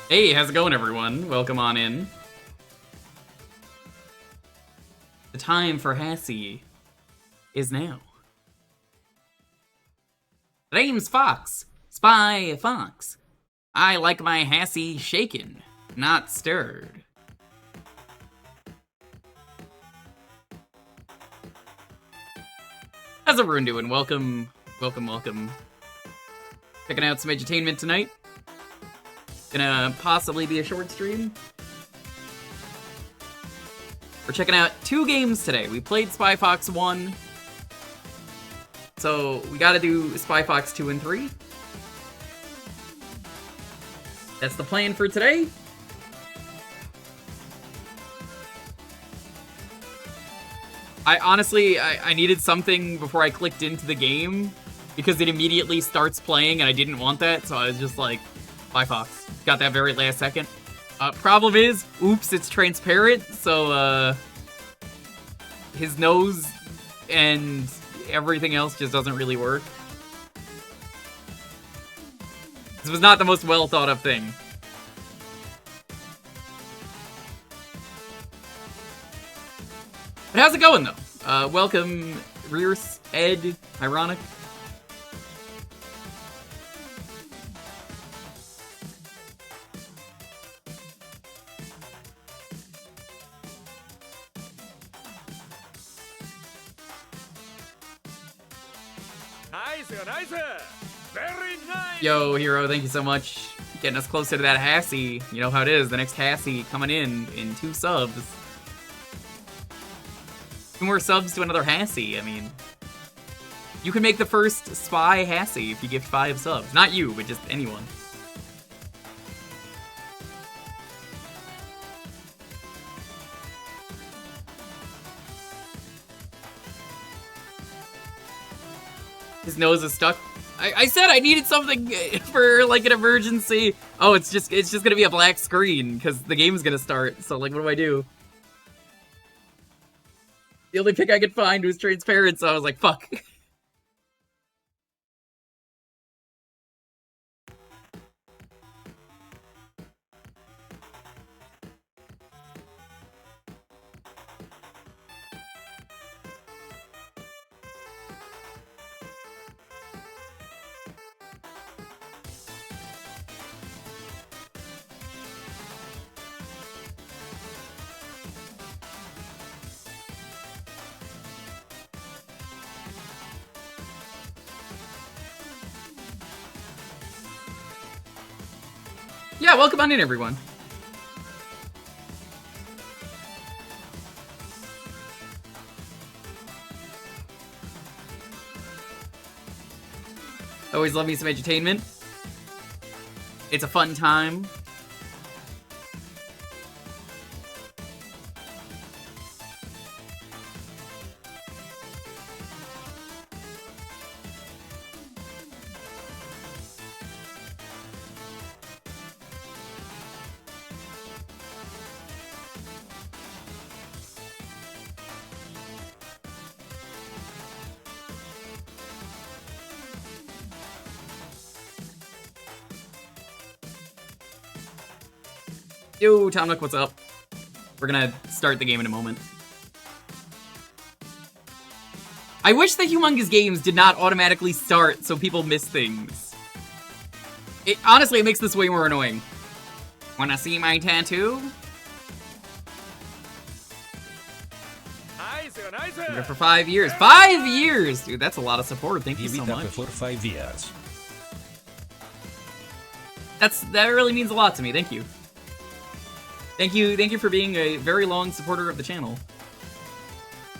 Hey, how's it going, everyone? Welcome on in. The time for Hassie is now. The name's Fox. Spyfox. I like my Hassie shaken, not stirred. How's everyone doing? Welcome. Checking out some edutainment tonight. Gonna possibly be a short stream. We're checking out 2 games today. We played Spyfox 1. So we gotta do Spyfox 2 and 3. That's the plan for today. I honestly needed something before I clicked into the game because it immediately starts playing and I didn't want that, so I was just like, Spyfox. Got that very last second. Problem is, oops, it's transparent, so his nose and everything else just doesn't really work. This was not the most well thought of thing. But how's it going, though? Welcome, Rears, Ed, Ironic. Nice. Very nice. Yo, Hero, thank you so much. Getting us closer to that Hassie. You know how it is. The next Hassie coming in 2 subs. 2 more subs to another Hassie. I mean, you can make the first Spy Hassie if you give 5 subs. Not you, but just anyone. His nose is stuck. I said I needed something for like an emergency. Oh, it's just gonna be a black screen because the game's gonna start. So like, what do I do? The only pick I could find was transparent, so I was like, fuck. Yeah, welcome on in, everyone. Always love me some edutainment. It's a fun time. Yo, Tomnik, what's up? We're gonna start the game in a moment. I wish the Humongous games did not automatically start so people miss things. Honestly, it makes this way more annoying. Wanna see my tattoo? Nice. For 5 years. 5 years! Dude, that's a lot of support. Thank you so much. For 5 years. That really means a lot to me. Thank you. Thank you for being a very long supporter of the channel.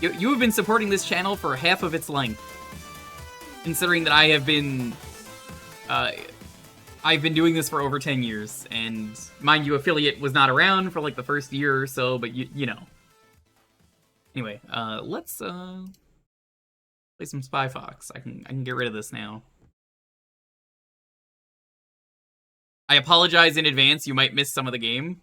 You have been supporting this channel for half of its length. Considering that I have been... I've been doing this for over 10 years, and mind you, Affiliate was not around for like the first year or so, but you know. Anyway, let's play some Spyfox. I can get rid of this now. I apologize in advance, you might miss some of the game.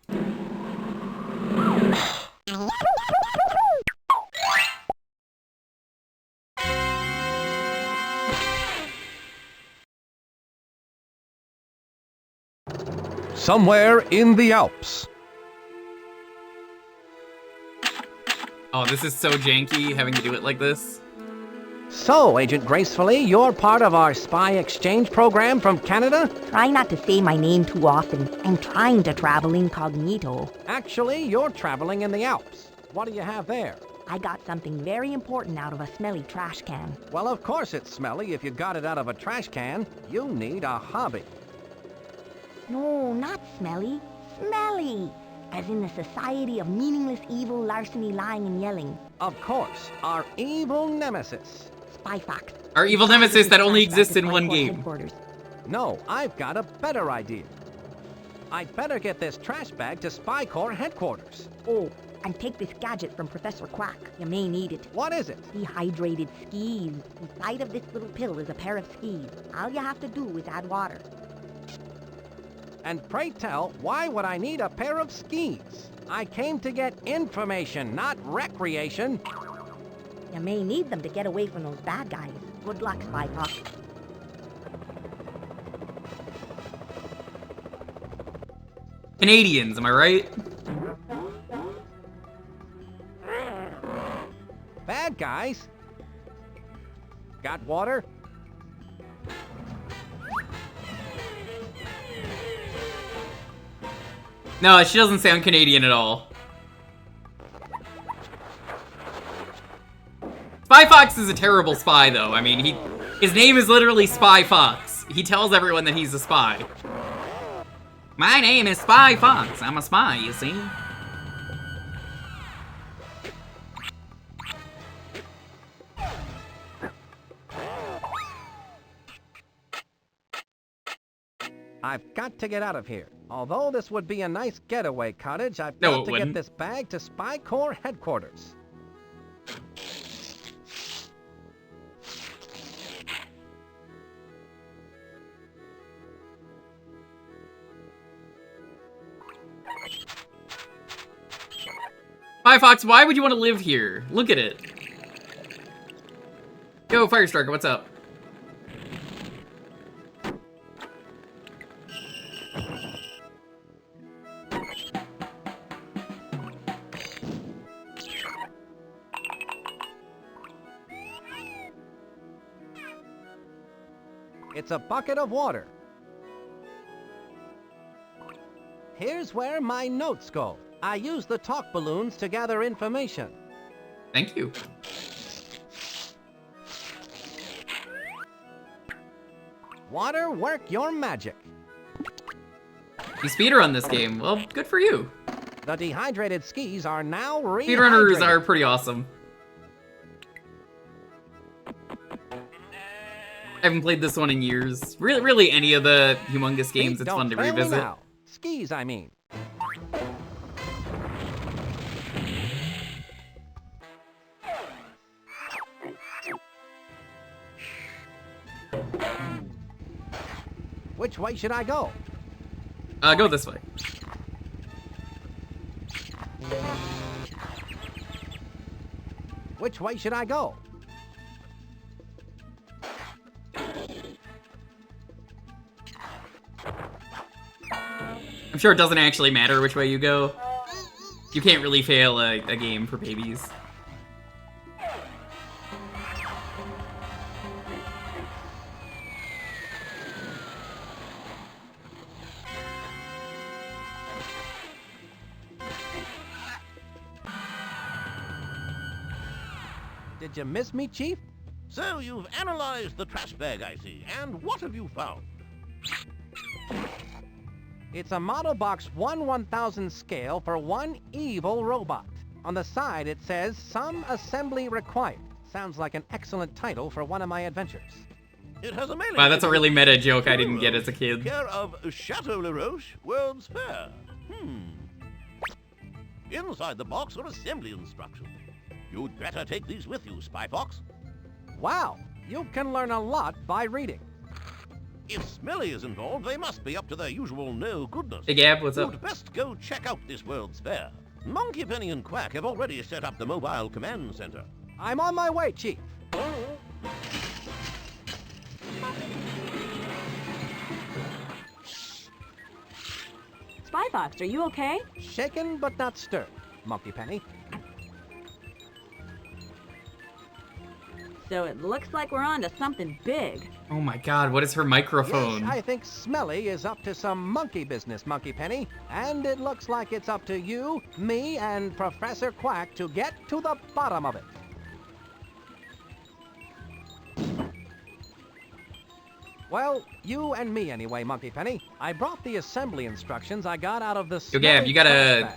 somewhere in the Alps. Oh, this is so janky, having to do it like this. So, Agent Gracefully, you're part of our spy exchange program from Canada? Try not to say my name too often. I'm trying to travel incognito. Actually, you're traveling in the Alps. What do you have there? I got something very important out of a smelly trash can. Well, of course it's smelly if you got it out of a trash can. You need a hobby. No, not smelly. Smelly! As in the Society of Meaningless Evil, Larceny, Lying, and Yelling. Of course, our evil nemesis. Spyfox. Our evil nemesis that only exists in one game. Headquarters. No, I've got a better idea. I'd better get this trash bag to Spy Corps headquarters. Oh, and take this gadget from Professor Quack. You may need it. What is it? Dehydrated skis. Inside of this little pill is a pair of skis. All you have to do is add water. And pray tell, why would I need a pair of skis? I came to get information, not recreation. You may need them to get away from those bad guys. Good luck, Spyfox. Canadians, am I right? Bad guys? Got water? No, she doesn't sound Canadian at all. Spyfox is a terrible spy, though. I mean, his name is literally Spyfox. He tells everyone that he's a spy. My name is Spyfox. I'm a spy, you see. I've got to get out of here. Although this would be a nice getaway cottage, I've No, got it to wouldn't. get this bag to Spy Corps headquarters. Spyfox, why would you want to live here? Look at it. Yo, Firestriker, what's up? It's a bucket of water. Here's where my notes go. I use the talk balloons to gather information. Thank you. Water, work your magic. You speedrun this game. Well, good for you. The dehydrated skis are now rehydrated. Speedrunners are pretty awesome. I haven't played this one in years. Really any of the humongous games, it's fun to Don't fail me revisit. now. Skis, I mean. Which way should I go? Go this way. Which way should I go? I'm sure it doesn't actually matter which way you go. You can't really fail a game for babies. Did you miss me, Chief? So you've analyzed the trash bag, I see. And what have you found? It's a model box 1/1000 scale for one evil robot. On the side it says, "Some assembly required." Sounds like an excellent title for one of my adventures. It has a mailing. Wow, that's a really meta joke I didn't get as a kid. Care of Chateau La Roche, World's Fair. Inside the box are assembly instructions. You'd better take these with you, Spyfox. Wow, you can learn a lot by reading. If Smelly is involved, they must be up to their usual no-goodness. Hey Gab, what's up? You'd best go check out this World's Fair. Monkey Penny and Quack have already set up the mobile command center. I'm on my way, Chief. Spyfox, are you okay? Shaken but not stirred, Monkey Penny. So it looks like we're on to something big. Oh my god, what is her microphone? Yes, I think Smelly is up to some monkey business, Monkey Penny. And it looks like it's up to you, me, and Professor Quack to get to the bottom of it. Well, you and me anyway, Monkey Penny. I brought the assembly instructions I got out of the Yo, Gab, you gotta...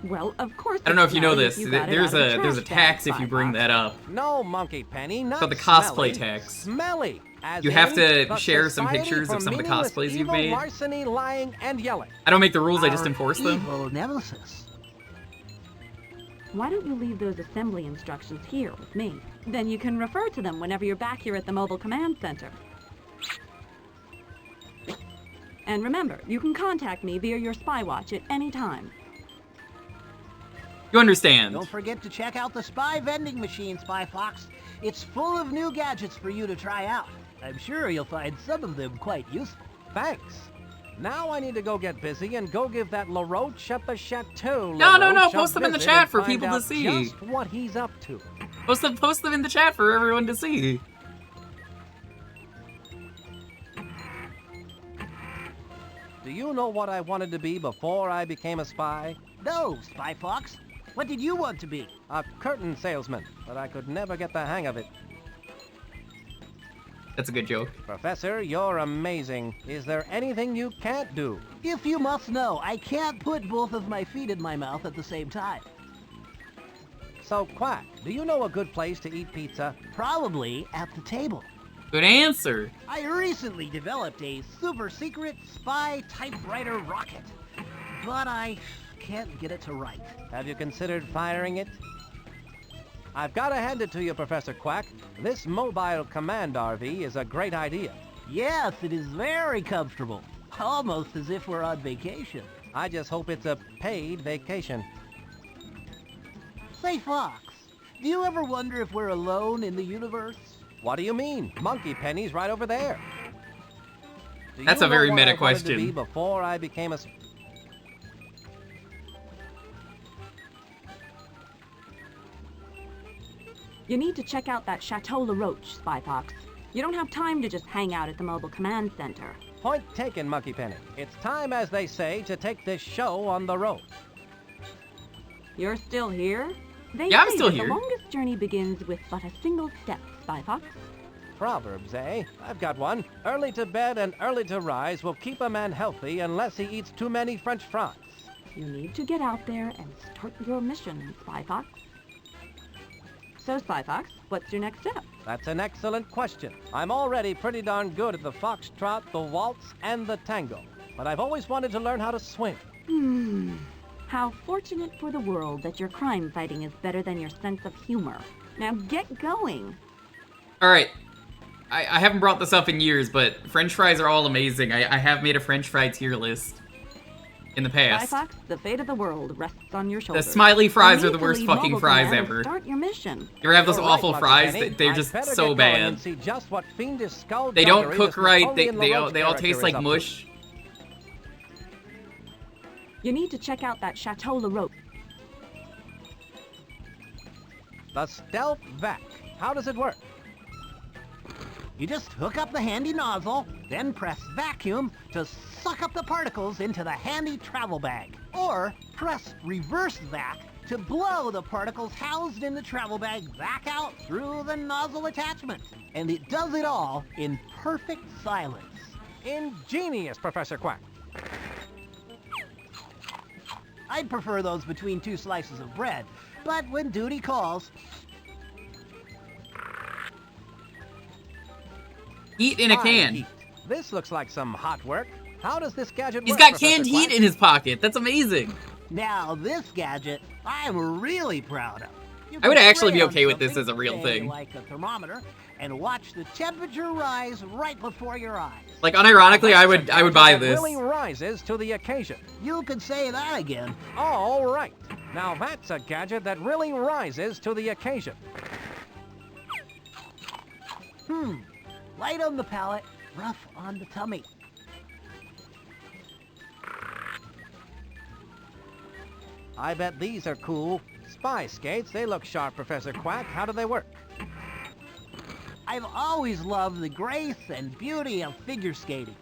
Well, of course. I don't know if you know Smelly, this. you got it There's out of the there's a trash bag, tax if you bring Spyfox. that up. No, Monkey Penny, not So the cosplay Smelly. tax. Smelly. As You have in to the share some Society pictures for of some of the Meaningless cosplays you've Evil, made. Larceny, lying, and yelling. I don't make the rules, I just enforce them. Evil nemesis. Why don't you leave those assembly instructions here with me? Then you can refer to them whenever you're back here at the mobile command center. And remember, you can contact me via your Spywatch at any time. You understand. Don't forget to check out the Spy vending machine, Spyfox. It's full of new gadgets for you to try out. I'm sure you'll find some of them quite useful. Thanks. Now I need to go get busy and go give that LaRoche at the Chateau. No, LaRoche post a them in the visit chat and for find people to out see. Just what he's up to. Post them in the chat for everyone to see. Do you know what I wanted to be before I became a spy? No, Spyfox. What did you want to be? A curtain salesman, but I could never get the hang of it. That's a good joke. Professor, you're amazing. Is there anything you can't do? If you must know, I can't put both of my feet in my mouth at the same time. So, Quack, do you know a good place to eat pizza? Probably at the table. Good answer. I recently developed a super secret spy typewriter rocket, but I can't get it to write. Have you considered firing it? I've got to hand it to you, Professor Quack. This mobile command RV is a great idea. Yes, it is very comfortable. Almost as if we're on vacation. I just hope it's a paid vacation. Say, Fox, do you ever wonder if we're alone in the universe? What do you mean? Monkey Penny's right over there. Do That's you a very know what meta I wanted to question. be before I became a... You need to check out that Chateau LaRoche, Spyfox. You don't have time to just hang out at the mobile command center. Point taken, Monkey Penny. It's time, as they say, to take this show on the road. You're still here? They Yeah, I'm say still that here. The longest journey begins with but a single step, Spyfox. Proverbs, eh? I've got one. Early to bed and early to rise will keep a man healthy unless he eats too many French fries. You need to get out there and start your mission, Spyfox. So, Spyfox, what's your next step? That's an excellent question. I'm already pretty darn good at the foxtrot, the waltz, and the tango. But I've always wanted to learn how to swim. How fortunate for the world that your crime fighting is better than your sense of humor. Now get going. Alright. I haven't brought this up in years, but French fries are all amazing. I have made a French fry tier list in the past. Spyfox, the fate of the world rests on your The shoulders. smiley fries You are need the to worst leave fucking mobile fries command and ever. Start your mission. You ever have those All right, awful Monkey fries? Penny, They're I'd just better so get going and bad. see just what fiendish skull They don't duggery cook this right. They Napoleon they all LaRoche taste character like is up to. mush. You need to check out that Chateau LaRoche. The stealth vac. How does it work? You just hook up the handy nozzle, then press vacuum to suck up the particles into the handy travel bag. Or press reverse vac to blow the particles housed in the travel bag back out through the nozzle attachment. And it does it all in perfect silence. Ingenious, Professor Quack. I'd prefer those between two slices of bread, but when duty calls, Heat in a Fine can. heat. This looks like some hot work. How does this gadget He's work, got Professor canned heat Quack? in his pocket. That's amazing. now this gadget I'm really proud of. You I would can actually be spray on okay with this something, as a real say, thing. like a thermometer, and watch the temperature rise right before your eyes. Like unironically, I That's a would buy gadget that this. really rises to the occasion. You could say that again. All right. Now that's a gadget that really rises to the occasion. Light on the palate, rough on the tummy. I bet these are cool. Spy skates, they look sharp, Professor Quack. How do they work? I've always loved the grace and beauty of figure skating.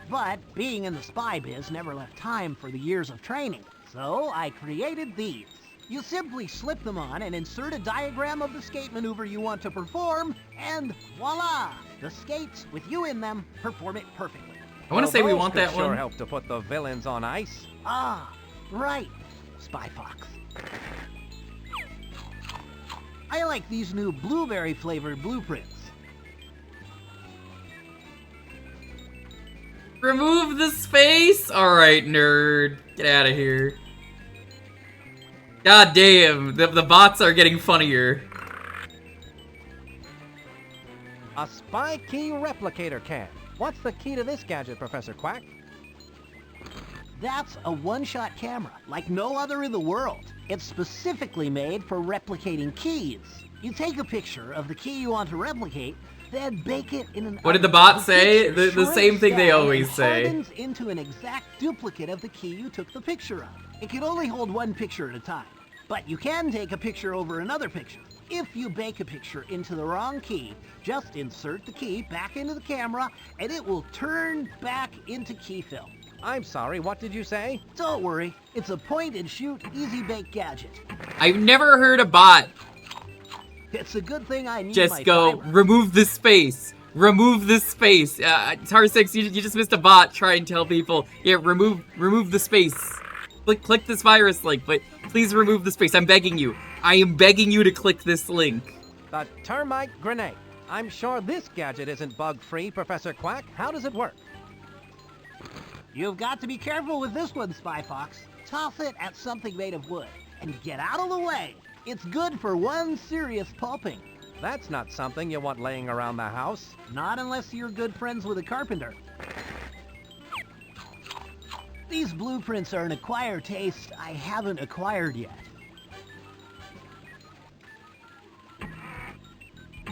But being in the spy biz never left time for the years of training. So I created these. You simply slip them on and insert a diagram of the skate maneuver you want to perform, and voila! The skates, with you in them, perform it perfectly. I want to say we want that Sure one. help to put the villains on ice. Ah, right. Spyfox. I like these new blueberry-flavored blueprints. Remove the space? Alright, nerd. Get out of here. God damn, the bots are getting funnier. A spy key replicator cam. What's the key to this gadget, Professor Quack? That's a one-shot camera, like no other in the world. It's specifically made for replicating keys. You take a picture of the key you want to replicate, then bake it in an What did the oven. bot say? picture The same shrinks thing they down always and say. hardens into an exact duplicate of the key you took the picture of. It can only hold one picture at a time, but you can take a picture over another picture. If you bake a picture into the wrong key, just insert the key back into the camera, and it will turn back into key film. I'm sorry, what did you say? Don't worry, it's a point-and-shoot, easy-bake gadget. I've never heard a bot It's a good thing I need my just go, fiber. remove this space. Remove this space. Tar6, you just missed a bot try and tell people, yeah, remove the space. Click this virus link, but please remove the space. I'm begging you. I am begging you to click this link. The termite grenade. I'm sure this gadget isn't bug-free, Professor Quack. How does it work? You've got to be careful with this one, Spyfox. Toss it at something made of wood, and get out of the way. It's good for one serious pulping. That's not something you want laying around the house. Not unless you're good friends with a carpenter. These blueprints are an acquired taste I haven't acquired yet.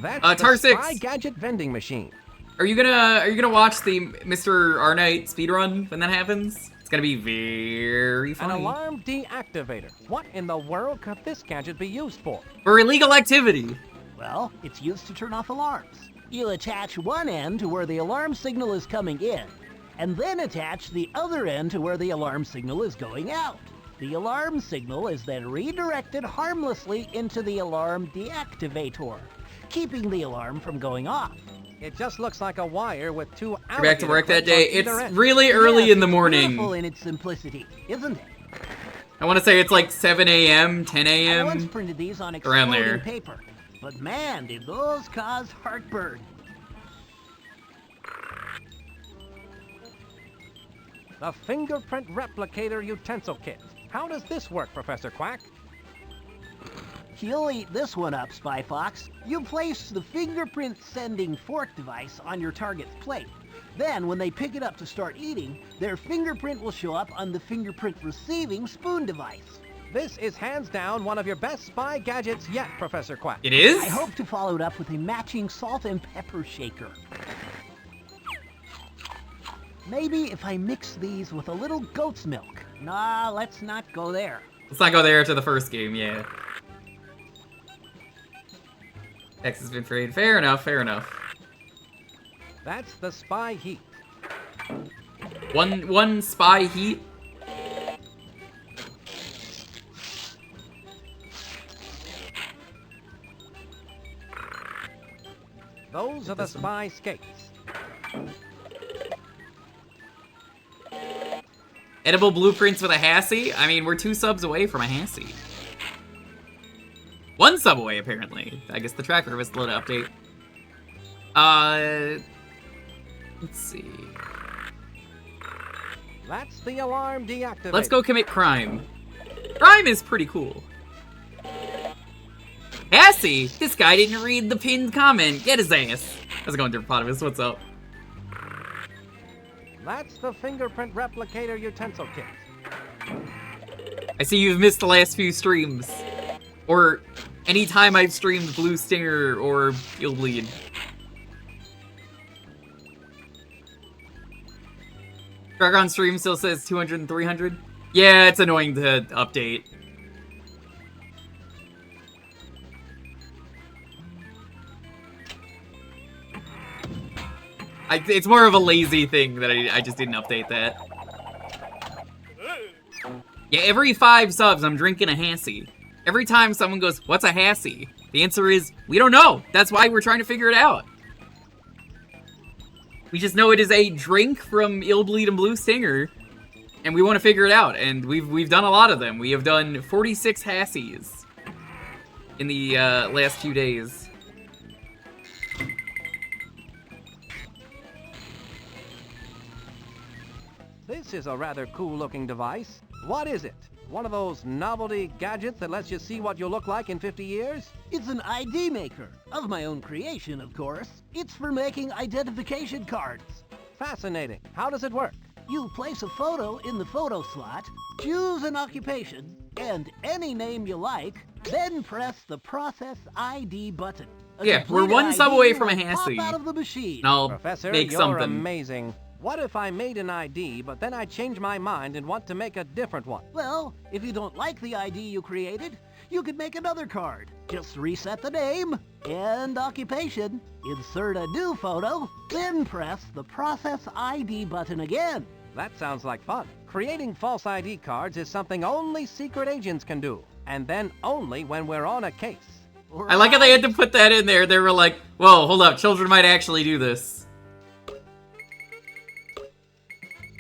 That's the Tar6. spy gadget vending machine. Are you gonna watch the Mr. R Night speedrun when that happens? It's gonna be very An funny. alarm deactivator. What in the world could this gadget be used for? For illegal activity. Well, it's used to turn off alarms. You attach one end to where the alarm signal is coming in, and then attach the other end to where the alarm signal is going out. The alarm signal is then redirected harmlessly into the alarm deactivator, keeping the alarm from going off. It just looks like a wire with two You're back to work that alligator day. clips on It's either end. really early Yes, in the it's morning. beautiful in its simplicity, isn't it? I want to say it's like 7 a.m., 10 I once a.m. printed these on around exploding there. paper, but man, did those cause heartburn. The fingerprint replicator utensil kit. How does this work, Professor Quack? You'll eat this one up, Spyfox. You place the fingerprint sending fork device on your target's plate. Then, when they pick it up to start eating, their fingerprint will show up on the fingerprint receiving spoon device. This is hands down one of your best spy gadgets yet, Professor Quack. It is? I hope to follow it up with a matching salt and pepper shaker. Maybe if I mix these with a little goat's milk. Nah, let's not go there. Let's not go there after the first game, yeah. X has been freed. Fair enough, fair enough. That's the spy heat. One spy heat. Those are the This one. spy skates. Edible blueprints with a Hassie? I mean, we're 2 subs away from a Hassie. 1 sub away, apparently. I guess the tracker was slow to update. Let's see. That's the alarm deactivator. Let's go commit crime. Crime is pretty cool. Hassie! This guy didn't read the pinned comment. Get his ass. How's it going, Derpotamus? What's up? That's the fingerprint replicator utensil kit. I see you've missed the last few streams. Or any time I've streamed Blue Stinger or Field Lead. Dragon stream still says 200 and 300. Yeah, it's annoying to update. It's more of a lazy thing that I just didn't update that. Yeah, every 5 subs, I'm drinking a Hassie. Every time someone goes, what's a Hassie? The answer is, we don't know. That's why we're trying to figure it out. We just know it is a drink from Il Bleed and Blue Stinger, and we want to figure it out. And we've done a lot of them. We have done 46 Hassies in the last few days. This is a rather cool-looking device. What is it? One of those novelty gadgets that lets you see what you'll look like in 50 years? It's an ID maker. Of my own creation, of course. It's for making identification cards. Fascinating. How does it work? You place a photo in the photo slot, choose an occupation, and any name you like, then press the Process ID button. Yeah, we're one sub away from a Hassie. Pop out of the machine. I'll Professor, make you're something. amazing. What if I made an ID, but then I change my mind and want to make a different one? Well, if you don't like the ID you created, you could make another card. Just reset the name and occupation, insert a new photo, then press the Process ID button again. That sounds like fun. Creating false ID cards is something only secret agents can do, and then only when we're on a case. I like how they had to put that in there. They were like, whoa, hold up, children might actually do this.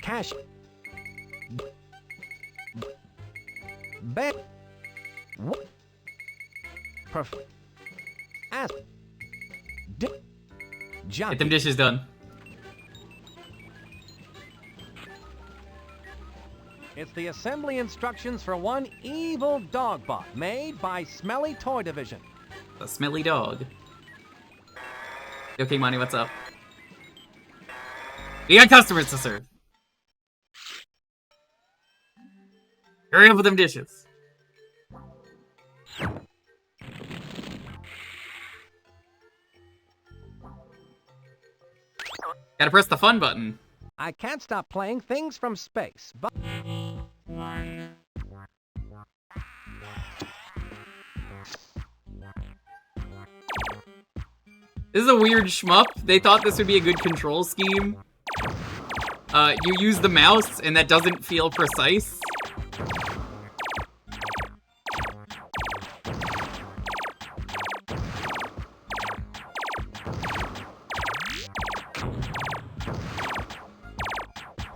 Cash. Bet. What? Ask. Get them dishes done. It's the assembly instructions for one evil dog bot made by Smelly Toy Division. The smelly dog. Okay, Monty, what's up? We got customers to serve. Hurry up with them dishes. Gotta press the fun button. I can't stop playing things from space, but... This is a weird shmup. They thought this would be a good control scheme. You use the mouse, and that doesn't feel precise.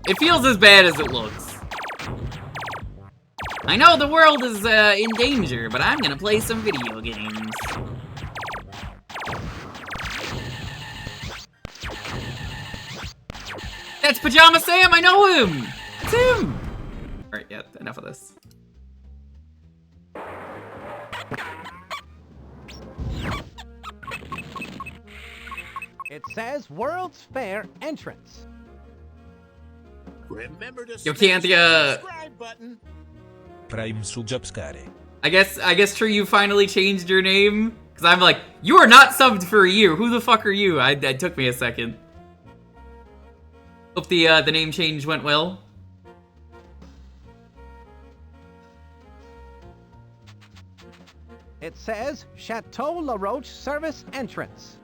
It feels as bad as it looks. I know the world is in danger, but I'm gonna play some video games. That's Pajama Sam, I know him! It's him! Alright, yeah, enough of this. It says World's Fair entrance. Remember to Yo, Canthia, subscribe button. Prime subscribe. I guess Tree, you finally changed your name? Cause I'm like, you are not subbed for a year. Who the fuck are you? It took me a second. Hope the name change went well. It says Chateau La Roche service entrance.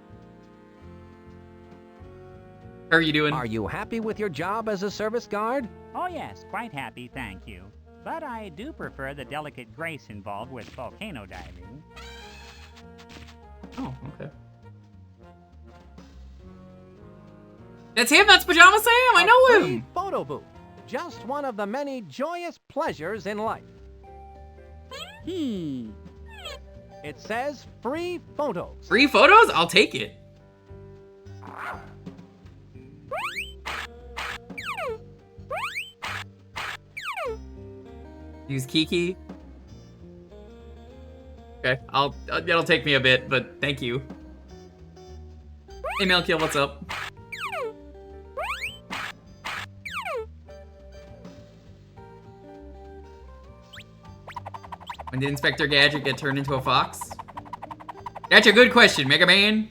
How are you doing? Are you happy with your job as a service guard? Oh yes, quite happy, thank you. But I do prefer the delicate grace involved with volcano diving. Oh, okay. That's him, that's Pajama Sam, I know Free him! photo booth. Just one of the many joyous pleasures in life. It says free photos. Free photos? I'll take it. Use Kiki. Okay, it'll take me a bit, but thank you. Hey Melkiel, what's up? When did Inspector Gadget get turned into a fox? That's a good question, Mega Man.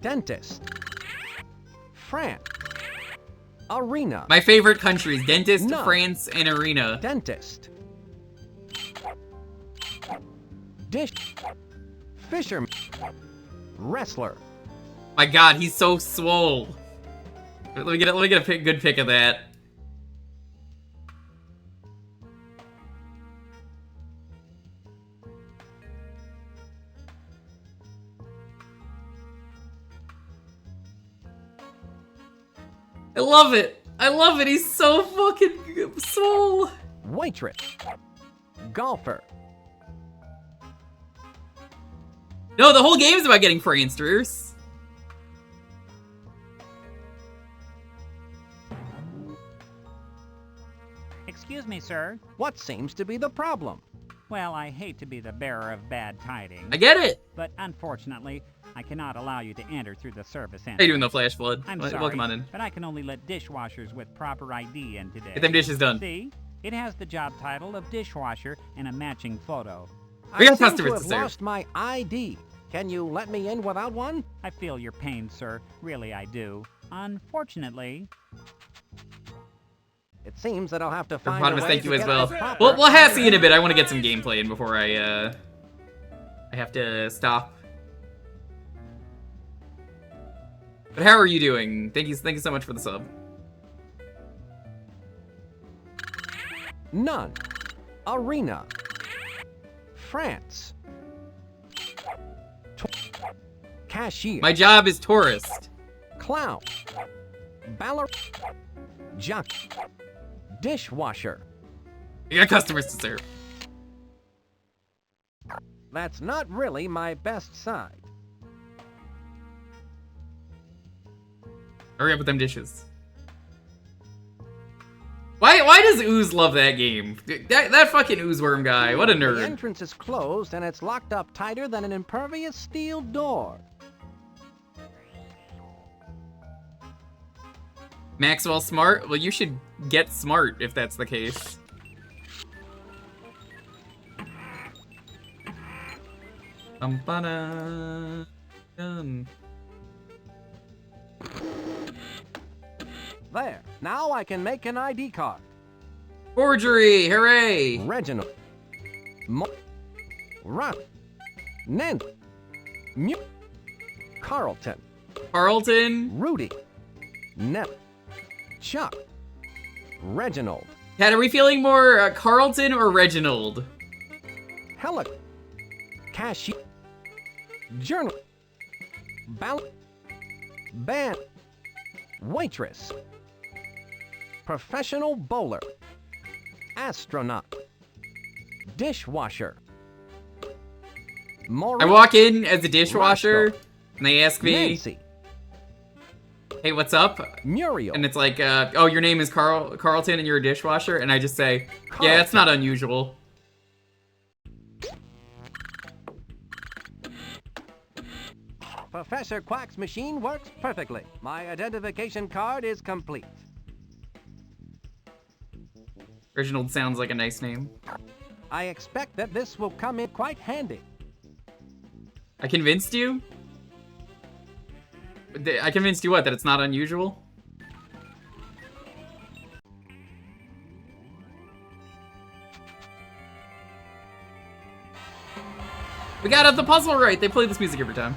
Dentist. France. Arena. My favorite countries, Dentist, No. France, and Arena. Dentist. Dish. Fisherman. Wrestler. My God, he's so swole. Let me get a good pic of that. I love it. I love it. He's so fucking swole. Waitress. Golfer. No, the whole game's about getting pranksters. Excuse me, sir. What seems to be the problem? Well, I hate to be the bearer of bad tidings, I get it. but unfortunately, I cannot allow you to enter through the service How you entrance. doing, though, Flash Flood? I'm Welcome sorry, on in. but I can only let dishwashers with proper ID in today. Get them dishes done. See? It has the job title of dishwasher and a matching photo. We got I seem customers to to have serve. lost my ID. Can you let me in without one? I feel your pain, sir. Really, I do. Unfortunately, It seems that I'll have to find a Hippopotamus, way thank to you as get well. this proper We'll have ID. you in a bit. I want to get some gameplay in before I have to stop. But how are you doing? Thank you so much for the sub. None. Arena. France. Cashier. My job is tourist. Clown. Baller. Jock. Dishwasher. You got customers to serve. That's not really my best side. Hurry up with them dishes. Why does Ooze love that game? That fucking Oozeworm guy, what a The nerd. entrance is closed and it's locked up tighter than an impervious steel door. Maxwell Smart? Well, you should get smart if that's the case. Dun. There. Now I can make an ID card. Forgery! Hooray! Reginald. Ron. Nan. Carlton. Carlton? Rudy. Nep. Chuck. Reginald. Kat, are we feeling more Carlton or Reginald? Helic. Cashier. Journal. Band. Waitress. Professional bowler. Astronaut. Dishwasher. I walk in as a dishwasher, Roscoe. and they ask me, Nancy. hey, what's up? Muriel. And it's like, oh, your name is Carlton and you're a dishwasher? And I just say, yeah, it's not unusual. Professor Quack's machine works perfectly. My identification card is complete. Reginald sounds like a nice name. I expect that this will come in quite handy. I convinced you? I convinced you what, that it's not unusual? We got the puzzle right. They play this music every time.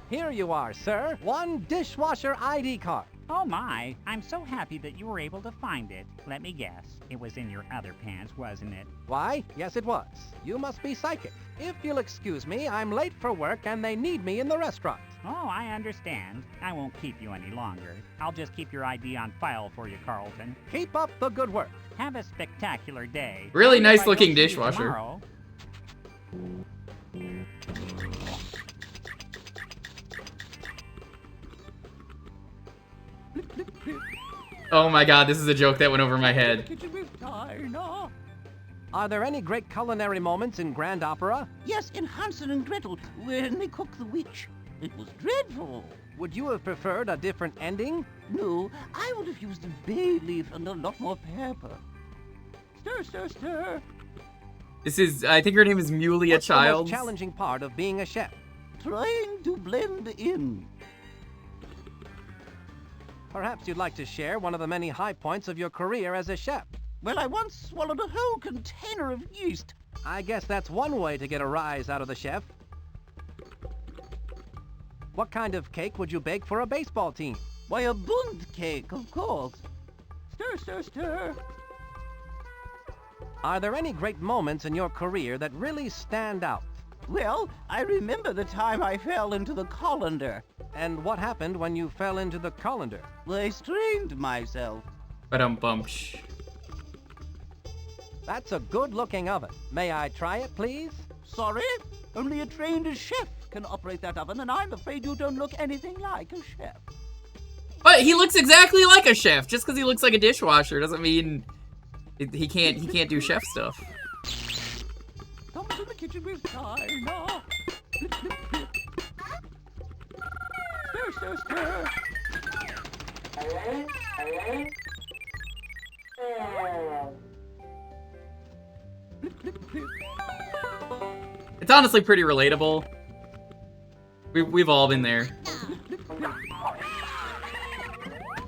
Here you are, sir. One dishwasher ID card. oh my, I'm so happy that you were able to find it. Let me guess, it was in your other pants, wasn't it? Why, yes it was. You must be psychic. If you'll excuse me, I'm late for work and they need me in the restaurant. Oh, I understand. I won't keep you any longer. I'll just keep your ID on file for you, Carlton. Keep up the good work. Have a spectacular day. Really And if I nice don't looking see you dishwasher. tomorrow- Oh my god, this is a joke that went over my head. Are there any great culinary moments in Grand Opera? Yes, in Hansel and Gretel, when they cooked the witch. It was dreadful. Would you have preferred a different ending? No, I would have used a bay leaf and a lot more pepper. Stir, stir, stir. This is, I think her name is Mulia What's the most Childs. challenging part of being a chef? Trying to blend in. Perhaps you'd like to share one of the many high points of your career as a chef. Well, I once swallowed a whole container of yeast. I guess that's one way to get a rise out of the chef. What kind of cake would you bake for a baseball team? Why, a Bund cake, of course. Stir, stir, stir. Are there any great moments in your career that really stand out? Well, I remember the time I fell into the colander. And what happened when you fell into the colander? I strained myself. Ba-dum-bumsh. That's a good-looking oven. May I try it, please? Sorry? Only a trained chef can operate that oven, and I'm afraid you don't look anything like a chef. But he looks exactly like a chef. Just because he looks like a dishwasher doesn't mean he can't do chef stuff. Come to the kitchen with China. Stir, stir, stir. It's honestly pretty relatable. We've all been there.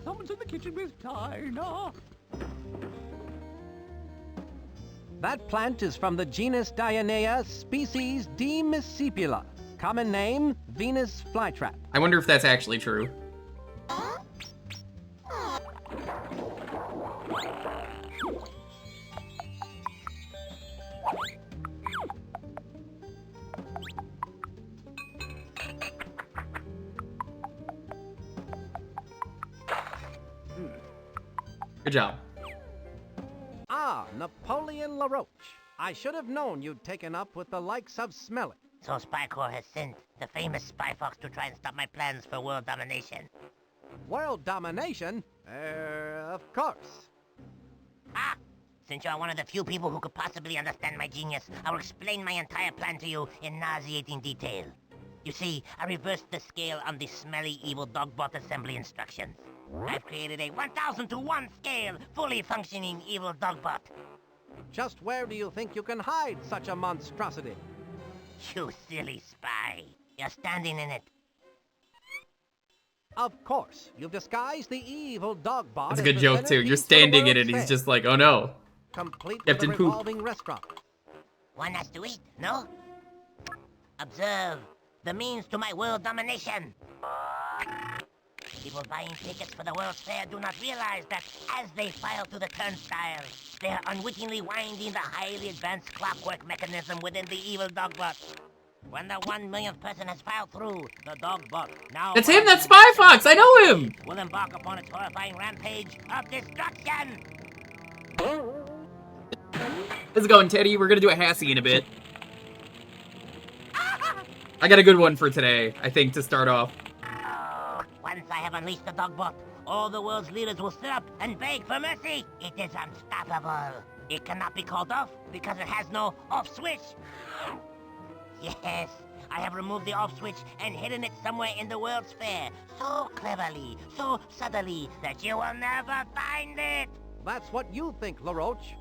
Someone's in the kitchen with China. That plant is from the genus Dionea, species Demiscipula. Common name, Venus flytrap. I wonder if that's actually true. Good job. Ah, Napoleon LaRoche. I should have known you'd taken up with the likes of Smelly. So Spycore has sent the famous Spyfox to try and stop my plans for world domination. World domination? Of course. Ah! Since you're one of the few people who could possibly understand my genius, I will explain my entire plan to you in nauseating detail. You see, I reversed the scale on the smelly evil dogbot assembly instructions. I've created a 1,000 to 1 scale, fully functioning evil dogbot. Just where do you think you can hide such a monstrosity? You silly spy. You're standing in it. Of course, you've disguised the evil dogbot. That's a good joke too. You're standing in it, he's just like, oh no. Complete with Captain a Poop. revolving restaurant. One has to eat, no? Observe the means to my world domination. People buying tickets for the World's Fair do not realize that as they file through the turnstile, they are unwittingly winding the highly advanced clockwork mechanism within the evil dogbot. When the 1 millionth person has filed through, the dogbot, now... It's him, that's Spyfox, I know him! ...will embark upon its horrifying rampage of destruction! How's it going, Teddy? We're gonna do a Hassie in a bit. I got a good one for today, I think, to start off. Once I have unleashed the dogbot, all the world's leaders will sit up and beg for mercy. It is unstoppable. It cannot be called off because it has no off switch. Yes, I have removed the off switch and hidden it somewhere in the World's Fair. So cleverly, so subtly, that you will never find it. That's what you think, LaRoche.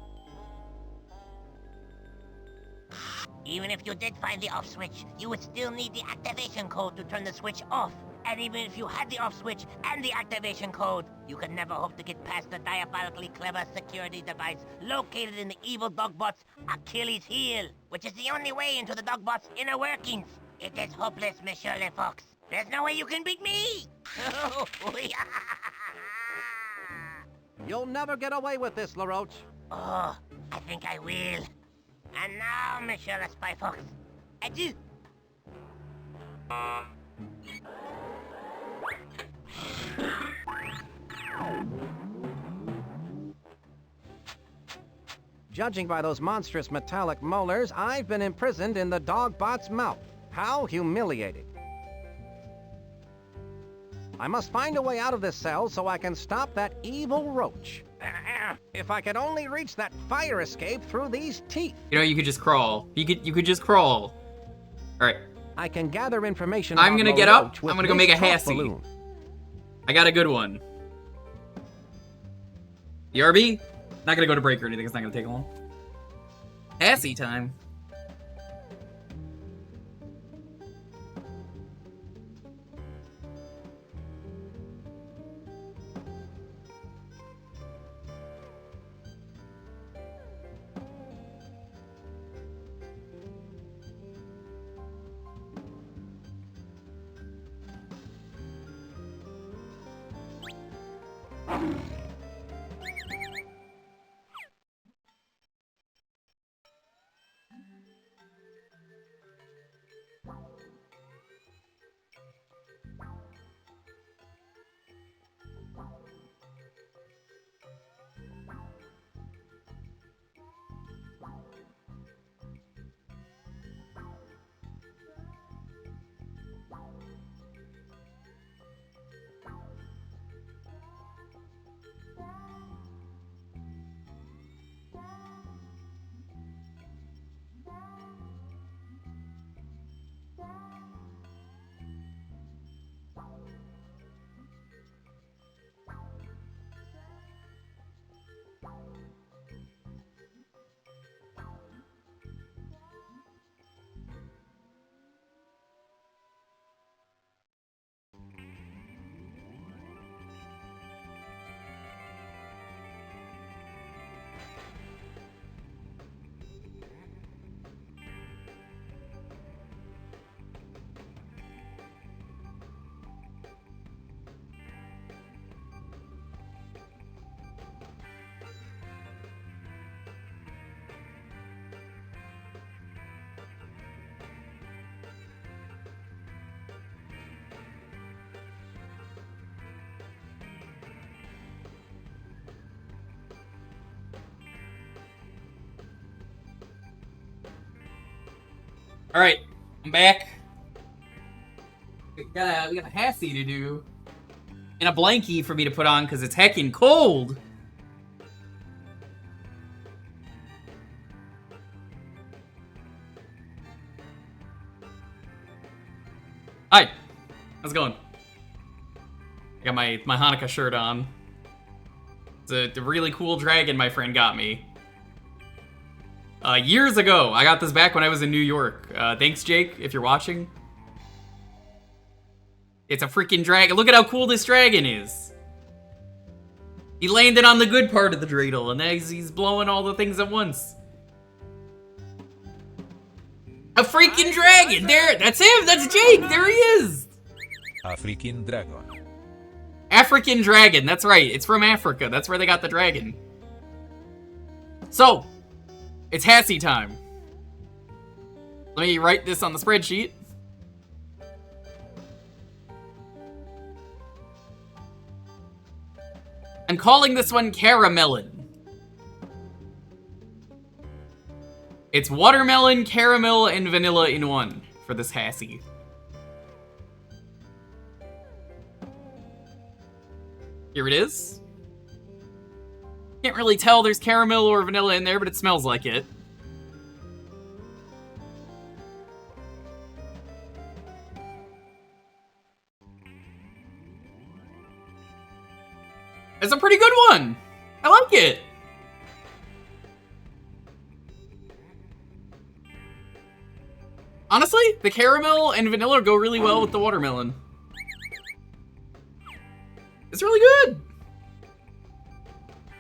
Even if you did find the off switch, you would still need the activation code to turn the switch off. And even if you had the off switch and the activation code, you could never hope to get past the diabolically clever security device located in the evil dogbot's Achilles heel, which is the only way into the dogbot's inner workings. It is hopeless, Monsieur LeFox. There's no way you can beat me! You'll never get away with this, LaRoche. Oh, I think I will. And now, Monsieur le Spyfox, adieu! Judging by those monstrous metallic molars, I've been imprisoned in the dogbot's mouth. How humiliating. I must find a way out of this cell so I can stop that evil roach. If I could only reach that fire escape through these teeth. You know, you could just crawl. You could just crawl. Alright. I can gather information I'm about gonna get up. LaRoche with I'm gonna go this make a talk Hassie. balloon. I got a good one. BRB? Not gonna go to break or anything, it's not gonna take long. Hassie time. Alright, I'm back. We got a Hassie to do. And a blankie for me to put on because it's heckin' cold. Hi. How's it going? I got my Hanukkah shirt on. It's a really cool dragon my friend got me. Years ago. I got this back when I was in New York. Thanks, Jake, if you're watching. It's a freaking dragon. Look at how cool this dragon is. He landed on the good part of the dreidel, and then he's blowing all the things at once. A freaking dragon! There, that's him! That's Jake! There he is! A freaking dragon. African dragon, that's right. It's from Africa. That's where they got the dragon. So, it's Hassie time. Let me write this on the spreadsheet. I'm calling this one Caramelon. It's watermelon, caramel, and vanilla in one for this Hassie. Here it is. Can't really tell there's caramel or vanilla in there, but it smells like it. It's a pretty good one. I like it. Honestly, the caramel and vanilla go really well with the watermelon. It's really good.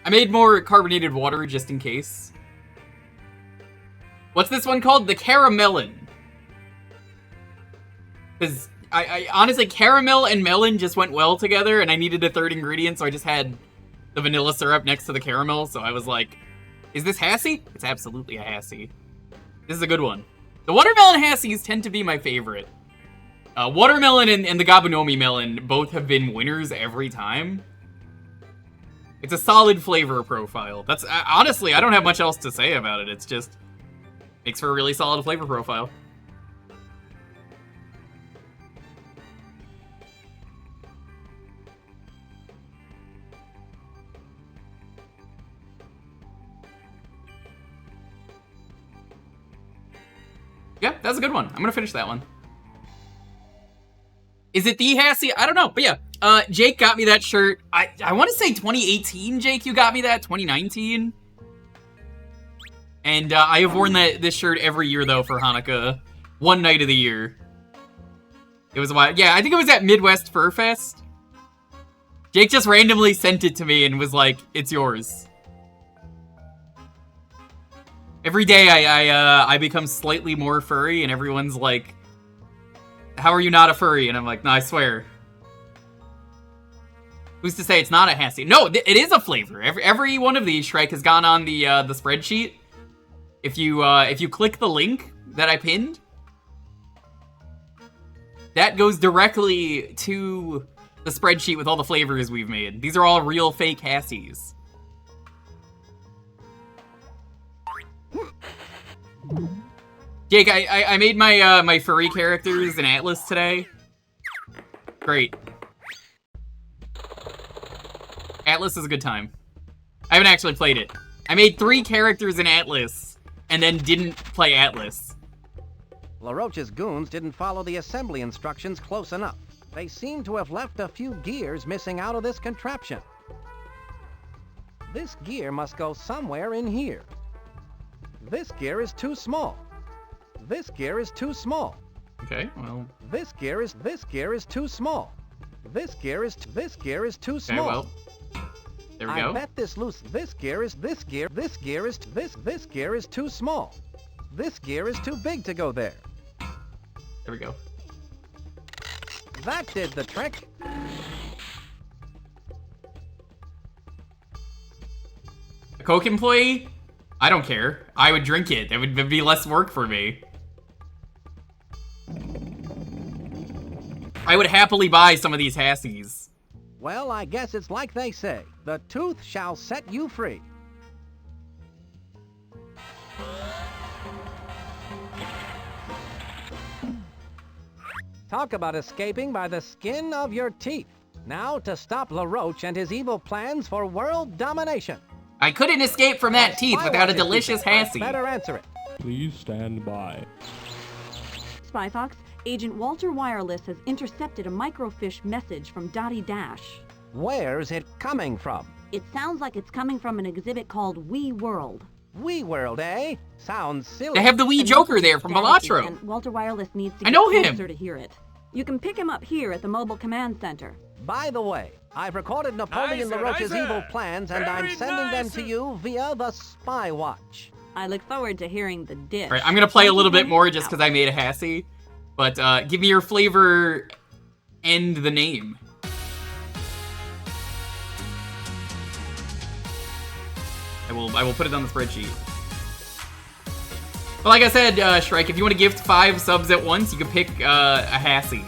I made more carbonated water just in case. What's this one called? The Caramelon. Because I honestly, caramel and melon just went well together, and I needed a third ingredient, so I just had the vanilla syrup next to the caramel, so I was like, is this Hassie? It's absolutely a Hassie. This is a good one. The watermelon Hassies tend to be my favorite. Watermelon and the Gabunomi melon both have been winners every time. It's a solid flavor profile. That's honestly, I don't have much else to say about it. It's just makes for a really solid flavor profile. Yeah, that's a good one. I'm gonna finish that one. Is it the Hassie? I don't know, but yeah. Jake got me that shirt. I want to say 2018, Jake, you got me that. 2019. And I have worn this shirt every year, though, for Hanukkah. One night of the year. It was a while. Yeah, I think it was at Midwest Fur Fest. Jake just randomly sent it to me and was like, it's yours. Every day I become slightly more furry, and everyone's like, how are you not a furry? And I'm like, no, I swear. Who's to say it's not a Hasty? No, it is a flavor. Every one of these, Shrike, has gone on the spreadsheet. If you click the link that I pinned, that goes directly to the spreadsheet with all the flavors we've made. These are all real fake Hasties. Jake, I made my my furry characters in Atlas today. Great. Atlas is a good time. I haven't actually played it. I made 3 characters in Atlas, and then didn't play Atlas. LaRoche's goons didn't follow the assembly instructions close enough. They seem to have left a few gears missing out of this contraption. This gear must go somewhere in here. This gear is too small. This gear is too small. Okay, well. This gear is too small. This gear is too small. Okay, well. There we go. I bet this gear is too small. This gear is too big to go there. There we go. That did the trick. A Coke employee? I don't care. I would drink it. It would be less work for me. I would happily buy some of these Hassies. Well, I guess it's like they say. The tooth shall set you free. Talk about escaping by the skin of your teeth. Now to stop LaRoche and his evil plans for world domination. I couldn't escape from that teeth without a delicious Hassie. Better answer it. Please stand by. Spyfox, Agent Walter Wireless has intercepted a microfiche message from Dottie Dash. Where's it coming from? It sounds like it's coming from an exhibit called Wii World. Wii World, eh? Sounds silly. They have the Wii Jewker there from Balatro. And Walter Wireless needs to I get know closer him. to hear it. You can pick him up here at the Mobile Command Center. By the way, I've recorded Napoleon LaRoche's evil plans, and I'm sending them to you via the Spy Watch. I look forward to hearing the dish. All right, I'm gonna play a little bit more just because I made a Hassie. But give me your flavor and the name. I will put it on the spreadsheet. But like I said, Shrike, if you want to gift 5 subs at once, you can pick a Hassie.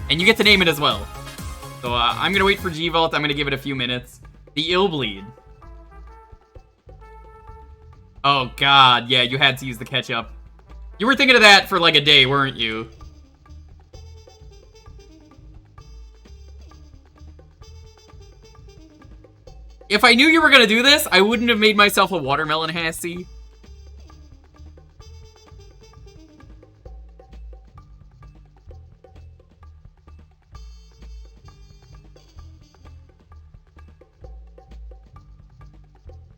And you get to name it as well. So I'm gonna wait for G-Vault. I'm gonna give it a few minutes. The Illbleed. Oh god, yeah, you had to use the ketchup. You were thinking of that for like a day, weren't you? If I knew you were gonna do this, I wouldn't have made myself a watermelon Hassie.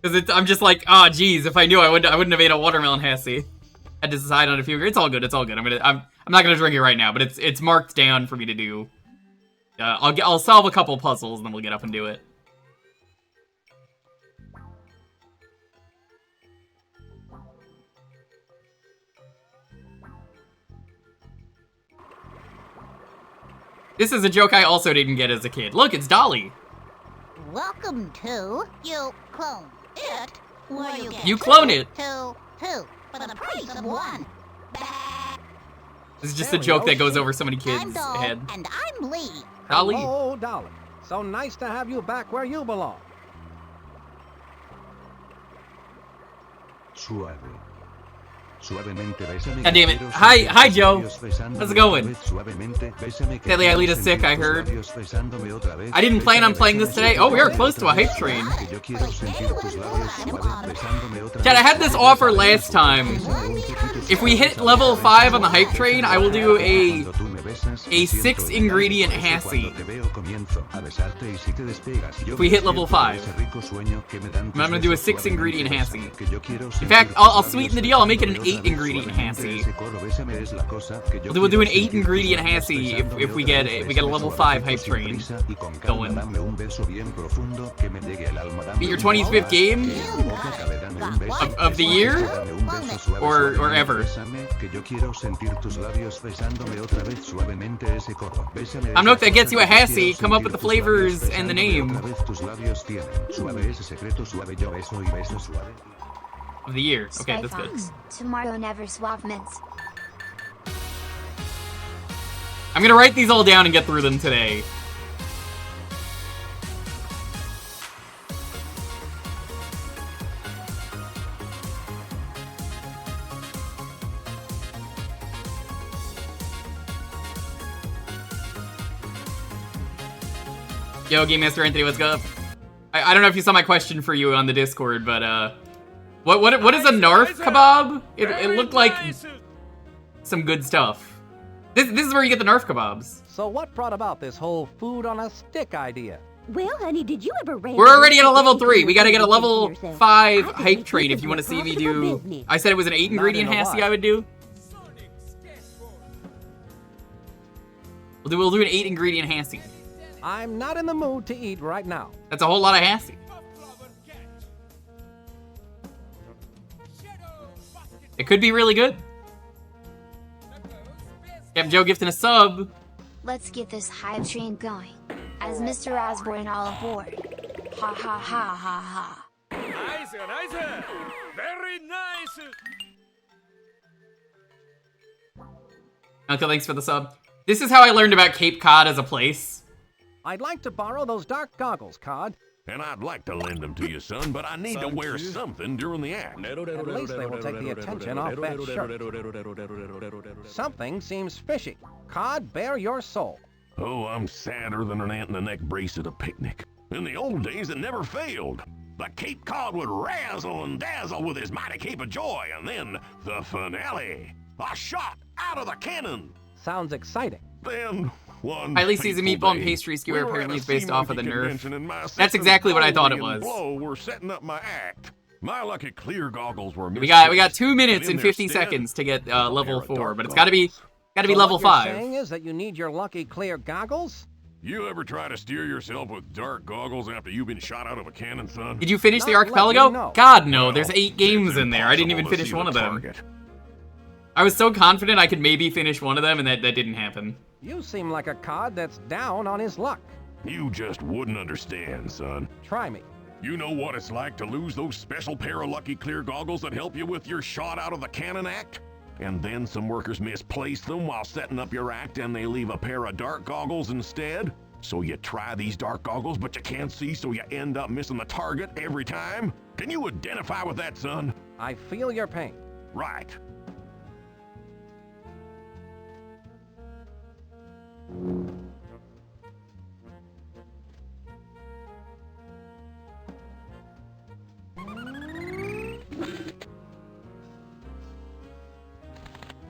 Because I'm just like, oh geez, if I knew I wouldn't have made a watermelon Hassie. Had to decide on a few. It's all good, it's all good. I'm not gonna drink it right now, but it's marked down for me to do. I'll solve a couple puzzles and then we'll get up and do it. This is a joke I also didn't get as a kid. Look, it's Dolly. Welcome to You Clone It, where you get You clone it. two for the price of one. This is just a joke that goes over so many kids' I'm Doll, head. and I'm Lee. Dolly. Hello, Dolly. So nice to have you back where you belong. Suave. Suavemente bésame. God damn it. Hi, Joe. How's it going? Sadly, I lead us sick, I heard. I didn't plan on playing this today. Oh, we are close to a hype train. Chad, I had this offer last time. If we hit level 5 on the hype train, I will do a a 6-ingredient Hassie. If we hit level 5. I'm gonna do a 6-ingredient Hassie. In fact, I'll sweeten the deal. I'll make it an 8-ingredient Hassie. We'll do an 8-ingredient Hassie if we get a level 5 hype train going. Be your 25th game of the year or ever. I'm Nook, that gets you a Hassie. Come up with the flavors and the name of the year. Okay, that's good. Tomorrow never swap mints. I'm gonna write these all down and get through them today. Yo, Game Master Anthony, what's up? I don't know if you saw my question for you on the Discord, but what is a Narf kebab? It looked like some good stuff. This is where you get the Narf kebabs. So what brought about this whole food on a stick idea? Well, honey, did you ever We're already at a level 3. We gotta get a level 5 hype train if you want to see me do. I said it was an 8-ingredient Hassie I would do. We'll do an 8-ingredient Hassie. I'm not in the mood to eat right now. That's a whole lot of Hassie. It could be really good. Yep, Joe gifting a sub. Let's get this hype train going. As Mr. Osborne all aboard. Ha ha ha ha ha. Nice, nice. Very nice. Uncle, thanks for the sub. This is how I learned about Cape Cod as a place. I'd like to borrow those dark goggles, Cod. And I'd like to lend them to you, son, but I need to wear something during the act. At least they will take the attention off that shirt. Something seems fishy. Cod, bare your soul. Oh, I'm sadder than an ant-in-the-neck brace at a picnic. In the old days, it never failed. The Cape Cod would razzle and dazzle with his mighty cape of joy, and then the finale. A shot out of the cannon. Sounds exciting. Then one Highly seasoned meatball and pastry skewer apparently is based off of the Nerf. That's exactly what I thought it was. We're setting up my act. My lucky clear goggles were we got 2 minutes and 50 seconds to get level 4, but it's gotta be level 5. What you're saying is that you need your lucky clear goggles? You ever try to steer yourself with dark goggles after you've been shot out of a cannon, son? Did you finish the Archipelago? God, no. There's 8 games in there. I didn't even finish one of them. I was so confident I could maybe finish one of them, and that didn't happen. You seem like a Cod that's down on his luck. You just wouldn't understand, son. Try me. You know what it's like to lose those special pair of lucky clear goggles that help you with your shot out of the cannon act? And then some workers misplace them while setting up your act and they leave a pair of dark goggles instead? So you try these dark goggles, but you can't see, so you end up missing the target every time? Can you identify with that, son? I feel your pain. Right.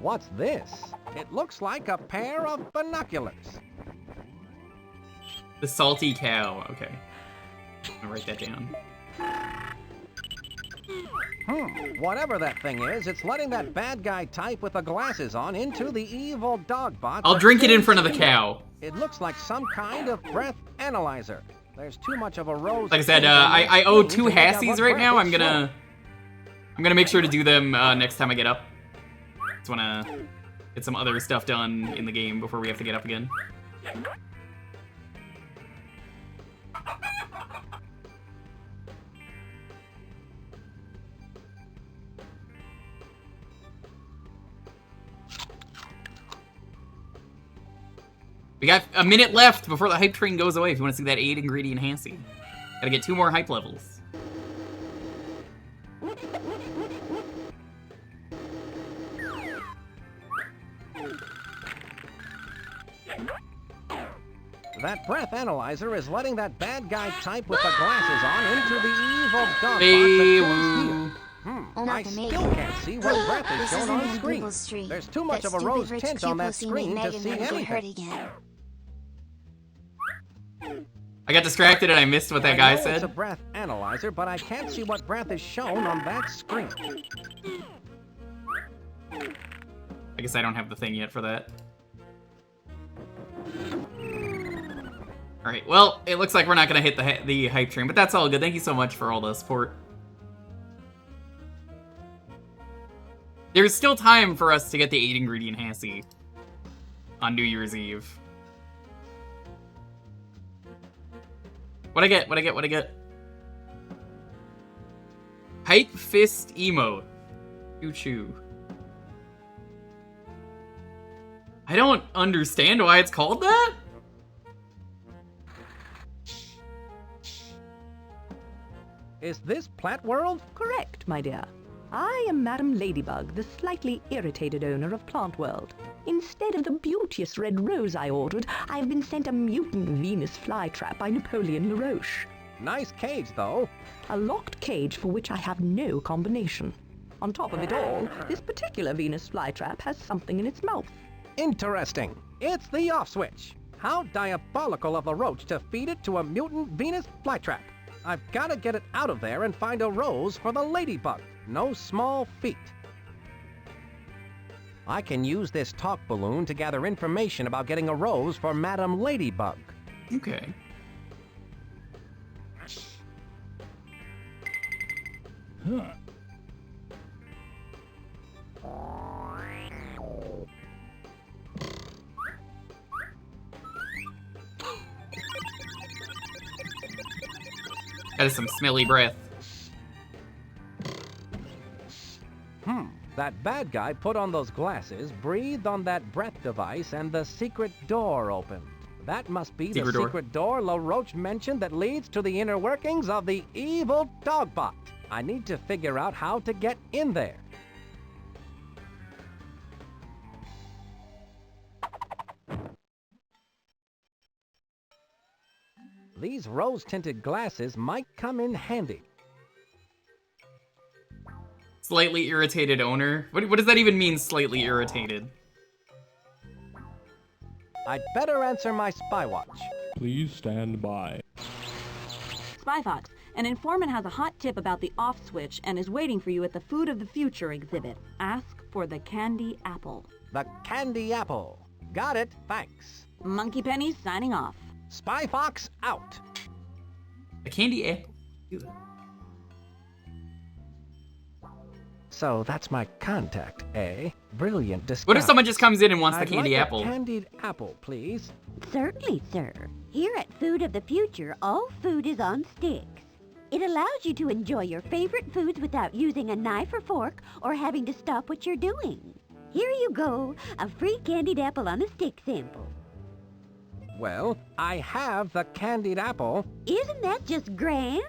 What's this? It looks like a pair of binoculars. The salty cow. Okay. I'll write that down. Whatever that thing is, it's letting that bad guy type with the glasses on into the evil dog bot. I'll drink it in front of the cow. It looks like some kind of breath analyzer. There's too much of a rose. Like I said, I owe 2 Hassies right now. I'm gonna make sure to do them next time I get up. Just wanna get some other stuff done in the game before we have to get up again. We got a minute left before the hype train goes away if you want to see that 8-ingredient Hassie. Gotta get 2 more hype levels. That breath analyzer is letting that bad guy type with the glasses on into the evil dog bot that I still can't see what breath is shown on screen. There's too much of a rose tint on that screen to see anything. I got distracted and I missed what that guy said. It's a breath analyzer, but I can't see what breath is shown on that screen. I guess I don't have the thing yet for that. Alright, well, it looks like we're not going to hit the hype train, but that's all good. Thank you so much for all the support. There's still time for us to get the 8-ingredient Hansi on New Year's Eve. What'd I get? Hype Fist Emote. Choo-choo. I don't understand why it's called that? Is this Plant World? Correct, my dear. I am Madam Ladybug, the slightly irritated owner of Plant World. Instead of the beauteous red rose I ordered, I have been sent a mutant Venus flytrap by Napoleon LaRoche. Nice cage, though. A locked cage for which I have no combination. On top of it all, this particular Venus flytrap has something in its mouth. Interesting. It's the off switch. How diabolical of a roach to feed it to a mutant Venus flytrap. I've got to get it out of there and find a rose for the ladybug. No small feat. I can use this talk balloon to gather information about getting a rose for Madam Ladybug. Okay. Huh. That is some smelly breath. That bad guy put on those glasses, breathed on that breath device, and the secret door opened. That must be the secret door LaRoche mentioned that leads to the inner workings of the evil dogbot. I need to figure out how to get in there. These rose-tinted glasses might come in handy. Slightly irritated owner? What does that even mean, slightly irritated? I'd better answer my spy watch. Please stand by. Spyfox, an informant has a hot tip about the off switch and is waiting for you at the Food of the Future exhibit. Ask for the candy apple. The candy apple. Got it, thanks. Monkey Penny signing off. Spyfox out. The candy apple? So that's my contact, eh? Brilliant disguise. What if someone just comes in and wants the I'd candy like apple? A candied apple, please. Certainly, sir. Here at Food of the Future, all food is on sticks. It allows you to enjoy your favorite foods without using a knife or fork or having to stop what you're doing. Here you go, a free candied apple on a stick sample. Well, I have the candied apple. Isn't that just grand?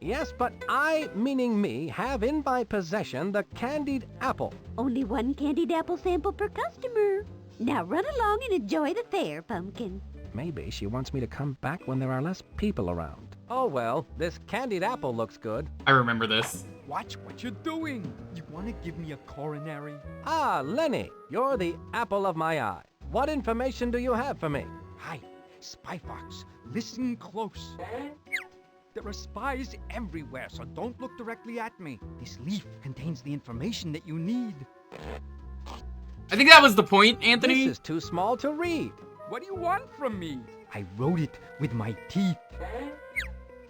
Yes, but I, meaning me, have in my possession the candied apple. Only one candied apple sample per customer. Now run along and enjoy the fair, Pumpkin. Maybe she wants me to come back when there are less people around. Oh well, this candied apple looks good. I remember this. Watch what you're doing. You want to give me a coronary? Ah, Lenny, you're the apple of my eye. What information do you have for me? Hi, Spyfox. Listen close. There are spies everywhere, so don't look directly at me. This leaf contains the information that you need. I think that was the point, Anthony. This is too small to read. What do you want from me? I wrote it with my teeth.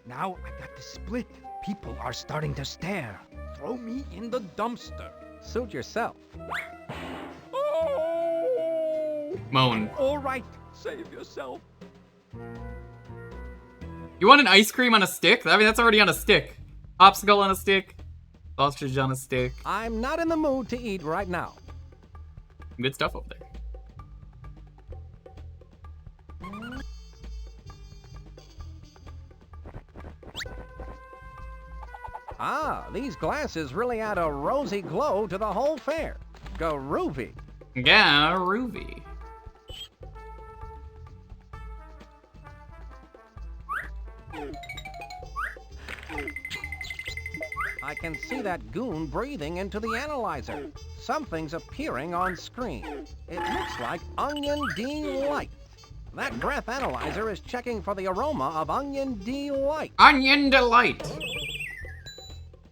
Now I got to split. People are starting to stare. Throw me in the dumpster. Suit yourself. Oh! Moan. All right, save yourself. You want an ice cream on a stick? I mean, that's already on a stick. Popsicle on a stick. Sausage on a stick. I'm not in the mood to eat right now. Good stuff over there. Ah, these glasses really add a rosy glow to the whole fair. Groovy. Groovy. I can see that goon breathing into the analyzer. Something's appearing on screen. It looks like Onion Delight. That breath analyzer is checking for the aroma of Onion Delight. Onion Delight!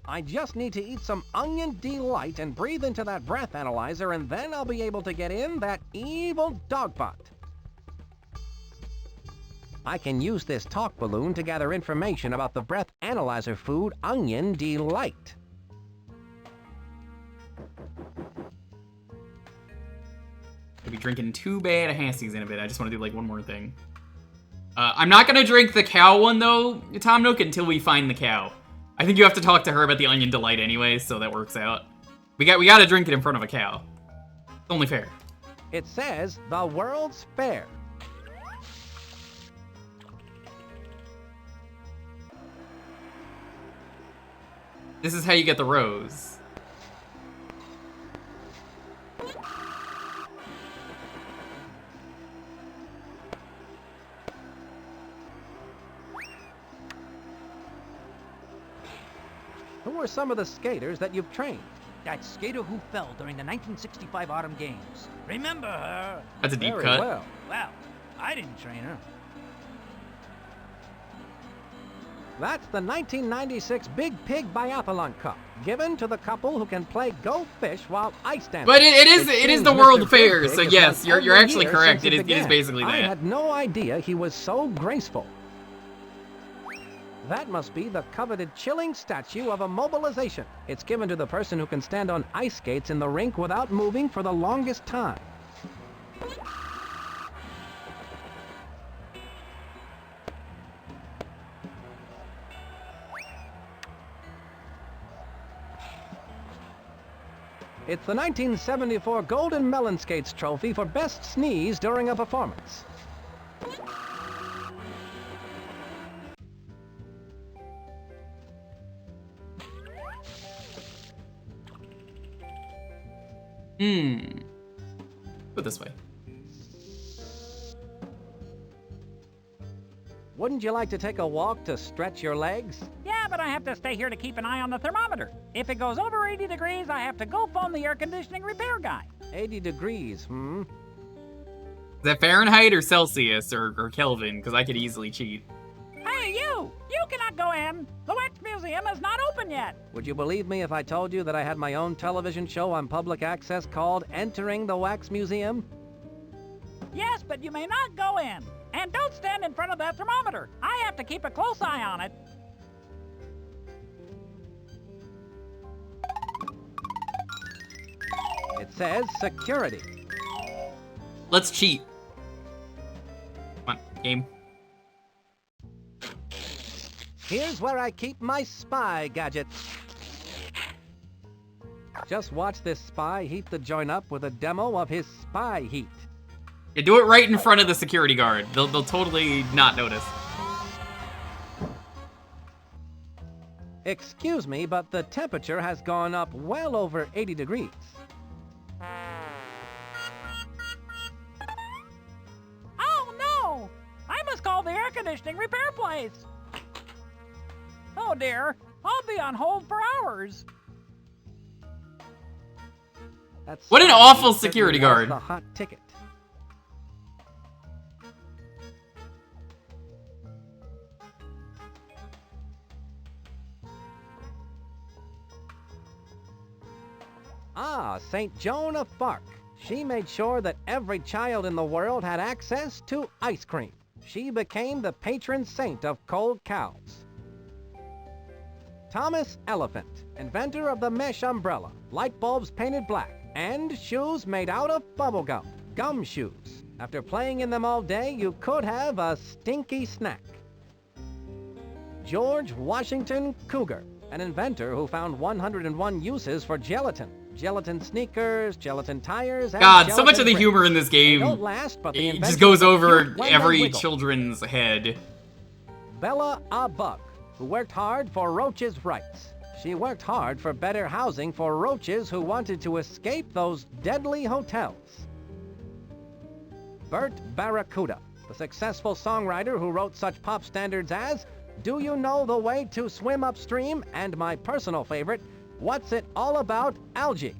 I just need to eat some Onion Delight and breathe into that breath analyzer, and then I'll be able to get in that evil dog pot. I can use this talk balloon to gather information about the breath analyzer food Onion Delight. I'll be drinking 2 bad Hassies in a bit. I just want to do like one more thing. I'm not gonna drink the cow one though, Tom Nook, until we find the cow. I think you have to talk to her about the Onion Delight anyway, so that works out. We gotta drink it in front of a cow. It's only fair. It says the World's Fair. This is how you get the rose. Who are some of the skaters that you've trained? That skater who fell during the 1965 Autumn Games. Remember her? That's a deep Very cut. well. Well, I didn't train her. That's the 1996 Big Pig Biathlon Cup, given to the couple who can play Go Fish while ice dancing. But it is seems the Mr. World Big Fair, Pig so has yes, won you're every actually year correct. since It is began. basically I that. had no idea he was so graceful. That must be the coveted chilling statue of immobilization. It's given to the person who can stand on ice skates in the rink without moving for the longest time. It's the 1974 Golden Melon Skates Trophy for Best Sneeze during a performance. Put it this way. Wouldn't you like to take a walk to stretch your legs? Yeah, but I have to stay here to keep an eye on the thermometer. If it goes over 80 degrees, I have to go phone the air conditioning repair guy. 80 degrees, Is that Fahrenheit or Celsius or Kelvin? Because I could easily cheat. Hey, you! You cannot go in! The Wax Museum is not open yet! Would you believe me if I told you that I had my own television show on public access called Entering the Wax Museum? Yes, but you may not go in. And don't stand in front of that thermometer. I have to keep a close eye on it. It says security. Let's cheat. Come on, game. Here's where I keep my spy gadgets. Just watch this spy heat the joint up with a demo of his spy heat. Yeah, do it right in front of the security guard. They'll totally not notice. Excuse me, but the temperature has gone up well over 80 degrees. Oh, no! I must call the air conditioning repair place. Oh, dear. I'll be on hold for hours. What an awful security guard. The hot ticket. Ah, St. Joan of Arc. She made sure that every child in the world had access to ice cream. She became the patron saint of cold cows. Thomas Elephant, inventor of the mesh umbrella, light bulbs painted black, and shoes made out of bubblegum, gum shoes. After playing in them all day, you could have a stinky snack. George Washington Cougar, an inventor who found 101 uses for gelatin. Gelatin sneakers, gelatin tires, and God, so much of the gelatin humor in this game They don't last, but the it just invention goes is over cute when they every wiggle. children's head. Bella a Bug, who worked hard for roaches' rights. She worked hard for better housing for roaches who wanted to escape those deadly hotels. Bert Barracuda, the successful songwriter who wrote such pop standards as Do you know the way to swim upstream? And my personal favorite, what's it all about algae?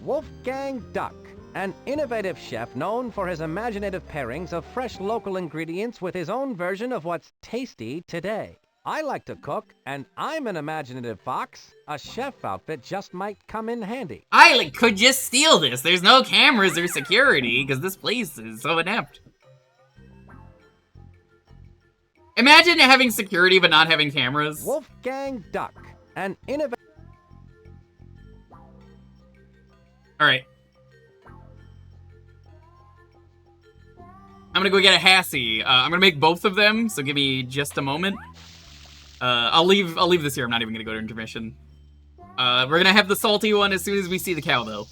Wolfgang Duck, an innovative chef known for his imaginative pairings of fresh local ingredients with his own version of what's tasty today. I like to cook, and I'm an imaginative fox. A chef outfit just might come in handy. I could just steal this. There's no cameras or security because this place is so inept. Imagine having security but not having cameras. Wolfgang Duck, an innovative... Alright. I'm gonna go get a Hassie. I'm gonna make both of them, so give me just a moment. I'll leave this here. I'm not even gonna go to intermission. We're gonna have the salty one as soon as we see the cow, though.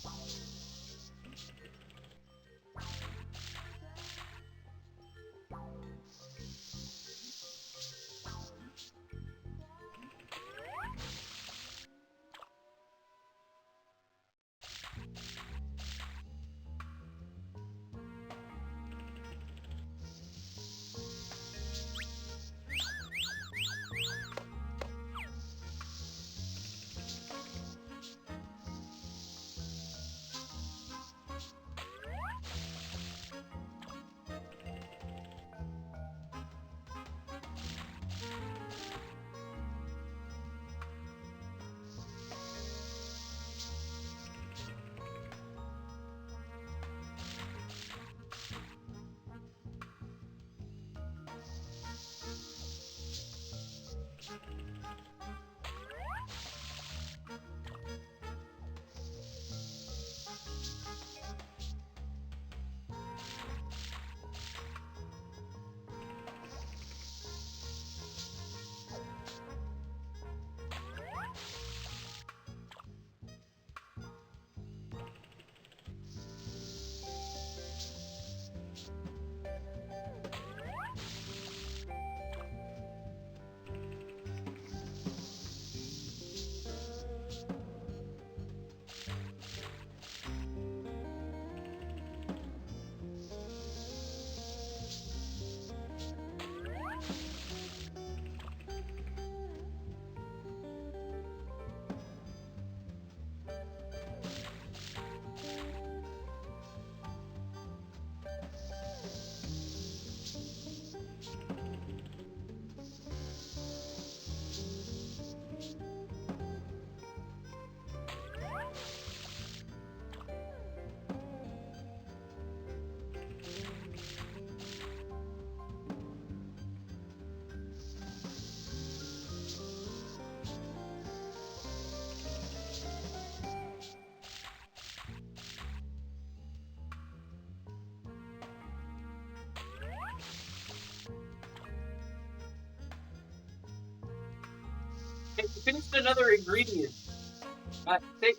Hey, we finished another ingredient.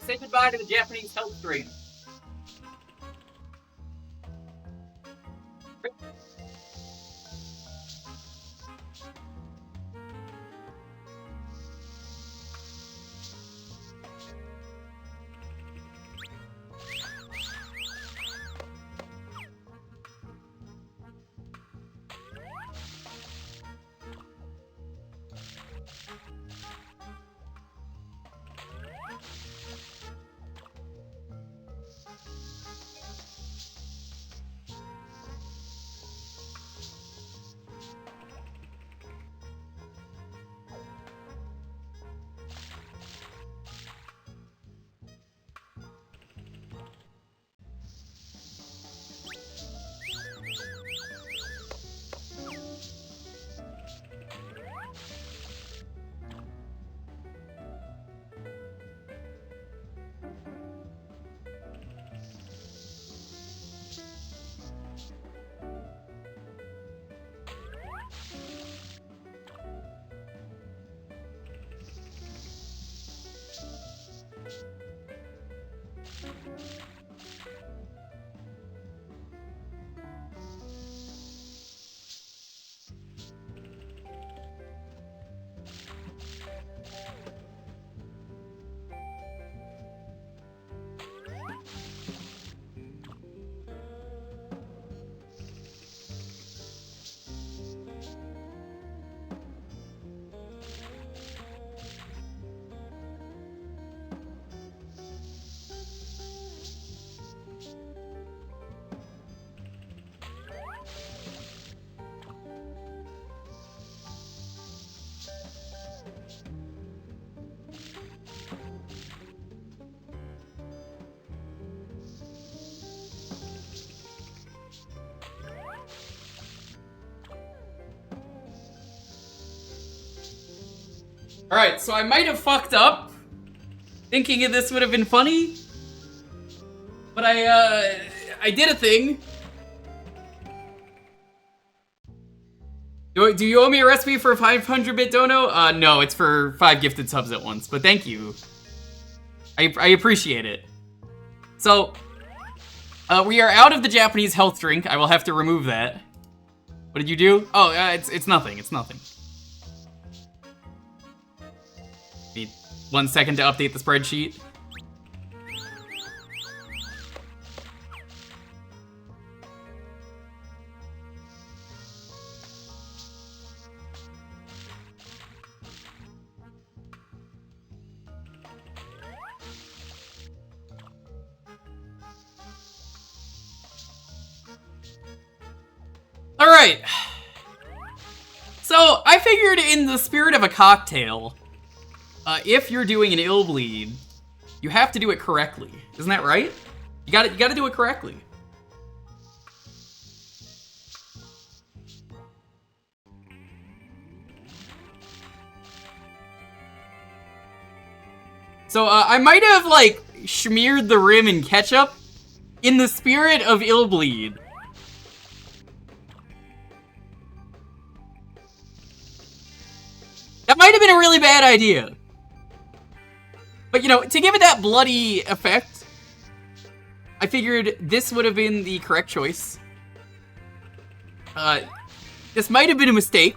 Say goodbye to the Japanese health drain. Alright, so I might have fucked up thinking this would have been funny. But I did a thing. Do you owe me a recipe for a 500-bit dono? No, it's for 5 gifted subs at once, but thank you. I appreciate it. So, we are out of the Japanese health drink. I will have to remove that. What did you do? Oh, it's nothing. It's nothing. Need 1 second to update the spreadsheet. Alright. So, I figured in the spirit of a cocktail, if you're doing an ill bleed, you have to do it correctly. Isn't that right? You gotta do it correctly. So, I might have, like, smeared the rim in ketchup in the spirit of ill bleed. That might have been a really bad idea. But, you know, to give it that bloody effect, I figured this would have been the correct choice. This might have been a mistake.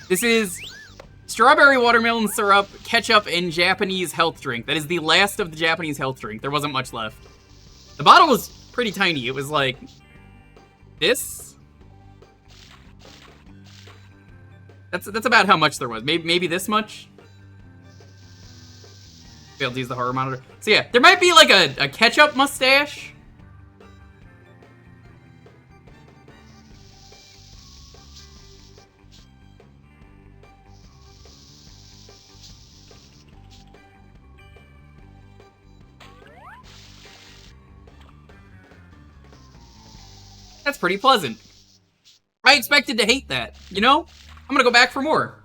This is strawberry watermelon syrup, ketchup, and Japanese health drink. That is the last of the Japanese health drink. There wasn't much left. The bottle was pretty tiny. It was like this. That's about how much there was. Maybe this much? Failed to use the horror monitor. So yeah, there might be like a ketchup mustache. That's pretty pleasant. I expected to hate that, you know? I'm gonna go back for more.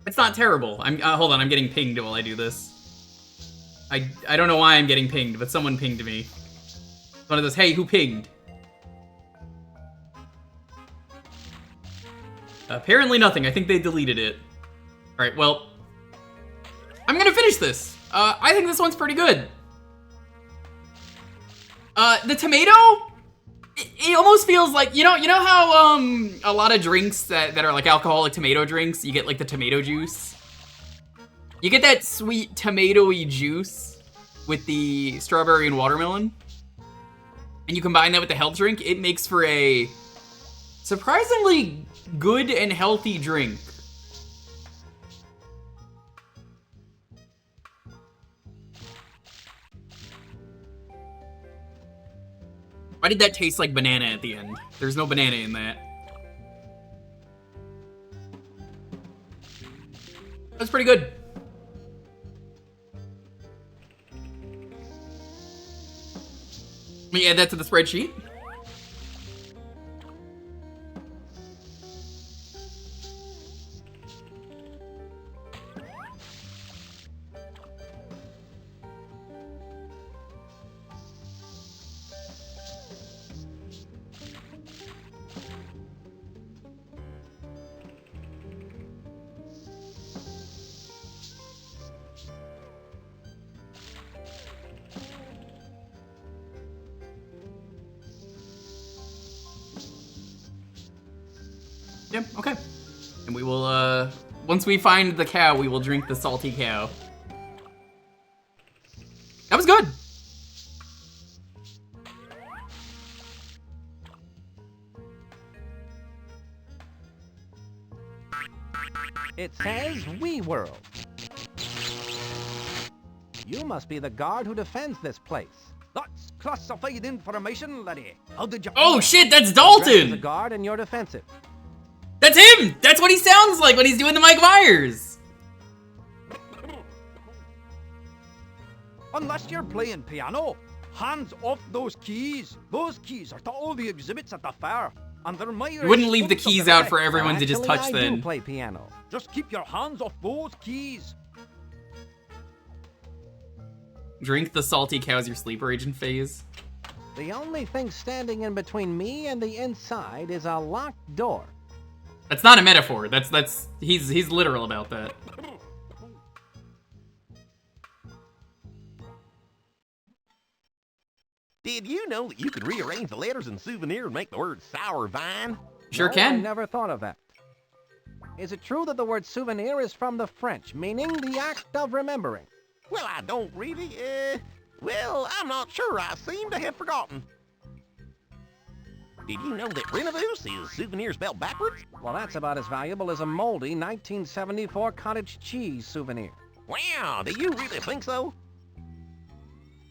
It's not terrible. Hold on, I'm getting pinged while I do this. I don't know why I'm getting pinged, but someone pinged me. One of those, hey, who pinged? Apparently nothing. I think they deleted it. Alright, well, I'm gonna finish this. I think this one's pretty good. The tomato, it almost feels like, you know how, a lot of drinks that are like alcoholic tomato drinks, you get like the tomato juice? You get that sweet tomatoey juice with the strawberry and watermelon, and you combine that with the health drink, it makes for a surprisingly good and healthy drink. Why did that taste like banana at the end? There's no banana in that. That's pretty good. Let me add that to the spreadsheet. Yep, okay. And we will, once we find the cow, we will drink the salty cow. That was good! It says WeWorld. You must be the guard who defends this place. That's classified information, laddie. How did you... Oh shit, that's Dress as Dalton! a guard and you're defensive. That's him! That's what he sounds like when he's doing the Mike Myers! Unless you're playing piano. Hands off those keys. Those keys are to all the exhibits at the fair. And they're my You wouldn't leave the keys out for everyone to just touch I then. do play piano. Just keep your hands off those keys. Drink the salty cow's your sleeper agent phase. The only thing standing in between me and the inside is a locked door. That's not a metaphor. He's literal about that. Did you know that you could rearrange the letters in Souvenir and make the word sour vine? Sure No, can. I never thought of that. Is it true that the word souvenir is from the French, meaning the act of remembering? Well, I don't really, well, I'm not sure. I seem to have forgotten. Did you know that Renovus is souvenir spelled backwards? Well, that's about as valuable as a moldy 1974 cottage cheese souvenir. Wow, do you really think so?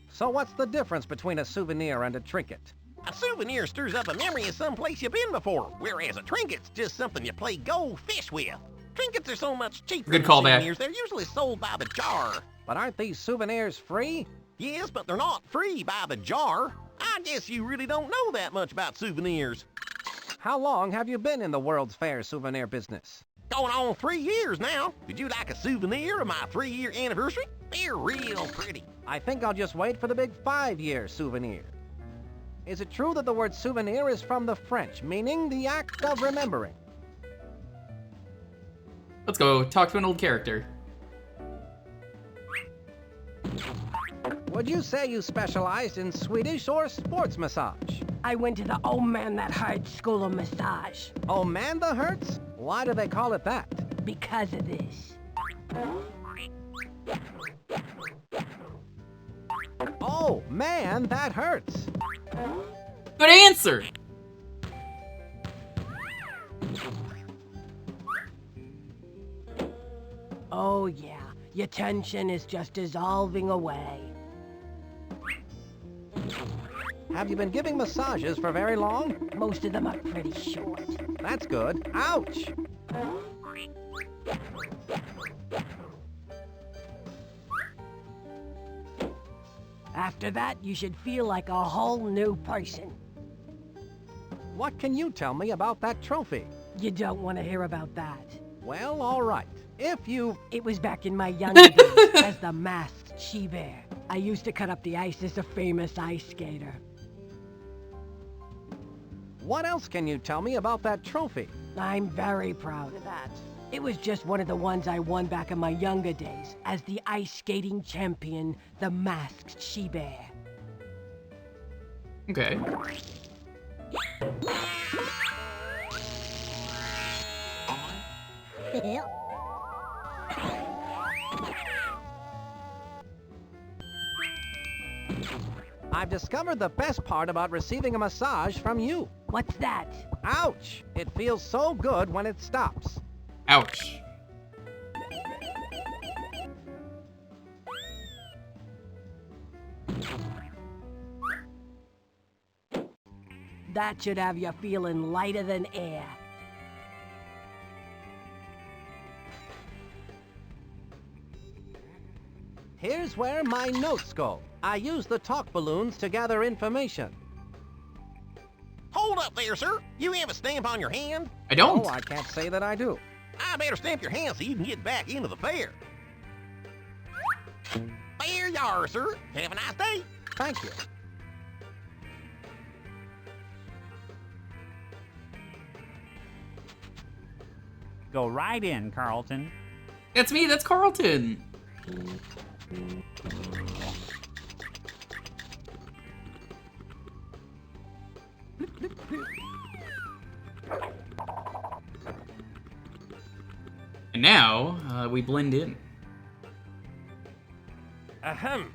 So what's the difference between a souvenir and a trinket? A souvenir stirs up a memory of some place you've been before, whereas a trinket's just something you play go fish with. Trinkets are so much cheaper Good than callback. souvenirs. They're usually sold by the jar. But aren't these souvenirs free? Yes, but they're not free by the jar. I guess you really don't know that much about souvenirs. How long have you been in the World's Fair souvenir business? Going on 3 years now. Would you like a souvenir of my 3-year anniversary? They're real pretty. I think I'll just wait for the big 5-year souvenir. Is it true that the word souvenir is from the French, meaning the act of remembering? Let's go talk to an old character. Would you say you specialized in Swedish or sports massage? I went to the Oh Man That Hurts School of Massage. Oh Man That Hurts? Why do they call it that? Because of this. Oh man, that hurts. Good answer! Oh yeah, your tension is just dissolving away. Have you been giving massages for very long? Most of them are pretty short. That's good. Ouch! After that, you should feel like a whole new person. What can you tell me about that trophy? You don't want to hear about that. Well, all right. If you... It was back in my younger days as the masked she-bear. I used to cut up the ice as a famous ice skater. What else can you tell me about that trophy? I'm very proud of that. It was just one of the ones I won back in my younger days as the ice skating champion, the masked she-bear. Okay. I've discovered the best part about receiving a massage from you. What's that? Ouch! It feels so good when it stops. Ouch. That should have you feeling lighter than air. Here's where my notes go. I use the talk balloons to gather information. Hold up there, sir. You have a stamp on your hand? I don't. Oh, I can't say that I do. I better stamp your hand so you can get back into the fair. There you are, sir. Have a nice day. Thank you. Go right in, Carlton. That's me, that's Carlton. And now, we blend in. Ahem.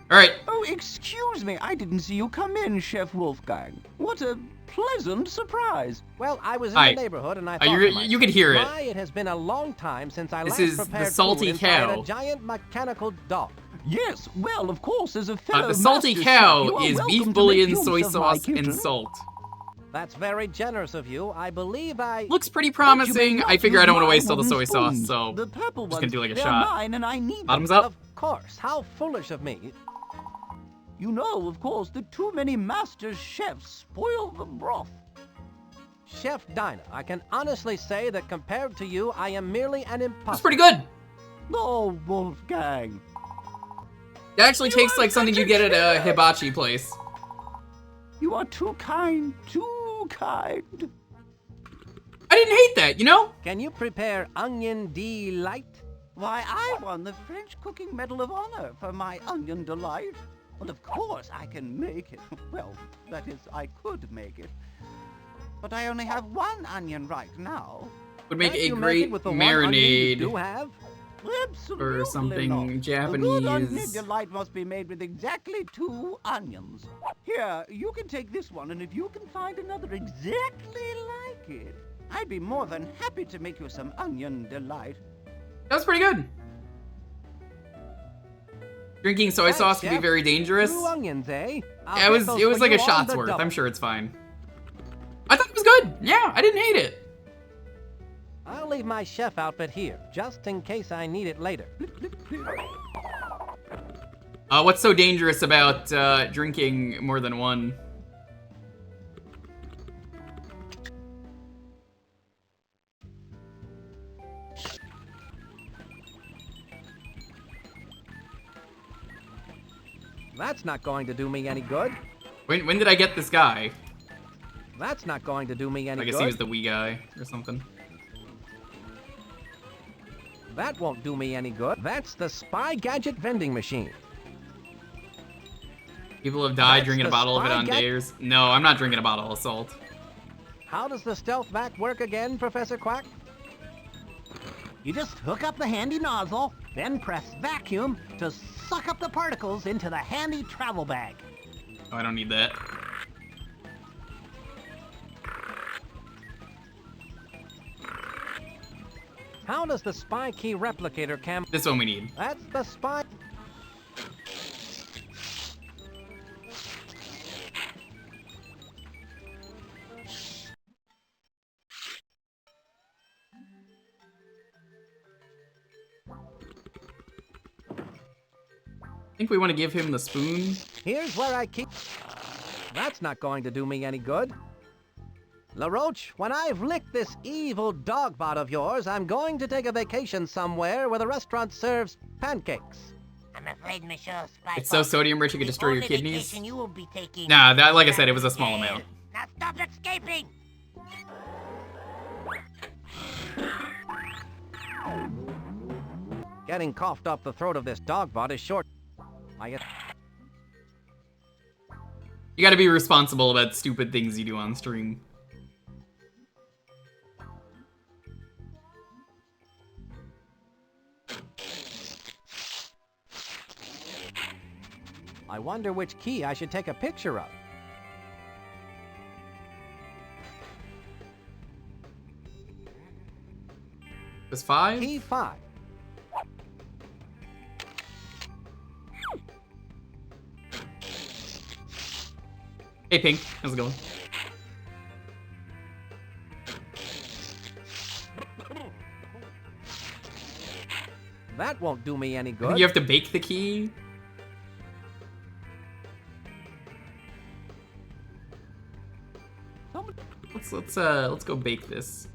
All right. Oh, excuse me. I didn't see you come in, Chef Wolfgang. What a pleasant surprise. Well, I was in Hi. the neighborhood and I Oh, thought you're- to myself, you can hear it. "My, it has been a long time since I This last is the prepared salty food inside cow. a giant mechanical dog." Yes, well, of course, as a fellow The salty master cow chef, you are is welcome beef to bouillon, make soy use of my sauce, and kitchen. salt. That's very generous of you. I believe I... Looks pretty promising. I figure I don't want to waste all the soy sauce, so The purple just gonna do like a they're shot. mine and I need Bottoms them. up. Of course. How foolish of me. You know, of course, that too many master chefs spoil the broth. Chef Dinah, I can honestly say that compared to you, I am merely an imposter. That's pretty good. Oh, Wolfgang. It actually tastes like something you get at a hibachi place. You are too kind, too kind. I didn't hate that, you know? Can you prepare onion delight? Why, I won the French Cooking Medal of Honor for my onion delight. And of course I can make it. Well, that is, I could make it. But I only have one onion right now. Would make Can't a you great with the one onion you marinade do have? Absolutely or something not. A good onion Japanese. delight must be made with exactly 2 onions. Here, you can take this one, and if you can find another exactly like it, I'd be more than happy to make you some onion delight. That's pretty good. Drinking soy sauce can be very dangerous. 2 onions, eh? Yeah, it was like a shot's worth. I'm sure it's fine. I thought it was good. Yeah, I didn't hate it. I'll leave my chef outfit here, just in case I need it later. What's so dangerous about drinking more than one? That's not going to do me any good. When did I get this guy? That's not going to do me any good. I guess he was the wee guy or something. That won't do me any good. That's the Spy Gadget vending machine. People have died That's drinking a the bottle of it Spy on Gadget- dares. No, I'm not drinking a bottle of salt. How does the stealth vac work again, Professor Quack? You just hook up the handy nozzle, then press vacuum to suck up the particles into the handy travel bag. Oh, I don't need that. How does the spy key replicator cam... This one we need. That's the spy... I think we want to give him the spoon. Here's where I keep... That's not going to do me any good. LaRoche, when I've licked this evil dogbot of yours, I'm going to take a vacation somewhere where the restaurant serves pancakes. I'm afraid, Monsieur Spyfox. It's so sodium rich it could destroy your kidneys. You will be taking... Nah, that, like I said, it was a small amount. Now stop escaping! Getting coughed up the throat of this dogbot is short. You gotta be responsible about stupid things you do on stream. I wonder which key I should take a picture of. It's 5? Key 5. Hey, Pink. How's it going? That won't do me any I good. think you have to bake the key. Let's go bake this.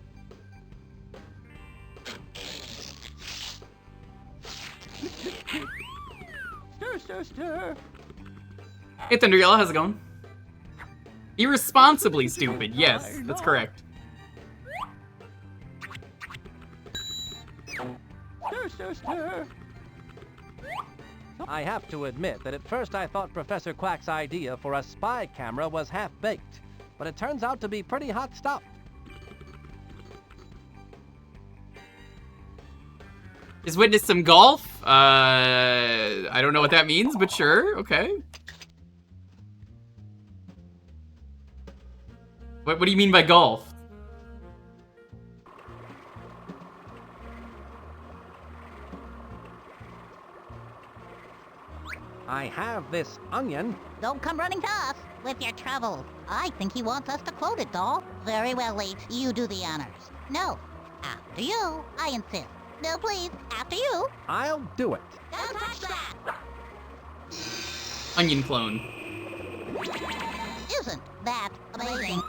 Stir, stir, stir. Hey, Thunder Yellow, how's it going? Irresponsibly stupid. Yes, that's correct. Stir, stir, stir. I have to admit that at first I thought Professor Quack's idea for a spy camera was half-baked, but it turns out to be pretty hot stuff. Just witnessed some golf. I don't know what that means, but sure, okay. What do you mean by golf? I have this onion. Don't come running to us. with your troubles. I think he wants us to quote it, doll. Very well, Leech. You do the honors. No. After you. I insist. No, please. After you. I'll do it. Don't touch that! Onion clone. Isn't that amazing?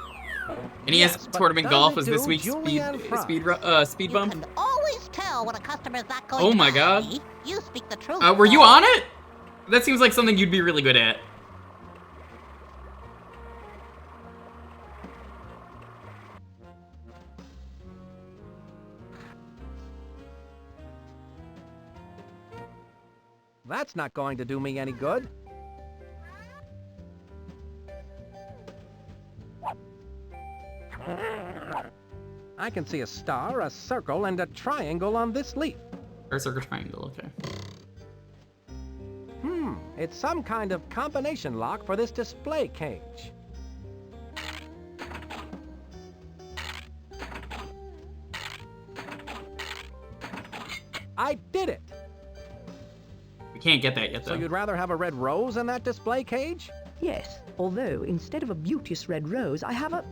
NES Tournament Golf was this week's speed bump. You can always tell when a customer's not going Oh my to god. me. You speak the truth. Were you on it? That seems like something you'd be really good at. That's not going to do me any good. I can see a star, a circle, and a triangle on this leaf. Or circle triangle, okay. It's some kind of combination lock for this display cage. I did it! We can't get that yet, though. So you'd rather have a red rose in that display cage? Yes, although instead of a beauteous red rose, I have a...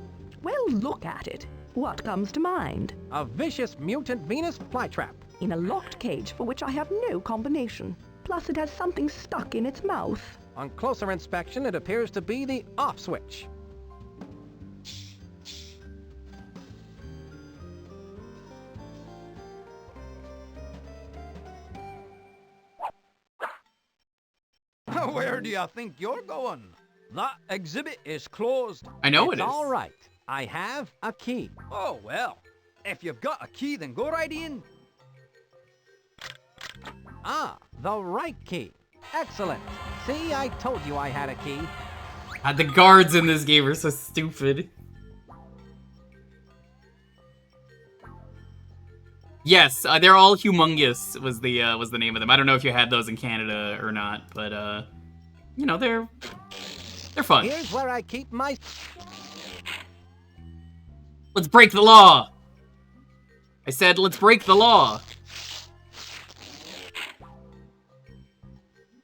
Well, look at it. What comes to mind? A vicious mutant Venus flytrap. In a locked cage for which I have no combination. Plus it has something stuck in its mouth. On closer inspection, it appears to be the off switch. Where do you think you're going? That exhibit is closed. I know It's it is. all right. I have a key. Oh, well. If you've got a key, then go right in. Ah, the right key. Excellent. See, I told you I had a key. God, the guards in this game are so stupid. Yes, they're all humongous was the name of them. I don't know if you had those in Canada or not, but you know, they're fun. Here's where I keep my... Let's break the law. I said, let's break the law.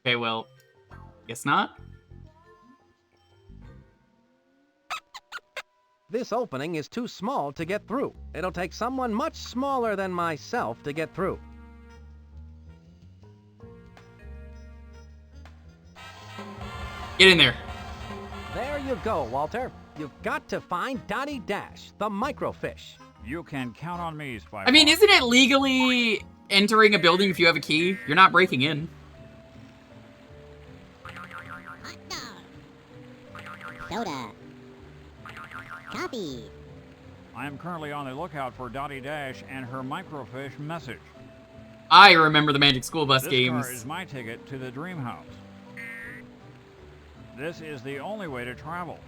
Okay, well, guess not. This opening is too small to get through. It'll take someone much smaller than myself to get through. Get in there. There you go, Walter. You've got to find Dottie Dash, the microfish. You can count on me, Spyfox. I mean, isn't it legally entering a building if you have a key? You're not breaking in. Soda. Coffee. I am currently on the lookout for Dottie Dash and her microfish message. I remember the Magic School Bus This games. car is my ticket to the Dream House. This is the only way to travel.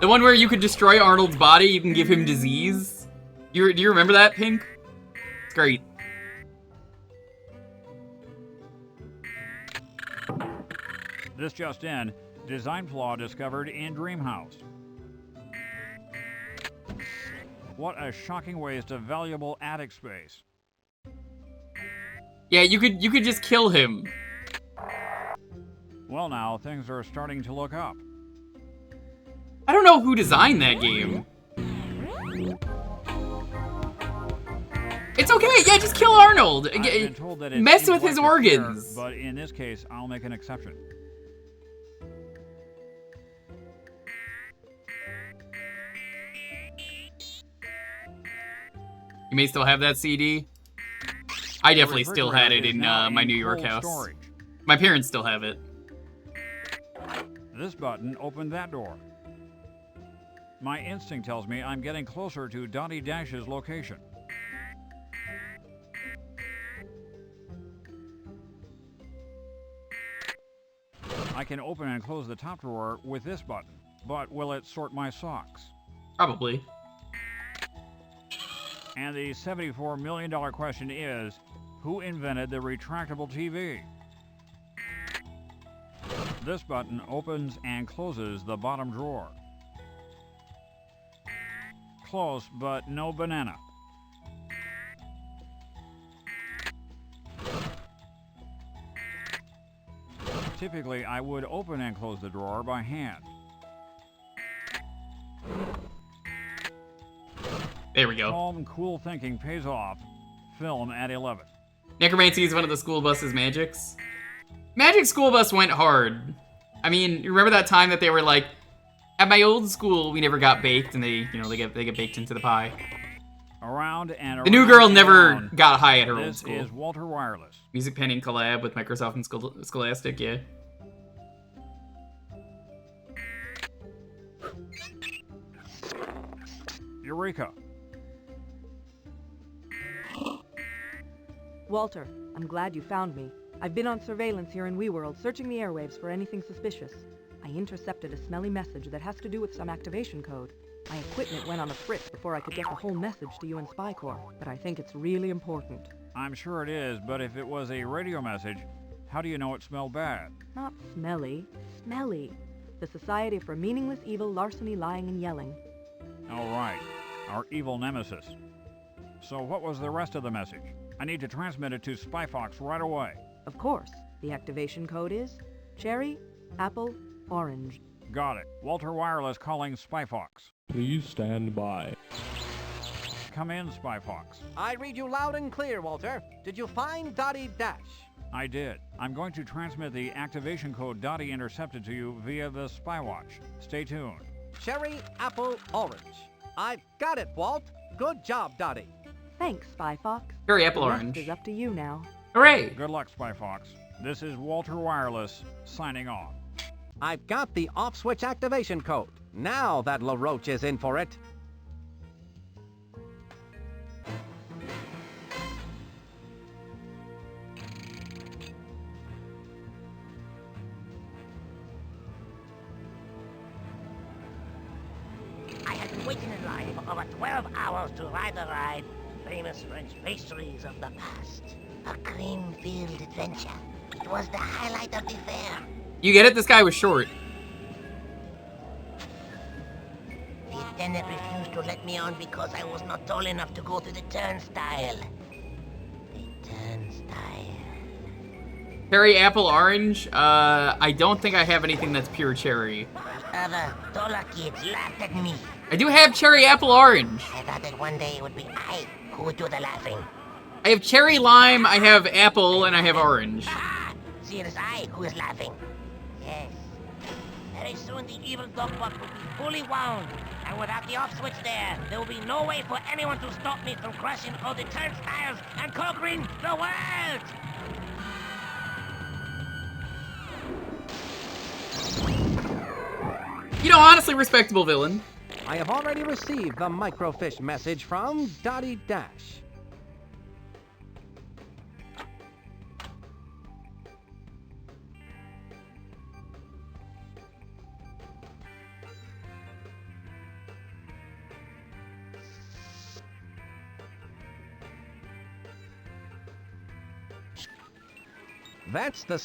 The one where you could destroy Arnold's body, you can give him disease. Do you remember that, Pink? It's great. This just in, design flaw discovered in Dream House. What a shocking waste of valuable attic space. Yeah, you could just kill him. Well now, things are starting to look up. I don't know who designed that game. It's okay, yeah, just kill Arnold. I've been told that it Mess seems with his like a scare, organs. but in this case, I'll make an exception. You may still have that CD. I definitely The still had it refrigerator is in now my in New York cold house. storage. My parents still have it. This button opened that door. My instinct tells me I'm getting closer to Dottie Dash's location. I can open and close the top drawer with this button, but will it sort my socks? Probably. And the $74 million question is, who invented the retractable TV? This button opens and closes the bottom drawer. Close, but no banana. Typically, I would open and close the drawer by hand. There we go. Calm, cool thinking pays off. Film at 11. Necromancy is one of the school bus's magics. Magic School Bus went hard. I mean, you remember that time that they were like, at my old school, we never got baked, and they get baked into the pie. Around and around. The new girl and never around. got high at her old This school. is Walter Wireless. Music penning collab with Microsoft and Scholastic, yeah. Eureka. Walter, I'm glad you found me. I've been on surveillance here in WeWorld, searching the airwaves for anything suspicious. I intercepted a smelly message that has to do with some activation code. My equipment went on a fritz before I could get the whole message to you in Spycore, but I think it's really important. I'm sure it is, but if it was a radio message, how do you know it smelled bad? Not smelly, smelly. The Society for Meaningless Evil, Larceny, Lying, and Yelling. All right, our evil nemesis. So what was the rest of the message? I need to transmit it to Spyfox right away. Of course. The activation code is cherry, apple, orange. Got it. Walter Wireless calling Spyfox. Please stand by. Come in, Spyfox. I read you loud and clear, Walter. Did you find Dottie Dash? I did. I'm going to transmit the activation code Dottie intercepted to you via the Spywatch. Stay tuned. Cherry, apple, orange. I've got it, Walt. Good job, Dottie. Thanks, Spyfox. Cherry, apple, The rest orange. is up to you now. Hooray! Good luck, Spyfox. This is Walter Wireless, signing off. I've got the off-switch activation code. Now that LaRoche is in for it. I have been waiting in line for over 12 hours to ride the ride. Famous French pastries of the past. A cream-filled adventure. It was the highlight of the fair. You get it? This guy was short. The attendant refused to let me on because I was not tall enough to go through the turnstile. The turnstile. Cherry, apple, orange. I don't think I have anything that's pure cherry. Other taller kids laughed at me. I do have cherry, apple, orange. I thought that one day it would be I who would do the laughing. I have cherry, lime, I have apple, and I have orange. See, it is I who is laughing. Yes. Very soon the evil dog buck will be fully wound. And without the off switch there will be no way for anyone to stop me from crushing all the turnstiles and conquering the world! You know, honestly, respectable villain. I have already received the microfiche message from Dottie Dash. That's the...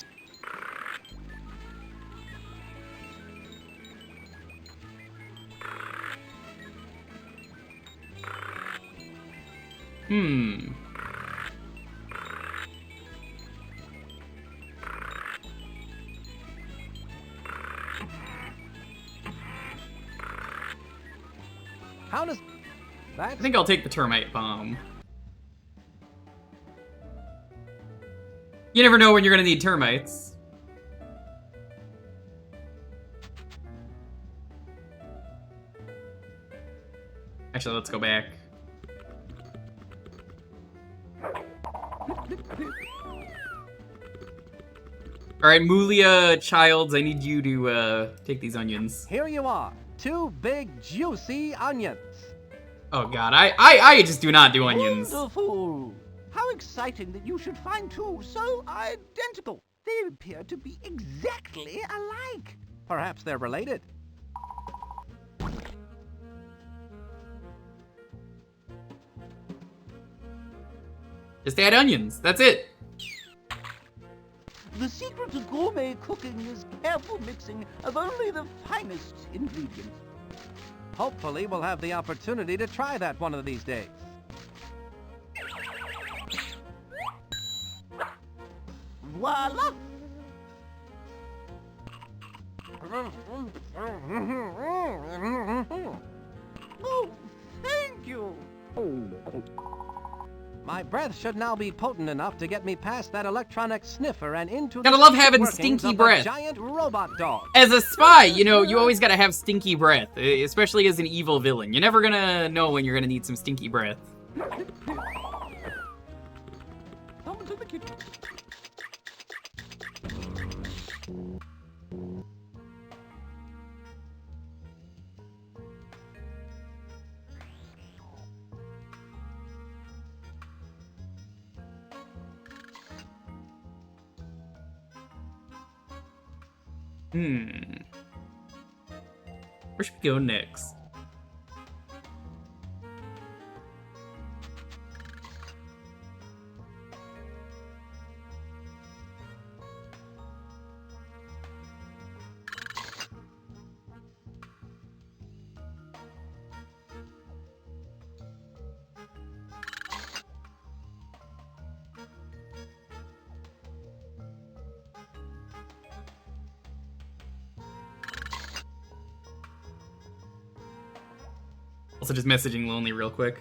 How does... I think I'll take the termite bomb. You never know when you're gonna need termites. Actually, let's go back. Alright, Mulia Childs, I need you to take these onions. Here you are. 2 big, juicy onions. Oh god, I just do not do onions. Wonderful! How exciting that you should find two so identical. They appear to be exactly alike. Perhaps they're related. Just add onions, that's it. The secret to gourmet cooking is careful mixing of only the finest ingredients. Hopefully, we'll have the opportunity to try that one of these days. Voila! Oh, thank you. My breath should now be potent enough to get me past that electronic sniffer and into Gotta the love having workings stinky of the breath. giant robot dog. As a spy, you know, you always gotta have stinky breath, especially as an evil villain. You're never gonna know when you're gonna need some stinky breath. Where should we go next? Also just messaging Lonely real quick.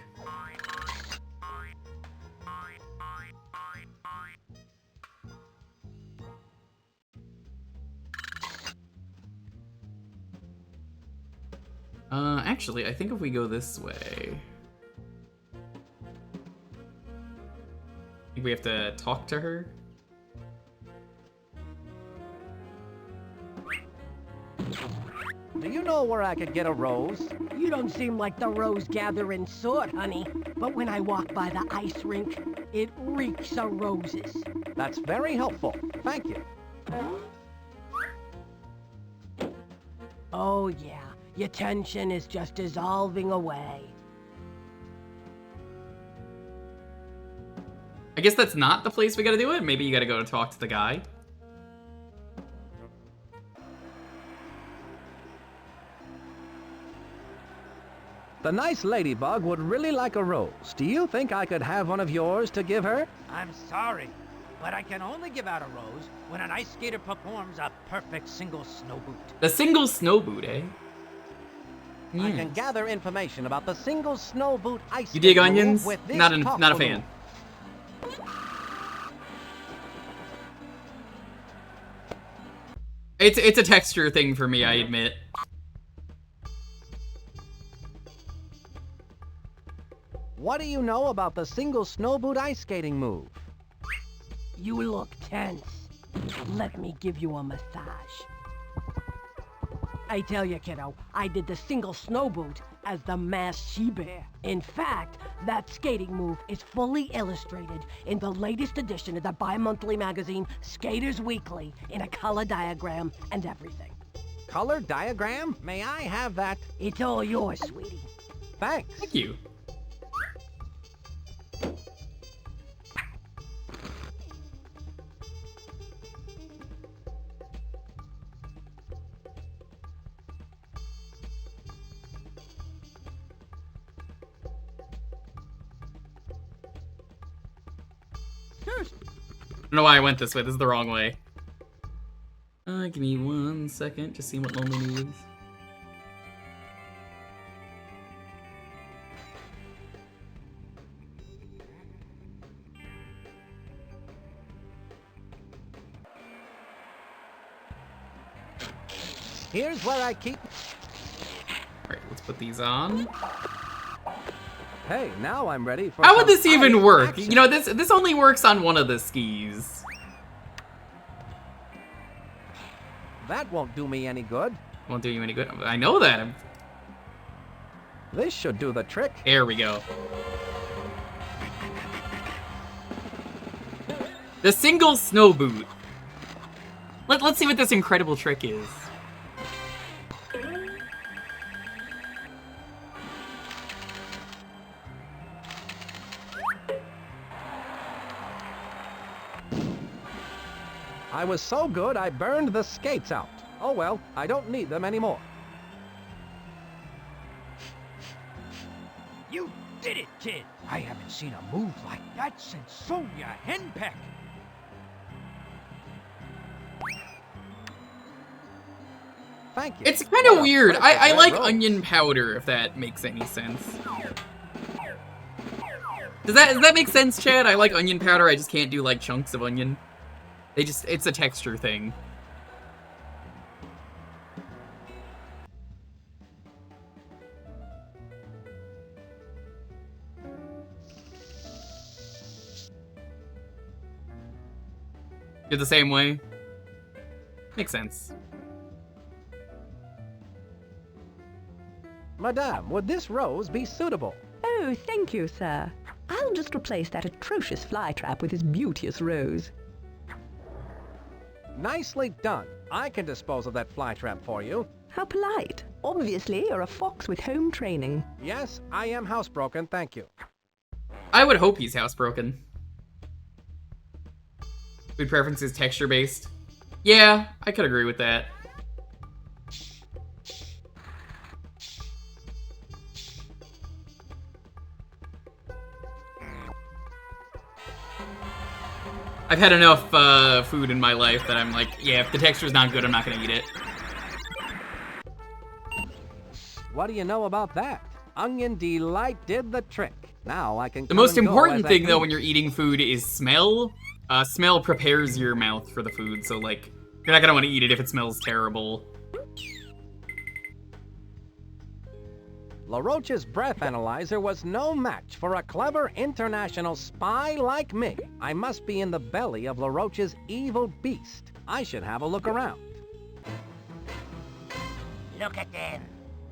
Actually, I think if we go this way... I think we have to talk to her. Do you know where I could get a rose? You don't seem like the rose-gathering sort, honey. But when I walk by the ice rink, it reeks of roses. That's very helpful. Thank you. Oh, yeah. Your tension is just dissolving away. I guess that's not the place we gotta do it. Maybe you gotta go to talk to the guy. The nice ladybug would really like a rose. Do you think I could have one of yours to give her? I'm sorry, but I can only give out a rose when an ice skater performs a perfect single snow boot. The single snow boot, eh? I can gather information about the single snow boot ice. You dig skate onions? with this Not a thoughtful fan. move. It's a texture thing for me, I admit. What do you know about the single snow boot ice skating move? You look tense. Let me give you a massage. I tell you, kiddo, I did the single snow boot as the masked she-bear. In fact, that skating move is fully illustrated in the latest edition of the bi-monthly magazine Skaters Weekly in a color diagram and everything. Color diagram? May I have that? It's all yours, sweetie. Thanks. Thank you. I don't know why I went this way. This is the wrong way. Give me 1 second. Just seeing what Lonely needs. Here's where I keep... Alright, let's put these on. Hey, now I'm ready for... How would this some even ice work? action. You know, this only works on one of the skis. That won't do me any good. Won't do you any good. I know that. This should do the trick. There we go. The single snow boot. Let's see what this incredible trick is. I was so good I burned the skates out. Oh well, I don't need them anymore. You did it, kid! I haven't seen a move like that since Sonia Henpeck. Thank you. It's kind of weird. I like onion powder, if that makes any sense. Does that make sense, Chad? I like onion powder, I just can't do like chunks of onion. It's a texture thing. You're the same way? Makes sense. Madame, would this rose be suitable? Oh, thank you, sir. I'll just replace that atrocious flytrap with this beauteous rose. Nicely done. I can dispose of that flytrap for you. How polite. Obviously, you're a fox with home training. Yes, I am housebroken, thank you. I would hope he's housebroken. Food preferences texture-based. Yeah, I could agree with that. I've had enough food in my life that I'm like, yeah, if the texture's not good, I'm not gonna eat it. What do you know about that? Onion Delight did the trick. Now I can. The most important thing, though, when you're eating food is smell. Smell prepares your mouth for the food, so, like, you're not gonna want to eat it if it smells terrible. LaRoche's breath analyzer was no match for a clever international spy like me. I must be in the belly of LaRoche's evil beast. I should have a look around. Look at them.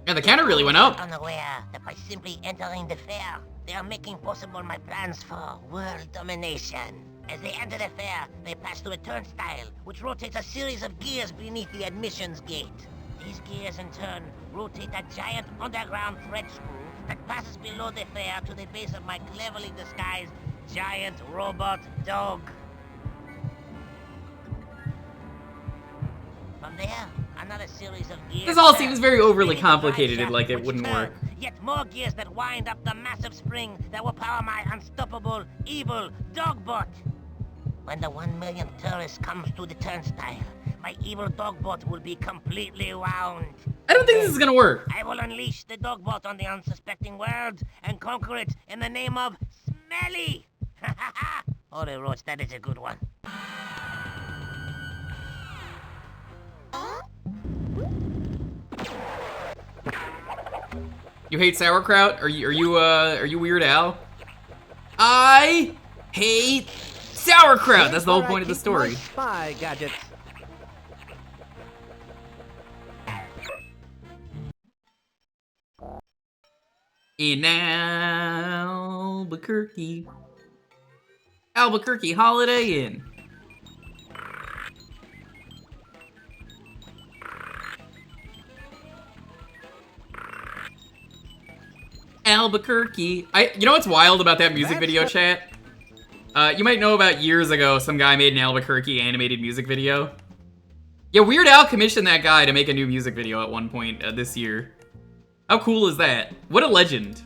Yeah, the counter really went up. Unaware that by simply entering the fair, they are making possible my plans for world domination. As they enter the fair, they pass through a turnstile, which rotates a series of gears beneath the admissions gate. These gears, in turn, rotate a giant underground thread screw that passes below the fair to the base of my cleverly disguised giant robot dog. From there, another series of gears... This all seems very overly complicated, like it wouldn't work. Yet more gears that wind up the massive spring that will power my unstoppable, evil dogbot. When the 1 millionth tourist comes to the turnstile, my evil dogbot will be completely wound. I don't think this is gonna work. I will unleash the dogbot on the unsuspecting world and conquer it in the name of Smelly. Ha ha ha! Holy Roach, that is a good one. You hate sauerkraut? Are you Weird Al? I hate sauerkraut. That's the whole point of the story. Spy gadgets. In Albuquerque. Albuquerque Holiday Inn. Albuquerque. You know what's wild about that music video, chat? You might know about years ago, some guy made an Albuquerque animated music video. Yeah, Weird Al commissioned that guy to make a new music video at one point this year. How cool is that? What a legend.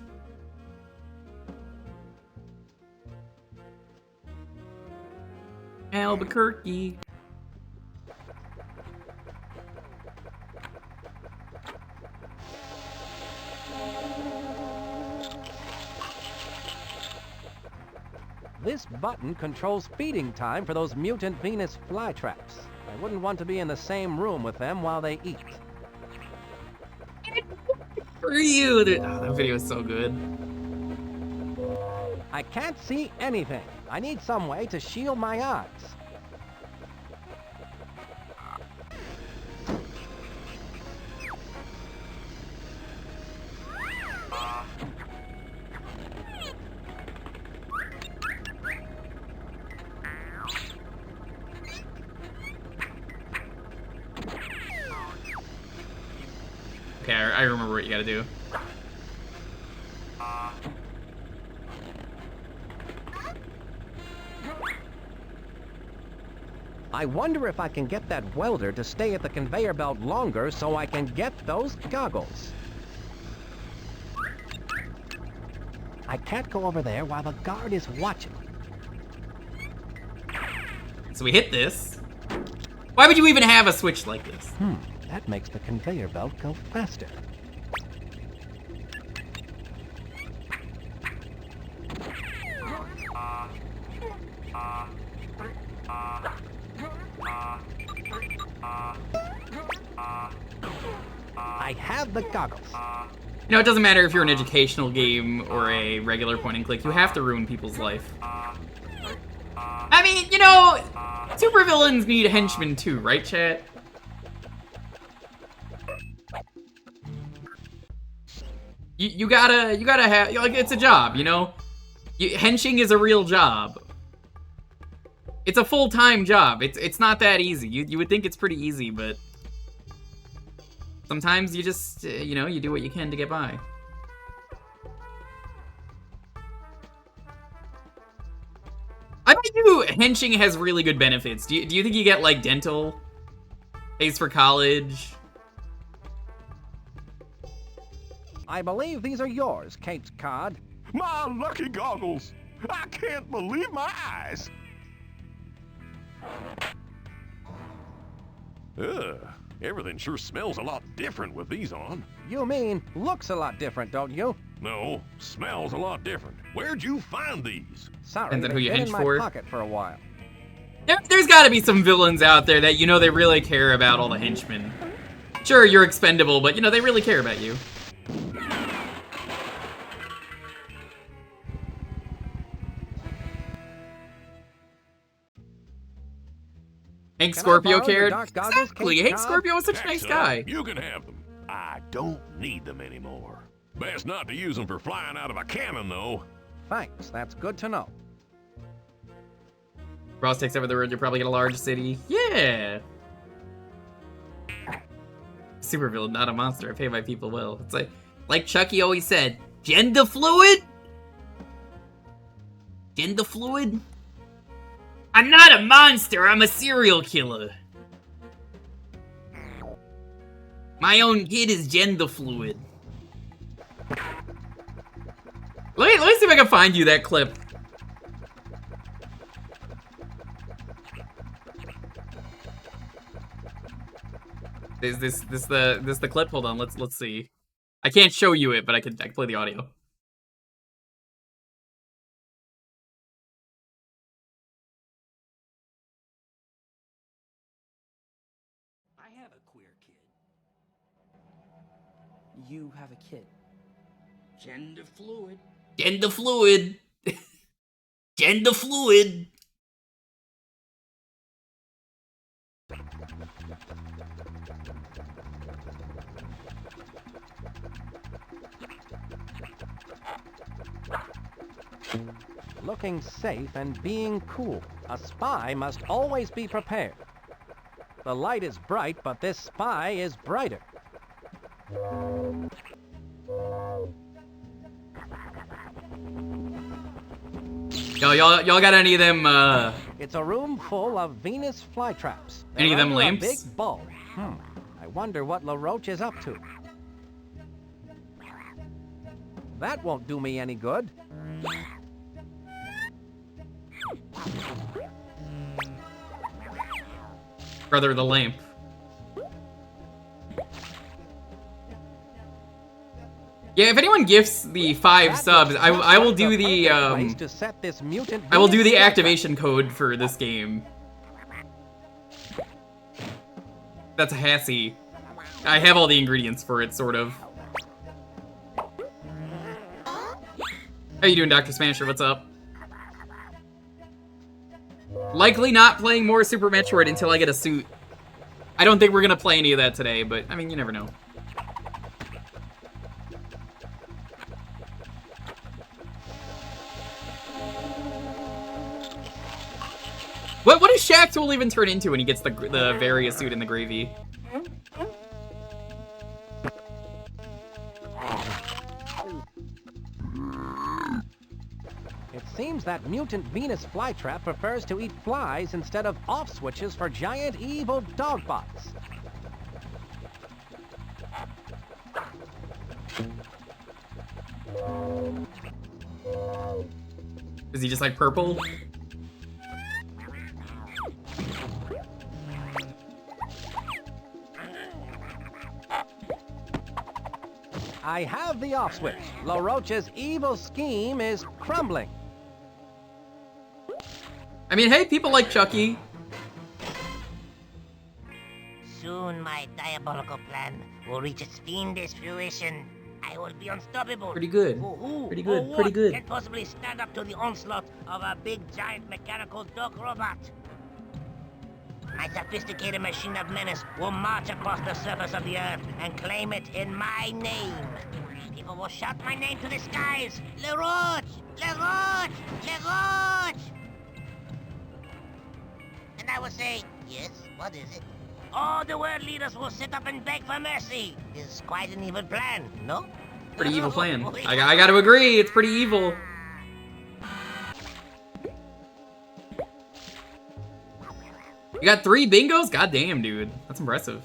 Albuquerque. This button controls feeding time for those mutant Venus flytraps. I wouldn't want to be in the same room with them while they eat. For you! Oh, that video is so good. I can't see anything. I need some way to shield my eyes. Okay, I remember what you gotta do. I wonder if I can get that welder to stay at the conveyor belt longer so I can get those goggles. I can't go over there while the guard is watching. So we hit this. Why would you even have a switch like this? That makes the conveyor belt go faster. I have the goggles. You know, it doesn't matter if you're an educational game or a regular point and click, you have to ruin people's life. I mean, you know, supervillains need henchmen too, right, chat? You gotta have, like, it's a job, you know? Henching is a real job. It's a full-time job. It's not that easy. You would think it's pretty easy, but sometimes you just, you know, you do what you can to get by. I bet you henching has really good benefits. Do you think you get, like, dental? Pays for college? I believe these are yours, Kate's card. My lucky goggles! I can't believe my eyes! Ugh, everything sure smells a lot different with these on. You mean looks a lot different, don't you? No, smells a lot different. Where'd you find these? Sorry, Depends on who they've you been hench in my for. pocket for a while. There's gotta be some villains out there that, you know, they really care about all the henchmen. Sure, you're expendable, but, you know, they really care about you. Hank Scorpio cared? Exactly, Hank Scorpio was such a nice guy. You can have them. I don't need them anymore. Best not to use them for flying out of a cannon, though. Thanks, that's good to know. Ross takes over the road, you'll probably get a large city. Yeah! Supervillain, not a monster. I pay my people well. It's like Chucky always said, gender fluid? Gender fluid? I'm not a monster, I'm a serial killer. My own kid is gender fluid. Let me see if I can find you that clip. Is this the clip? Hold on, let's see. I can't show you it, but I can play the audio. I have a queer kid. You have a kid. Gender fluid. Gender fluid. Gender fluid. Looking safe and being cool. A spy must always be prepared. The light is bright, but this spy is brighter. Y'all got any of them, It's a room full of Venus flytraps. Any of them They're under a lamps? big bulb. I wonder what LaRoche is up to. That won't do me any good. Brother the lamp. Yeah, if anyone gifts the 5 subs, I will do the I will do the activation code for this game. That's a Hassie. I have all the ingredients for it, sort of. How you doing, Dr. Smasher? What's up? Likely not playing more Super Metroid until I get a suit. I don't think we're gonna play any of that today, but I mean, you never know. What does Shaq Tool even turn into when he gets the various suit in the gravy? It seems that mutant Venus flytrap prefers to eat flies instead of off switches for giant evil dogbots. Is he just like purple? I have the off switch. LaRoche's evil scheme is crumbling. I mean, hey, people like Chucky. Soon my diabolical plan will reach its fiendish fruition. I will be unstoppable. Pretty good. Pretty good. Pretty good. Can't possibly stand up to the onslaught of a big, giant, mechanical dog robot. My sophisticated machine of menace will march across the surface of the earth and claim it in my name. People will shout my name to the skies. LaRoche! LaRoche! LaRoche! And I will say, yes, what is it? All the world leaders will sit up and beg for mercy. It's quite an evil plan, no? Pretty evil plan. I gotta agree, it's pretty evil. You got 3 bingos? God damn, dude. That's impressive.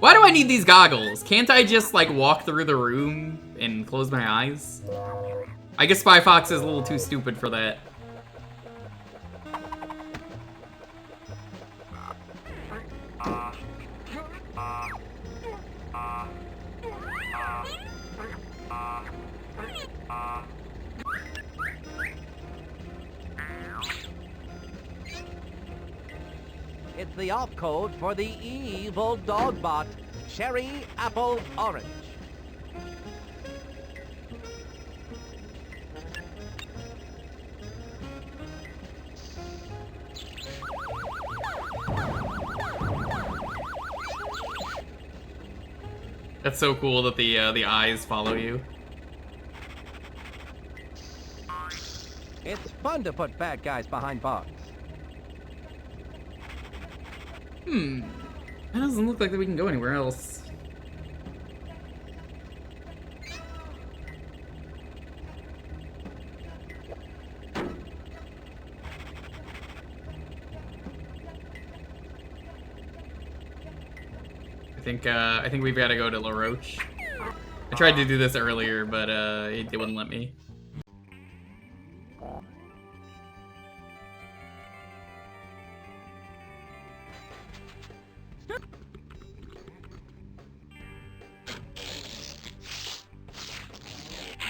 Why do I need these goggles? Can't I just, like, walk through the room and close my eyes? I guess Spyfox is a little too stupid for that. It's the off code for the evil dog bot, Cherry Apple Orange. That's so cool that the eyes follow you. It's fun to put bad guys behind bars. It doesn't look like that we can go anywhere else. I think we've got to go to LaRoche. I tried to do this earlier, but it wouldn't let me.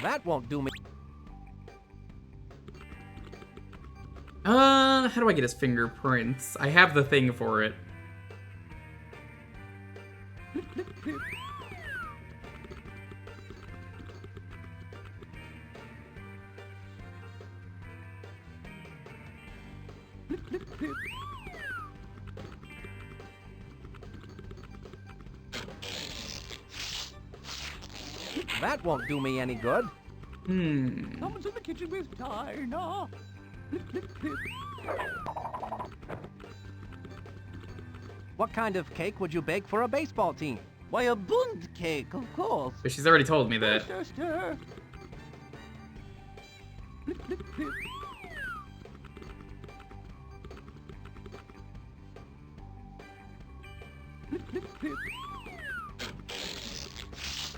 That won't do me. How do I get his fingerprints? I have the thing for it. That won't do me any good. Someone's in the kitchen with Dinah. What kind of cake would you bake for a baseball team? Why, a bund cake, of course. But she's already told me that. Stir, stir.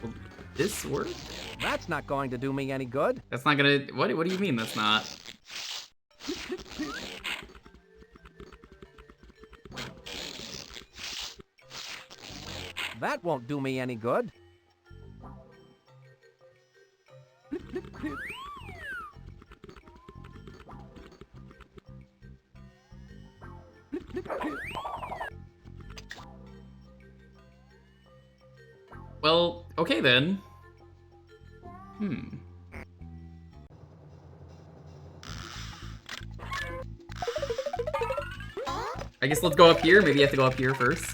Will this work? That's not going to do me any good. That's not gonna... What do you mean that's not? That won't do me any good. Well, okay then. I guess let's go up here. Maybe you have to go up here first.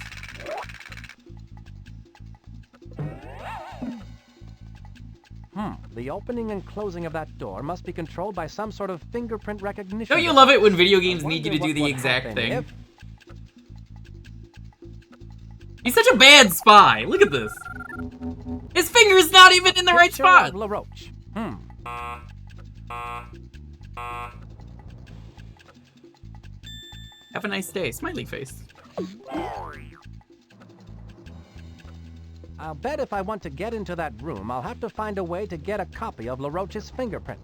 The opening and closing of that door must be controlled by some sort of fingerprint recognition. Don't you love it when video games need you to do the exact thing? If... He's such a bad spy. Look at this. His finger's not even in the right spot. LaRoche. Have a nice day. Smiley face. I'll bet if I want to get into that room, I'll have to find a way to get a copy of LaRoche's fingerprint.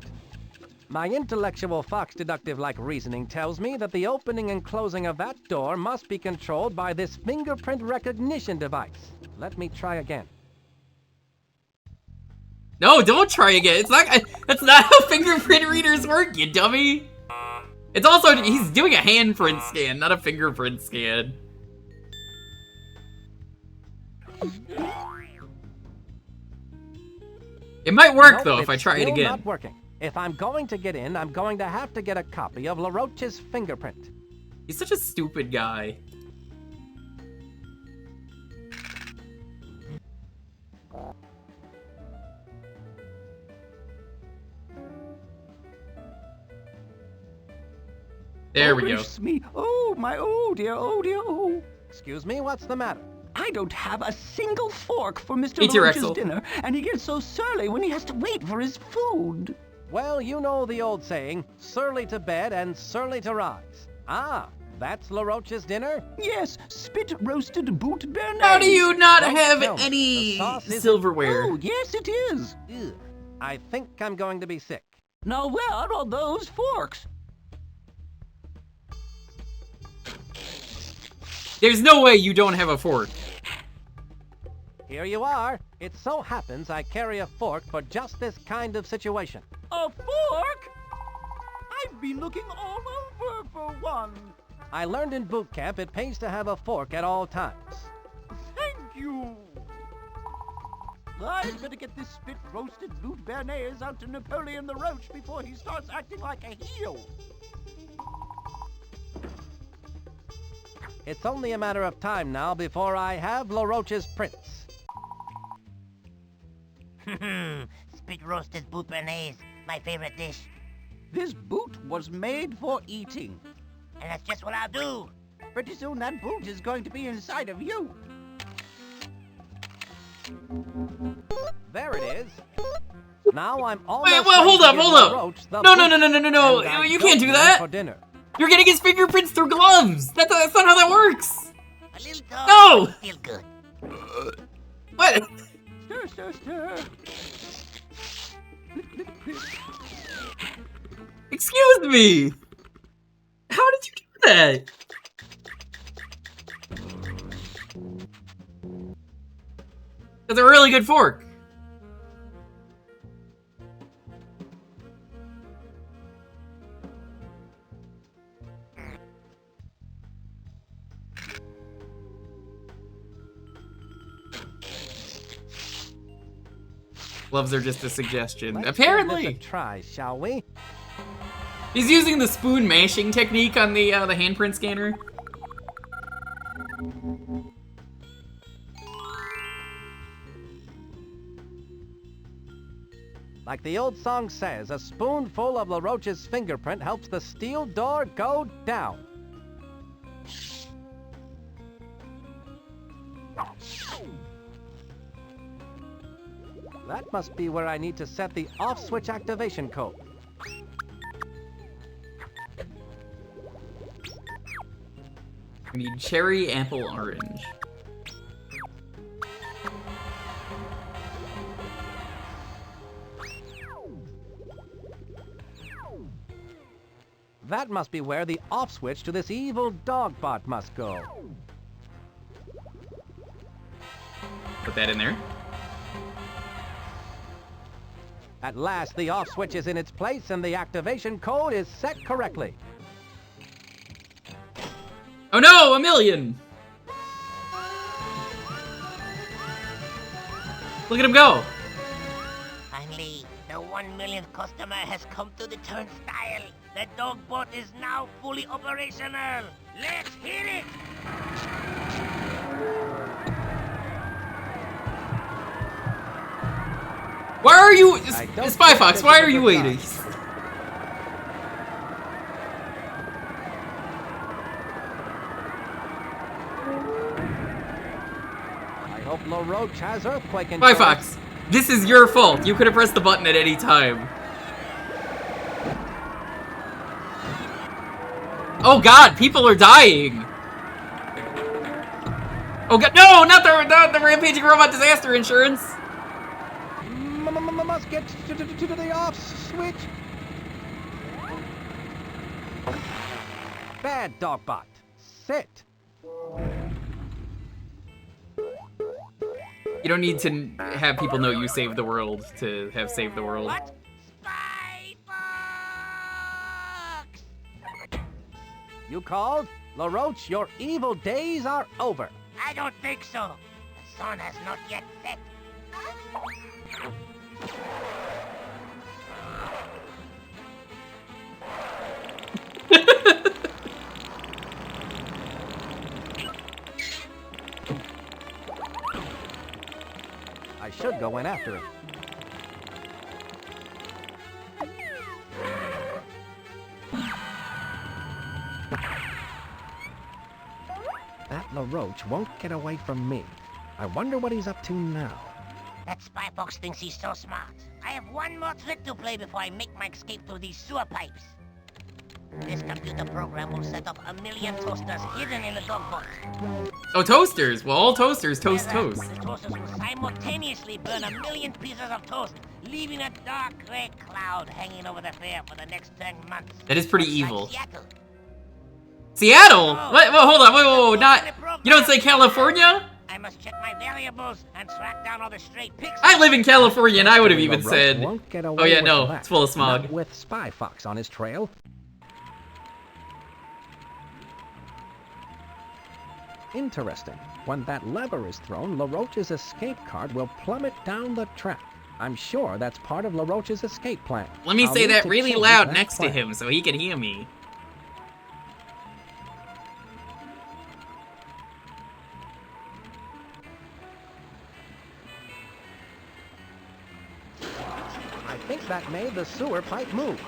My intellectual fox deductive-like reasoning tells me that the opening and closing of that door must be controlled by this fingerprint recognition device. Let me try again. No, don't try again. It's not. That's not how fingerprint readers work, you dummy. It's also he's doing a handprint scan, not a fingerprint scan. It might work though if I try it again. Not working. If I'm going to get in, I'm going to have to get a copy of LaRoche's fingerprint. He's such a stupid guy. There we go. Me. Oh, my, oh dear, oh. Excuse me, what's the matter? I don't have a single fork for Mr. LaRoche's dinner, and he gets so surly when he has to wait for his food. Well, you know the old saying, surly to bed and surly to rise. Ah, that's LaRoche's dinner? Yes, spit-roasted boot béarnaise. How do you not have any silverware? Oh, yes it is. Ugh. I think I'm going to be sick. Now where are those forks? There's no way you don't have a fork. Here you are. It so happens I carry a fork for just this kind of situation. A fork? I've been looking all over for one. I learned in boot camp it pays to have a fork at all times. Thank you. I'd better get this spit-roasted boot béarnaise out to Napoleon the Roach before he starts acting like a heel. It's only a matter of time now before I have LaRoche's prints. Spit-roasted boot béarnaise, my favorite dish. This boot was made for eating. And that's just what I'll do. Pretty soon that boot is going to be inside of you. There it is. Now I'm almost. Wait, well, hold up. No. You can't do that. For dinner. You're getting his fingerprints through gloves. That's not how that works. A little dog. No. Feel good. What? Stir. Excuse me. How did you do that? That's a really good fork. Gloves are just a suggestion. Let's Apparently. Give this a try, shall we? He's using the spoon mashing technique on the handprint scanner. Like the old song says, a spoonful of LaRoche's fingerprint helps the steel door go down. That must be where I need to set the off-switch activation code. I need cherry, apple, orange. That must be where the off switch to this evil dog bot must go. Put that in there. At last, the off switch is in its place and the activation code is set correctly. Oh no, a million! Look at him go! Finally, the 1 millionth customer has come to the turnstile. The dog bot is now fully operational. Let's hit it! Why are you... Spyfox, why are you waiting? I hope LaRoche has earthquake in Spyfox, this is your fault. You could have pressed the button at any time. Oh god, people are dying. Oh god, no, not the rampaging robot disaster insurance. Must get to the off switch. bad, Dogbot. Sit. You don't need to have people know you saved the world to have saved the world. What? Spyfox! You called? LaRoche, your evil days are over. I don't think so. The sun has not yet set. I should go in after him. That LaRoche won't get away from me. I wonder what he's up to now. That Spyfox thinks he's so smart. I have one more trick to play before I make my escape through these sewer pipes. This computer program will set up 1,000,000 toasters hidden in the dog box. Oh, toasters! Well, all toasters toast toast. The toasters will simultaneously burn 1,000,000 pieces of toast, leaving a dark gray cloud hanging over the fair for the next 10 months. That is pretty evil. Seattle. Seattle? What? Whoa, hold on. Whoa, not. You don't say California? I must check my variables and track down all the stray pigs. I live in California, and I would have even said. Won't get away Oh yeah, with no, that. it's full of smog. Not with Spyfox on his trail. Interesting. When that lever is thrown, LaRoche's escape card will plummet down the track. I'm sure that's part of LaRoche's escape plan. Let me I'll say need that to really change loud that next plan. to him so he can hear me. I think that made the sewer pipe move.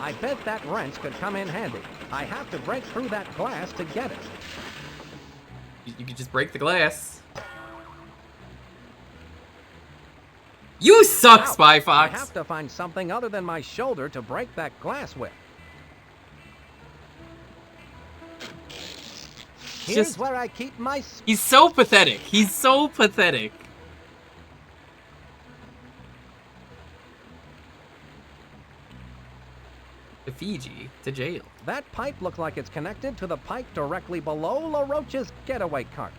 I bet that wrench could come in handy. I have to break through that glass to get it. You could just break the glass. You suck, Ouch. Spyfox! I have to find something other than my shoulder to break that glass with. Here's Just- where I keep my... He's so pathetic. He's so pathetic. To Fiji, to jail. That pipe looks like it's connected to the pipe directly below LaRoche's getaway cart.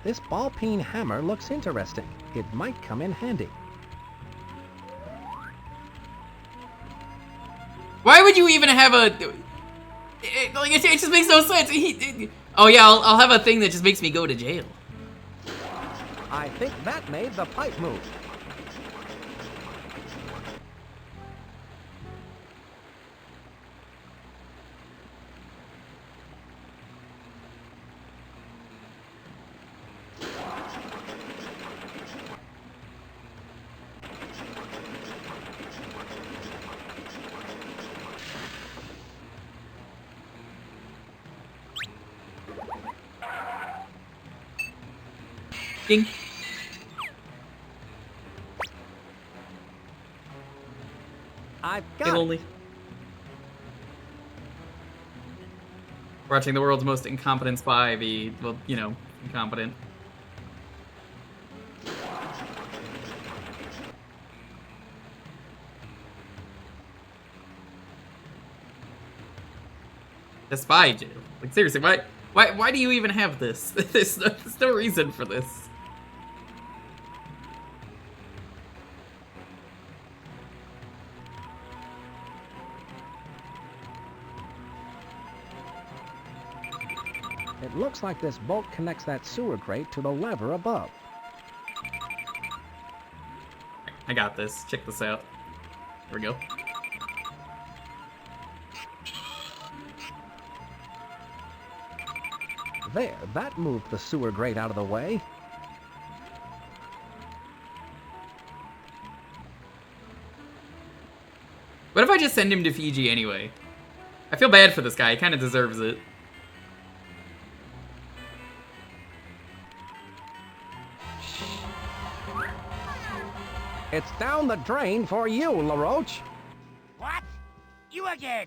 This ball-peen hammer looks interesting. It might come in handy. Why would you even have a... It just makes no sense. Oh yeah, I'll have a thing that just makes me go to jail. I think that made the pipe move. Ding. I've If got only. Watching the world's most incompetent spy be, well, you know, incompetent. The spy jail. Like seriously, why do you even have this? There's no reason for this. It looks like this bolt connects that sewer grate to the lever above. I got this. Check this out. Here we go. There, that moved the sewer grate out of the way. What if I just send him to Fiji anyway? I feel bad for this guy. He kind of deserves it. It's down the drain for you, LaRoche. What? You again?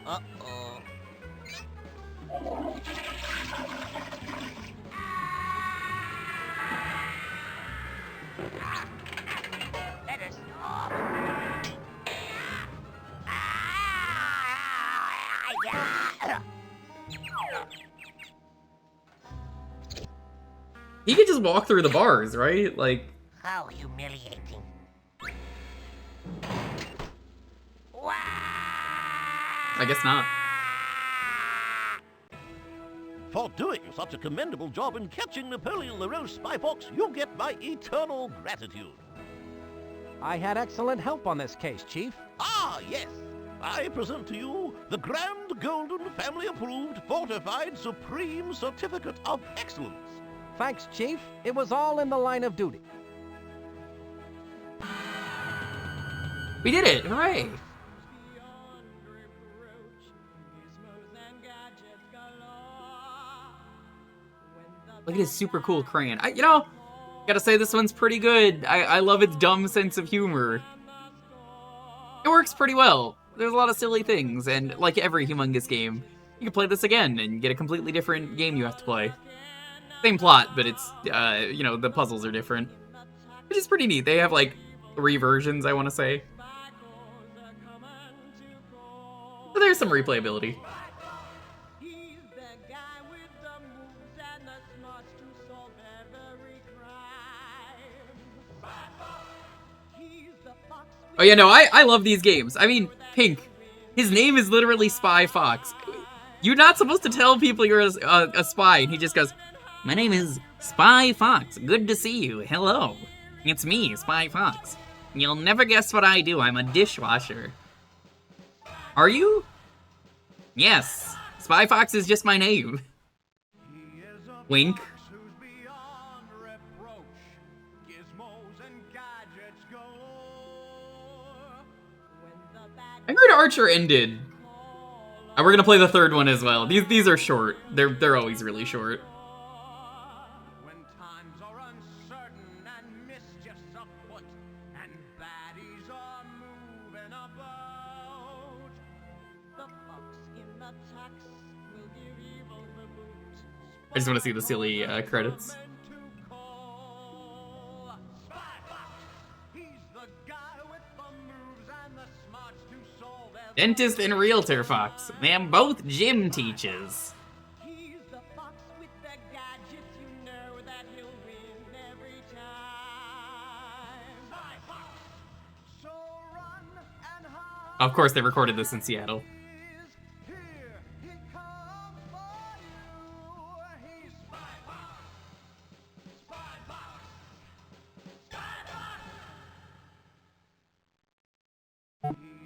Uh-oh. Better stop. He could just walk through the bars, right? Like... How humiliating. I guess not. For doing such a commendable job in catching Napoleon LaRoche, Spyfox, you get my eternal gratitude. I had excellent help on this case, Chief. Ah, yes. I present to you the Grand Golden Family Approved Fortified Supreme Certificate of Excellence. Thanks, Chief. It was all in the line of duty. We did it! Hooray! Look at his super cool crayon. You know, gotta say this one's pretty good. I love its dumb sense of humor. It works pretty well. There's a lot of silly things, and like every humongous game, you can play this again and get a completely different game you have to play. Same plot, but it's, you know, the puzzles are different. Which is pretty neat. They have like 3 versions, I want to say. But there's some replayability. Oh yeah, no, I love these games. I mean, Pink, his name is literally Spyfox. You're not supposed to tell people you're a spy, and he just goes, "My name is Spyfox. Good to see you. Hello. It's me, Spyfox. You'll never guess what I do. I'm a dishwasher." Are you? Yes. Spyfox is just my name. Wink. I heard Archer ended. And we're gonna play the 3rd one as well. These are short. They're always really short. I just want to see the silly credits. Dentist and realtor Fox. Them both gym teachers. Of course, they recorded this in Seattle.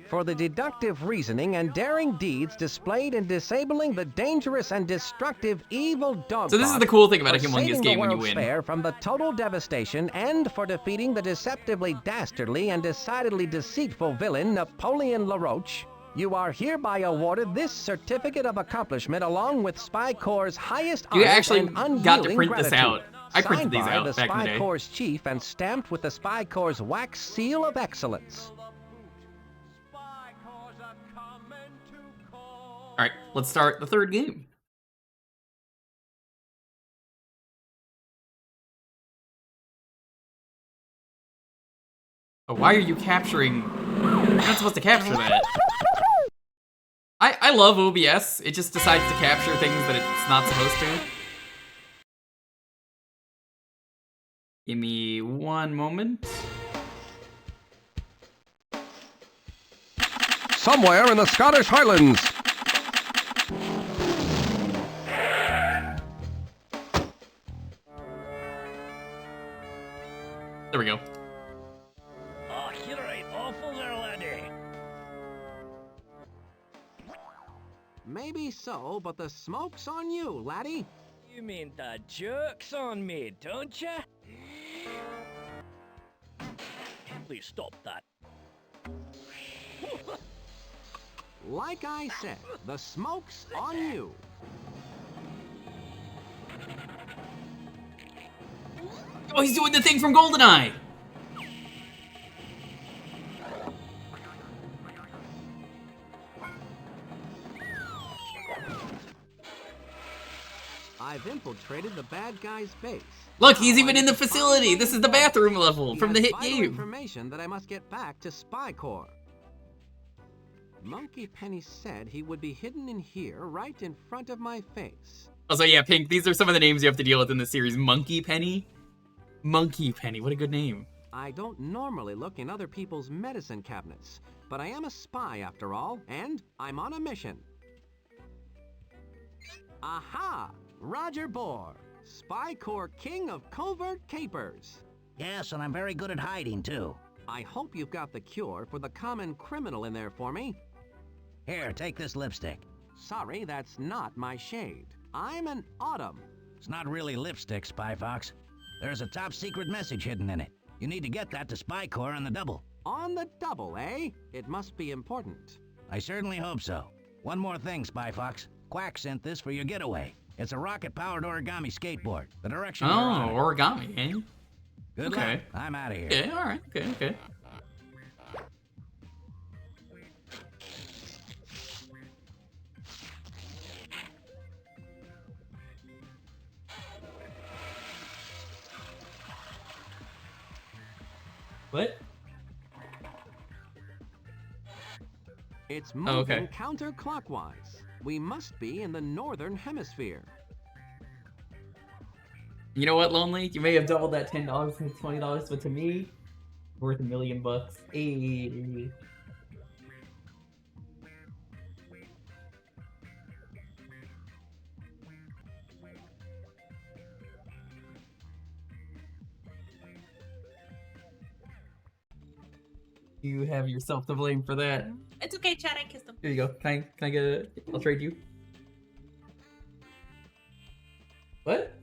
For the deductive reasoning and daring deeds displayed in disabling the dangerous and destructive evil dog. So this is the cool thing about a humongous game when you win. Fair from the total devastation and for defeating the deceptively dastardly and decidedly deceitful villain Napoleon LaRoche, you are hereby awarded this certificate of accomplishment along with Spy Corps' highest honors. You actually and got to unyielding print this gratitude. out. I printed these Signed by out back in the Spy day. Corps' chief and stamped with the Spy Corps' wax seal of excellence. Alright, let's start the 3rd game. Oh, why are you capturing... You're not supposed to capture that. I love OBS. It just decides to capture things that it's not supposed to. Give me one moment. Somewhere in the Scottish Highlands. There we go. Oh, you're right awful there, laddie. Maybe so, but the smoke's on you, laddie. You mean the joke's on me, don't ya? Please stop that. Like I said, the smoke's on you. Oh, he's doing the thing from GoldenEye! I've infiltrated the bad guy's base. Look, he's even in the facility. This is the bathroom level from the hit game. Information that I must get back to Spycore. Monkey Penny said he would be hidden in here, right in front of my face. Also, yeah, Pink, these are some of the names you have to deal with in the series. Monkey Penny? Monkey Penny, what a good name. I don't normally look in other people's medicine cabinets, but I am a spy after all, and I'm on a mission. Aha! Roger Bohr, Spycore King of Covert Capers. Yes, and I'm very good at hiding, too. I hope you've got the cure for the common criminal in there for me. Here, take this lipstick. Sorry, that's not my shade. I'm an autumn. It's not really lipstick, Spyfox. There's a top secret message hidden in it. You need to get that to Spycore on the double. On the double, eh? It must be important. I certainly hope so. One more thing, Spyfox. Quack sent this for your getaway. It's a rocket-powered origami skateboard. The direction you're on. Origami, eh? Good luck. I'm out of here. Yeah, alright. Okay. What? It's moving counterclockwise. We must be in the northern hemisphere. You know what, Lonely? You may have doubled that $10 to $20, but to me, worth $1 million. Hey. You have yourself to blame for that. It's okay, Chad. I kissed him. Here you go. Can I get a... I'll trade you. What?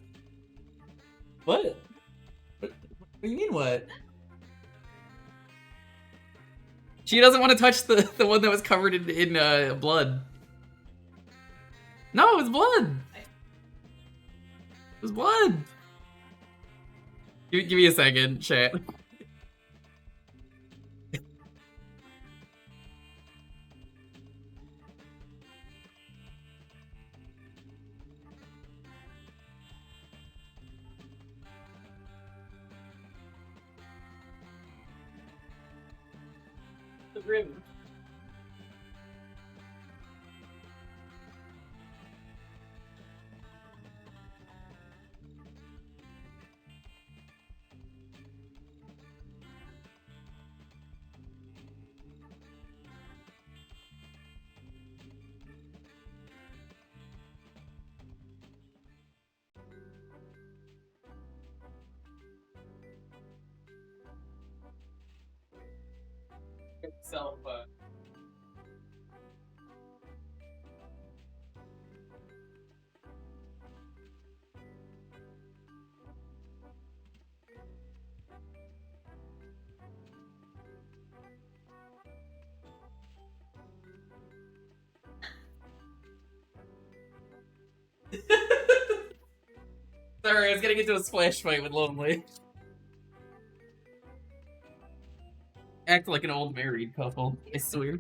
What? What do you mean, what? She doesn't want to touch the one that was covered in blood. No, it was blood. It was blood. Give me a second, chat. Grim. Itself, Sorry, I was getting into a splash fight with Lonely. Act like an old married couple, I swear.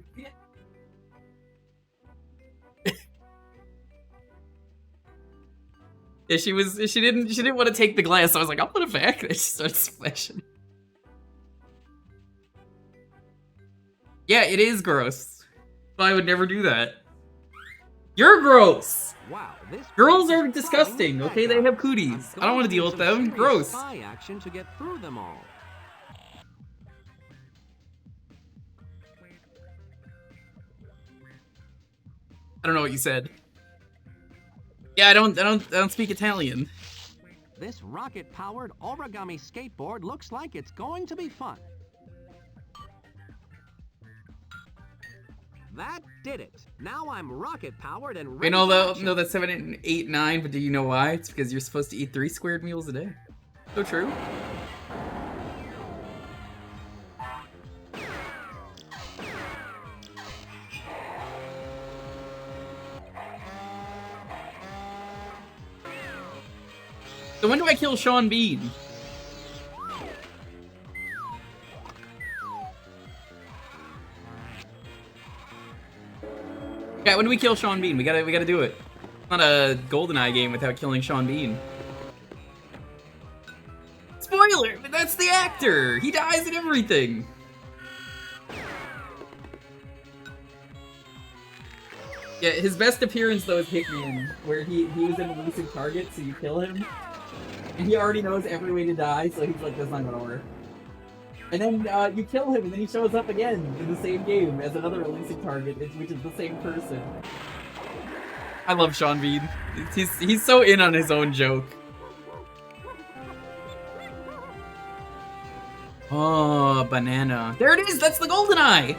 Yeah, she didn't want to take the glass, so I was like, I'll put it back, and she started splashing. Yeah, it is gross. But I would never do that. You're gross! Wow, this girls are disgusting, okay? They have cooties. I don't want to deal with them. Gross. Spy action to get through them all. I don't know what you said. Yeah, I don't speak Italian. This rocket-powered origami skateboard looks like it's going to be fun. That did it. Now I'm rocket-powered and ready. I know that's 7, 8, 9, but do you know why? It's because you're supposed to eat 3 squared meals a day. So true. So when do I kill Sean Bean? Yeah, when do we kill Sean Bean? We gotta do it. Not a GoldenEye game without killing Sean Bean. Spoiler, but that's the actor. He dies in everything. Yeah, his best appearance though is Hickman, where he was an elusive target, so you kill him, and he already knows every way to die, so he's like, that's not gonna work. And then you kill him, and then he shows up again in the same game as another elusive target, which is the same person. I love Sean Bean. He's so in on his own joke. Oh, banana. There it is! That's the GoldenEye!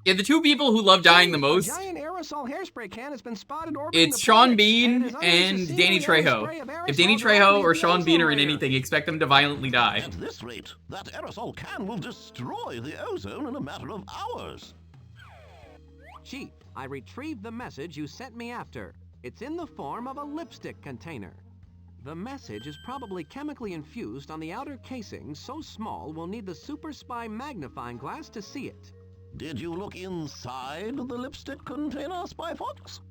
Yeah, the two people who love dying the most, Giant aerosol hairspray can has been spotted it's Sean Bean and Danny Trejo. If Danny Trejo or Sean Bean are in anything, expect them to violently die. At this rate, that aerosol can will destroy the ozone in a matter of hours. Chief, I retrieved the message you sent me after. It's in the form of a lipstick container. The message is probably chemically infused on the outer casing, so small we'll need the Super Spy magnifying glass to see it. Did you look inside the lipstick container, Spyfox?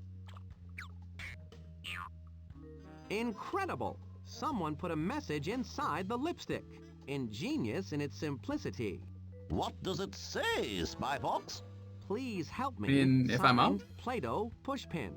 Incredible! Someone put a message inside the lipstick. Ingenious in its simplicity. What does it say, Spyfox? Please help me. If I'm out? Play-Doh Pushpin.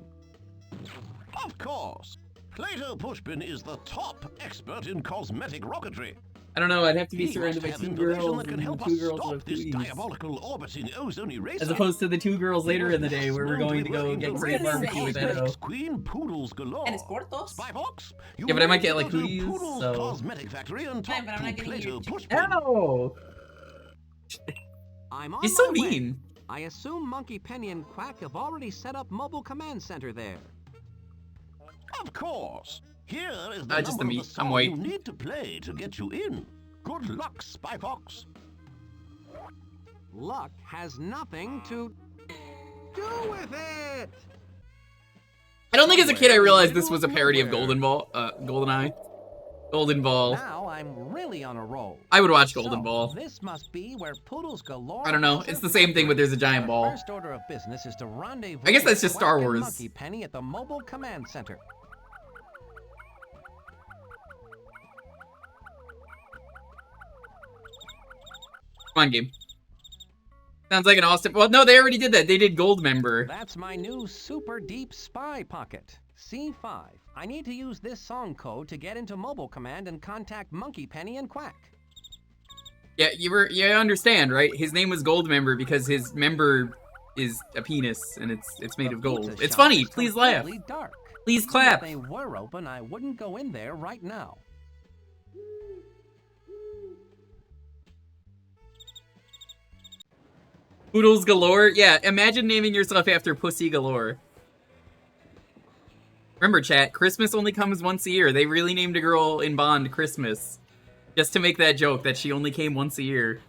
Of course. Play-Doh Pushpin is the top expert in cosmetic rocketry. I don't know, I'd have to be surrounded by Have two information girls that can and help two us girls stop with this cooties. diabolical orbiting ozone eraser. As opposed to the two girls later in the day where we're going to go get great barbecue with Edo. Queen poodles galore. Spyfox, Yeah, but I might get like cooties, Poodles so... Cosmetic Factory and top two Play-Doh Pushpin. Ow! I'm on He's so my way. mean. I assume Monkey Penny and Quack have already set up mobile command center there. Of course. Here is the just the number meat. of the song I'm white. you need to play to get you in. Good luck, Spyfox. Luck has nothing to do with it. I don't think as a kid I realized this was a parody of GoldenEye. Golden Ball. Now I'm really on a roll. I would watch Golden Ball. This must be where poodles galore. I don't know. It's the same thing, but there's a giant ball. First order of business is to rendezvous. I guess that's with just Star Quack and Wars. Monkey Penny at the mobile command center. Come on, game. Sounds like an Austin. Well, no, they already did that. They did Gold Member. That's my new super deep spy pocket. C5. I need to use this song code to get into mobile command and contact Monkey Penny and Quack. Yeah, you understand, right? His name was Gold Member because his member is a penis and it's made of gold. It's funny. Please laugh. Dark. Please clap. If they were open, I wouldn't go in there right now. Poodles galore? Yeah, imagine naming yourself after Pussy Galore. Remember, chat, Christmas only comes once a year. They really named a girl in Bond Christmas. Just to make that joke that she only came once a year.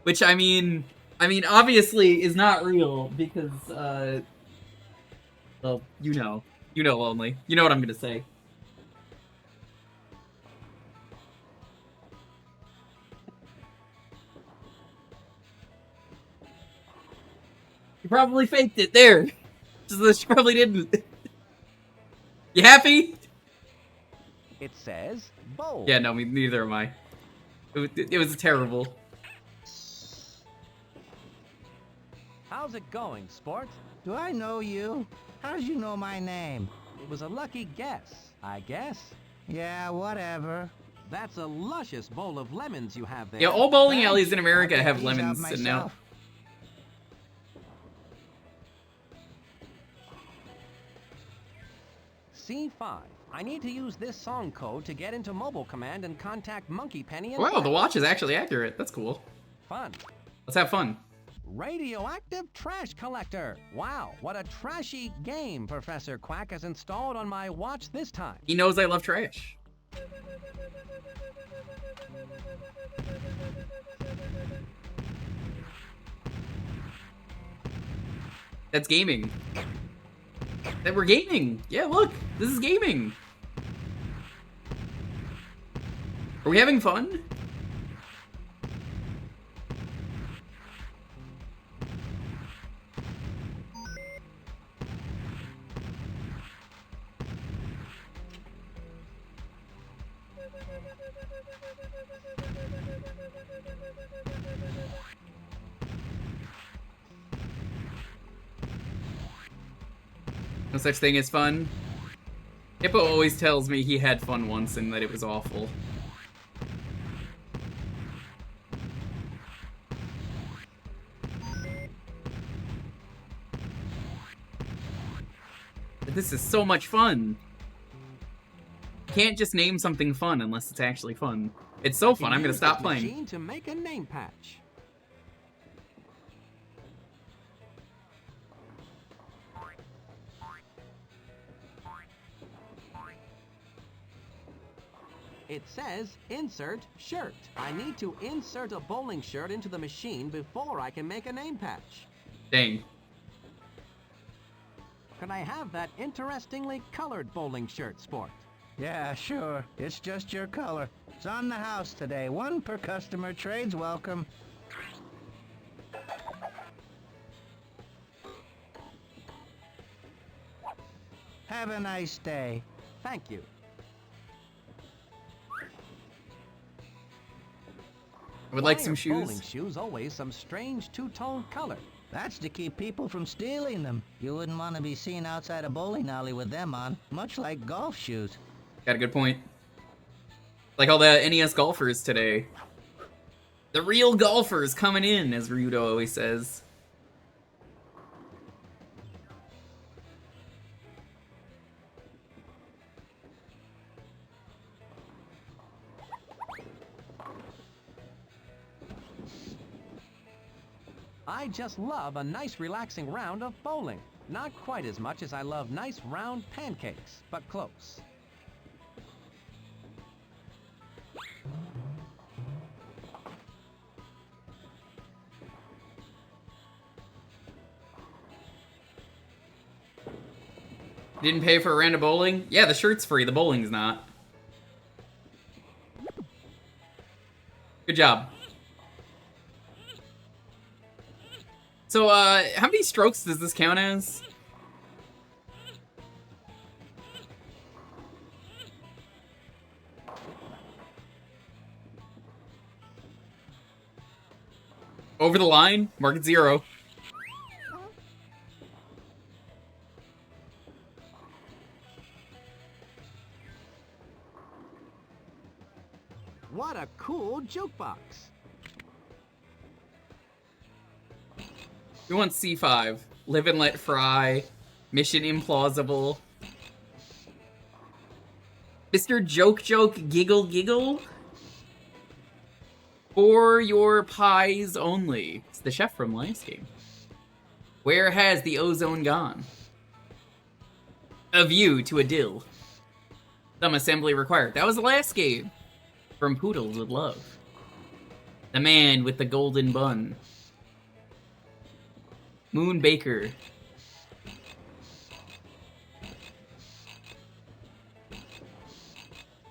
Which, I mean, obviously is not real because, well, you know only. You know what I'm gonna say. You probably faked it there. She probably didn't. You happy? It says bold. Yeah, no, neither am I. It was terrible. How's it going, sport? Do I know you? How did you know my name? It was a lucky guess, I guess. Yeah, whatever. That's a luscious bowl of lemons you have there. Yeah, all bowling alleys in America have lemons sitting out. C5. I need to use this song code to get into mobile command and contact Monkey Penny and Wow, Quack. the watch is actually accurate. That's cool. Fun. Let's have fun. Radioactive Trash Collector. Wow, what a trashy game Professor Quack has installed on my watch this time. He knows I love trash. That's gaming. That we're gaming. Yeah, look, this is gaming. Are we having fun? No such thing as fun. Hippo always tells me he had fun once and that it was awful. This is so much fun. Can't just name something fun unless it's actually fun. It's so fun, I'm gonna stop playing. Machine to make a name patch. It says insert shirt. I need to insert a bowling shirt into the machine before I can make a name patch. Dang. Can I have that interestingly colored bowling shirt, Sport? Yeah, sure. It's just your color. It's on the house today. One per customer. Trade's welcome. Have a nice day. Thank you. I would like Why some are shoes. Bowling shoes always some strange two-tone color. That's to keep people from stealing them. You wouldn't want to be seen outside a bowling alley with them on, much like golf shoes. Got a good point. Like all the NES golfers today. The real golfers coming in, as Ryudo always says. I just love a nice relaxing round of bowling. Not quite as much as I love nice round pancakes, but close. Didn't pay for a round of bowling? Yeah, the shirt's free, the bowling's not. Good job. So, how many strokes does this count as? Over the line? Mark it 0. What a cool jukebox. We want C5. Live and let fry. Mission implausible. Mr. Joke Giggle Giggle. For your pies only. It's the chef from last game. Where has the ozone gone? A view to a dill. Some assembly required. That was the last game. From Poodles with Love. The man with the golden bun. Moon Baker.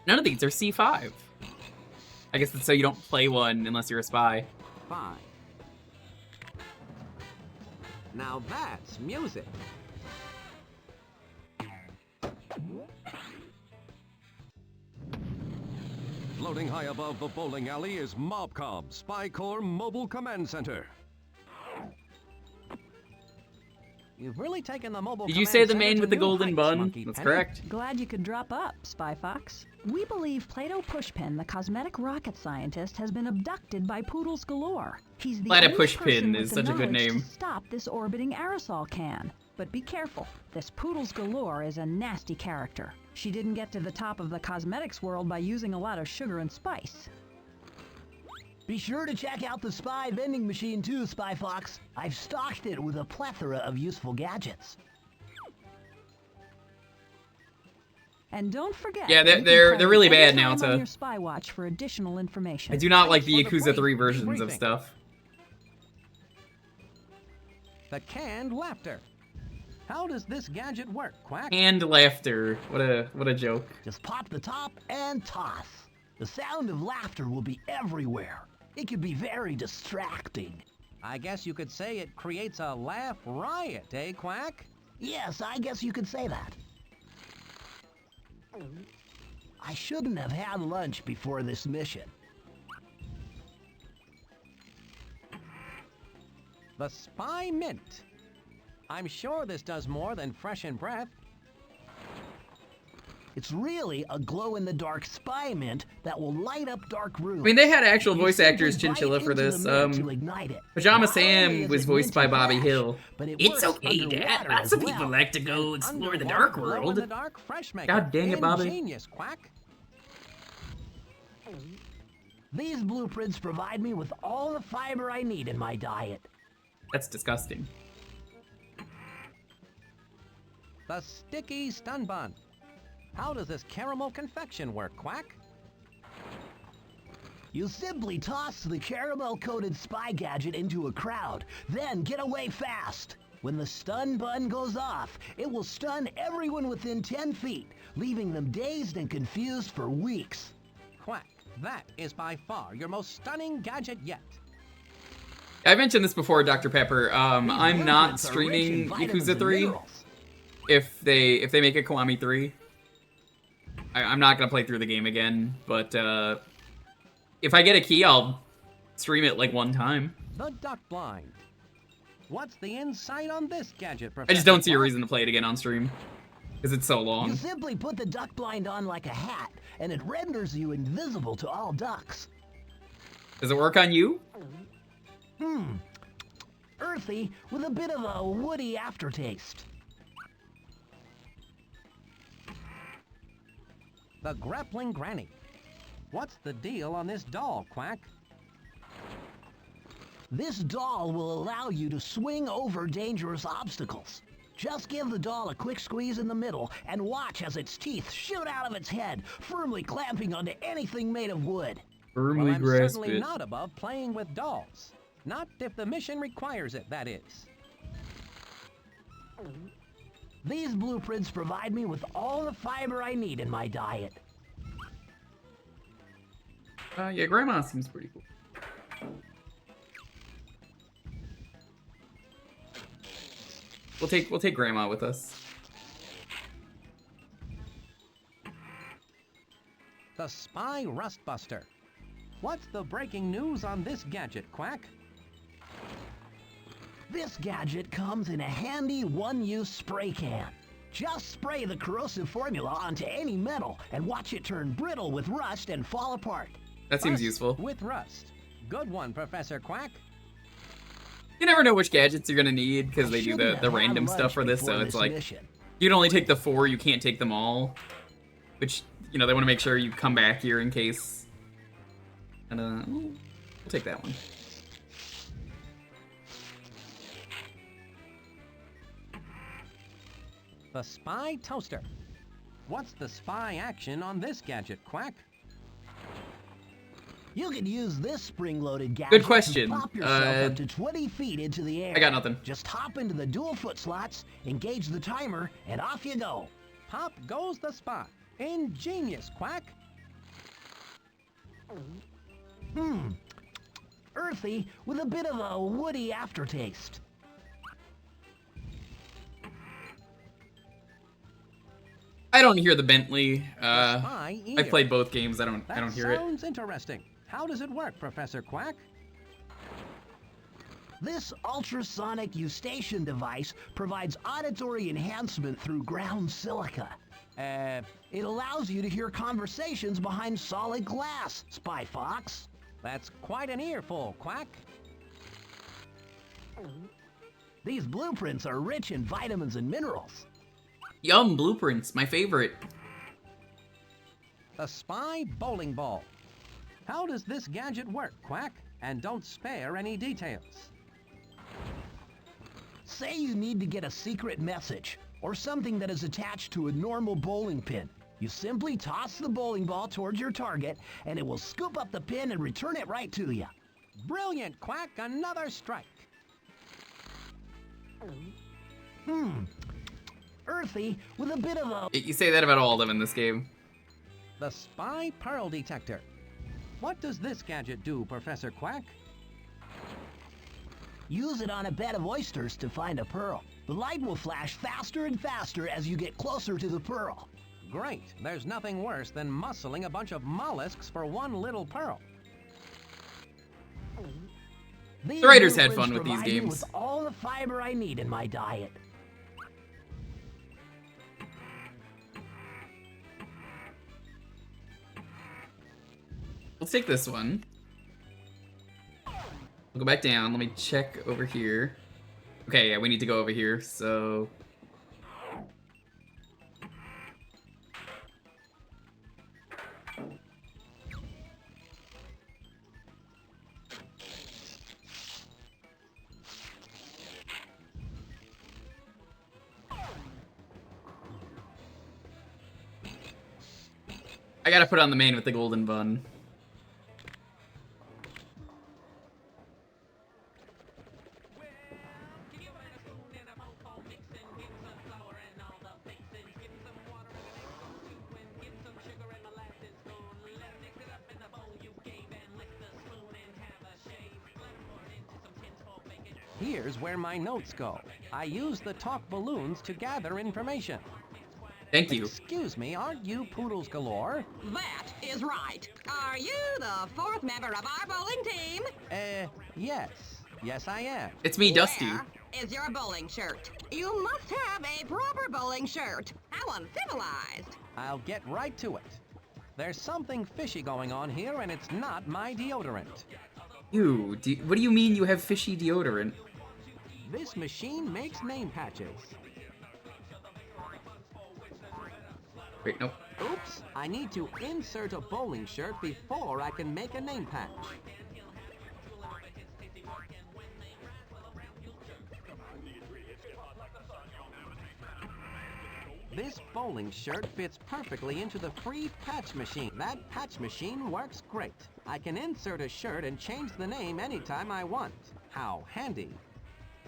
None of these are C5. I guess it's so you don't play one unless you're a spy. Fine. Now that's music. Floating high above the bowling alley is Mobcom, Spy Corps Mobile Command Center. You've really taken the mobile. Did you say the man with the golden bun? That's correct. Glad you could drop up, Spyfox. We believe Plato Pushpin, the cosmetic rocket scientist, has been abducted by Poodles galore. He's the Plato only Pushpin person is with such the a good knowledge name. to stop this orbiting aerosol can. But be careful. This Poodles galore is a nasty character. She didn't get to the top of the cosmetics world by using a lot of sugar and spice. Be sure to check out the Spy vending machine too, Spyfox. I've stocked it with a plethora of useful gadgets. And don't forget, Yeah, you can they're call really me bad anytime now, on to- your spy watch for additional information. I do not like the Yakuza 3 versions of stuff. The canned laughter. How does this gadget work, Quack? And laughter. What a joke. Just pop the top and toss. The sound of laughter will be everywhere. It can be very distracting. I guess you could say it creates a laugh riot, eh, Quack? Yes, I guess you could say that. I shouldn't have had lunch before this mission. The Spy Mint. I'm sure this does more than freshen breath. It's really a glow-in-the-dark spy mint that will light up dark rooms. I mean, they had actual voice actors chinchilla for this. Pajama Sam was voiced by Bobby Hill. It's okay, Dad. Lots of people like to go explore the dark world. God dang it, Bobby. Genius, Quack. These blueprints provide me with all the fiber I need in my diet. That's disgusting. The Sticky Stun Bun. How does this caramel confection work, Quack? You simply toss the caramel-coated spy gadget into a crowd, then get away fast. When the stun bun goes off, it will stun everyone within 10 feet, leaving them dazed and confused for weeks. Quack, that is by far your most stunning gadget yet. I mentioned this before, Dr. Pepper. I'm not streaming Yakuza 3 if they make a Kiwami 3. I'm not gonna play through the game again, but if I get a key, I'll stream it like one time. The duck blind. What's the insight on this gadget, Professor? I just don't see a reason to play it again on stream because it's so long. You simply put the duck blind on like a hat, and it renders you invisible to all ducks. Does it work on you? Earthy with a bit of a woody aftertaste. The Grappling Granny. What's the deal on this doll, Quack? This doll will allow you to swing over dangerous obstacles. Just give the doll a quick squeeze in the middle and watch as its teeth shoot out of its head, firmly clamping onto anything made of wood. Firmly well, I'm grasp certainly it. not above playing with dolls. Not if the mission requires it, that is. These blueprints provide me with all the fiber I need in my diet. Yeah, Grandma seems pretty cool. We'll take Grandma with us. The Spy Rustbuster. What's the breaking news on this gadget, Quack? This gadget comes in a handy one-use spray can. Just spray the corrosive formula onto any metal and watch it turn brittle with rust and fall apart. That seems useful. With rust. Good one, Professor Quack. You never know which gadgets you're gonna need because they do the random stuff for this, so it's like you can only take the 4, you can't take them all. Which, you know, they want to make sure you come back here in case. And we'll take that one. The Spy Toaster. What's the spy action on this gadget, Quack? You can use this spring-loaded gadget Good question. to pop yourself up to 20 feet into the air. I got nothing. Just hop into the dual foot slots, engage the timer, and off you go. Pop goes the spy. Ingenious, Quack. Earthy with a bit of a woody aftertaste. I don't hear the Bentley. I've played both games. I don't hear it. Sounds interesting. How does it work, Professor Quack? This ultrasonic eustachian device provides auditory enhancement through ground silica. It allows you to hear conversations behind solid glass, Spyfox. That's quite an earful, Quack. These blueprints are rich in vitamins and minerals. Yum, blueprints, my favorite. The Spy Bowling Ball. How does this gadget work, Quack? And don't spare any details. Say you need to get a secret message, or something that is attached to a normal bowling pin. You simply toss the bowling ball towards your target, and it will scoop up the pin and return it right to you. Brilliant, Quack! Another strike. Earthy with a bit of a... You say that about all of them in this game. The Spy Pearl Detector. What does this gadget do, Professor Quack? Use it on a bed of oysters to find a pearl. The light will flash faster and faster as you get closer to the pearl. Great. There's nothing worse than muscling a bunch of mollusks for one little pearl. The writers had fun with these Provide me games. with all the fiber I need in my diet. Let's take this one. We'll go back down. Let me check over here. Okay, yeah, we need to go over here, so... I gotta put on the main with the golden bun. Here's where my notes go. I use the talk balloons to gather information. Thank you. Excuse me, aren't you Poodles Galore? That is right. Are you the fourth member of our bowling team? Yes. Yes, I am. It's me, Dusty. Where is your bowling shirt? You must have a proper bowling shirt. How uncivilized. I'll get right to it. There's something fishy going on here, and it's not my deodorant. Ew, what do you mean you have fishy deodorant? This machine makes name patches. Wait, nope. Oops, I need to insert a bowling shirt before I can make a name patch. This bowling shirt fits perfectly into the free patch machine. That patch machine works great. I can insert a shirt and change the name anytime I want. How handy.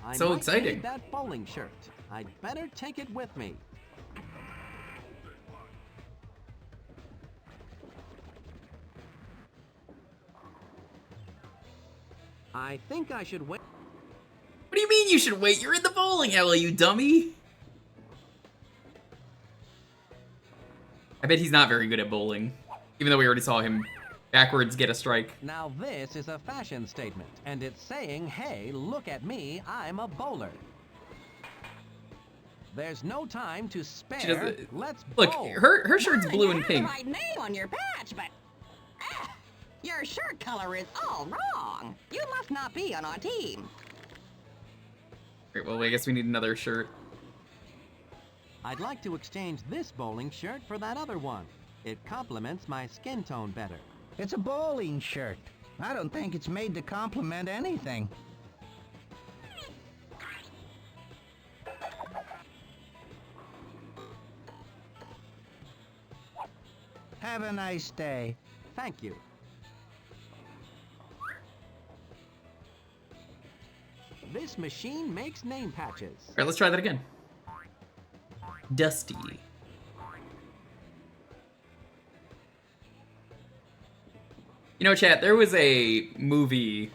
I So might exciting. need that bowling shirt. I'd better take it with me. I think I should wait. What do you mean you should wait? You're in the bowling alley, you dummy! I bet he's not very good at bowling. Even though we already saw him backwards get a strike. Now this is a fashion statement, and it's saying, hey, look at me, I'm a bowler. There's no time to spare. She doesn't... Let's Look, bowl. her shirt's blue and You pink. have the right name on your patch, but your shirt color is all wrong. You must not be on our team. Great, well, I guess we need another shirt. I'd like to exchange this bowling shirt for that other one. It complements my skin tone better. It's a bowling shirt. I don't think it's made to complement anything. Have a nice day. Thank you. This machine makes name patches. All right, let's try that again. Dusty. You know, chat, there was a movie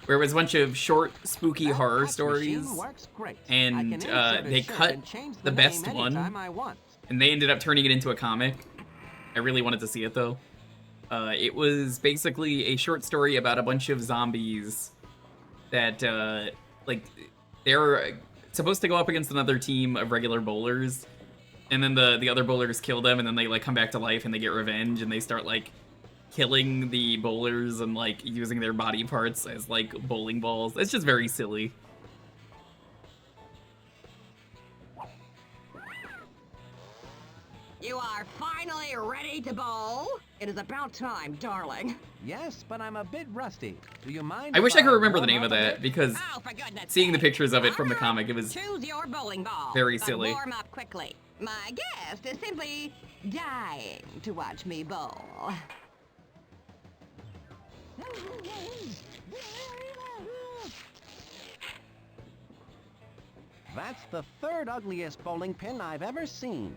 where it was a bunch of short, spooky horror stories, and they cut the best one, and they ended up turning it into a comic. I really wanted to see it, though. It was basically a short story about a bunch of zombies that, like, they're supposed to go up against another team of regular bowlers, and then the other bowlers kill them, and then they, like, come back to life, and they get revenge, and they start, like, killing the bowlers and, like, using their body parts as, like, bowling balls. It's just very silly. You are finally ready to bowl. It is about time, darling. Yes, but I'm a bit rusty. Do you mind? I wish if I could remember the warm name of up a that, bit? because seeing the pictures of it from the comic, it was Choose your bowling ball. very but silly. Warm up quickly. My guest is simply dying to watch me bowl. That's the third ugliest bowling pin I've ever seen.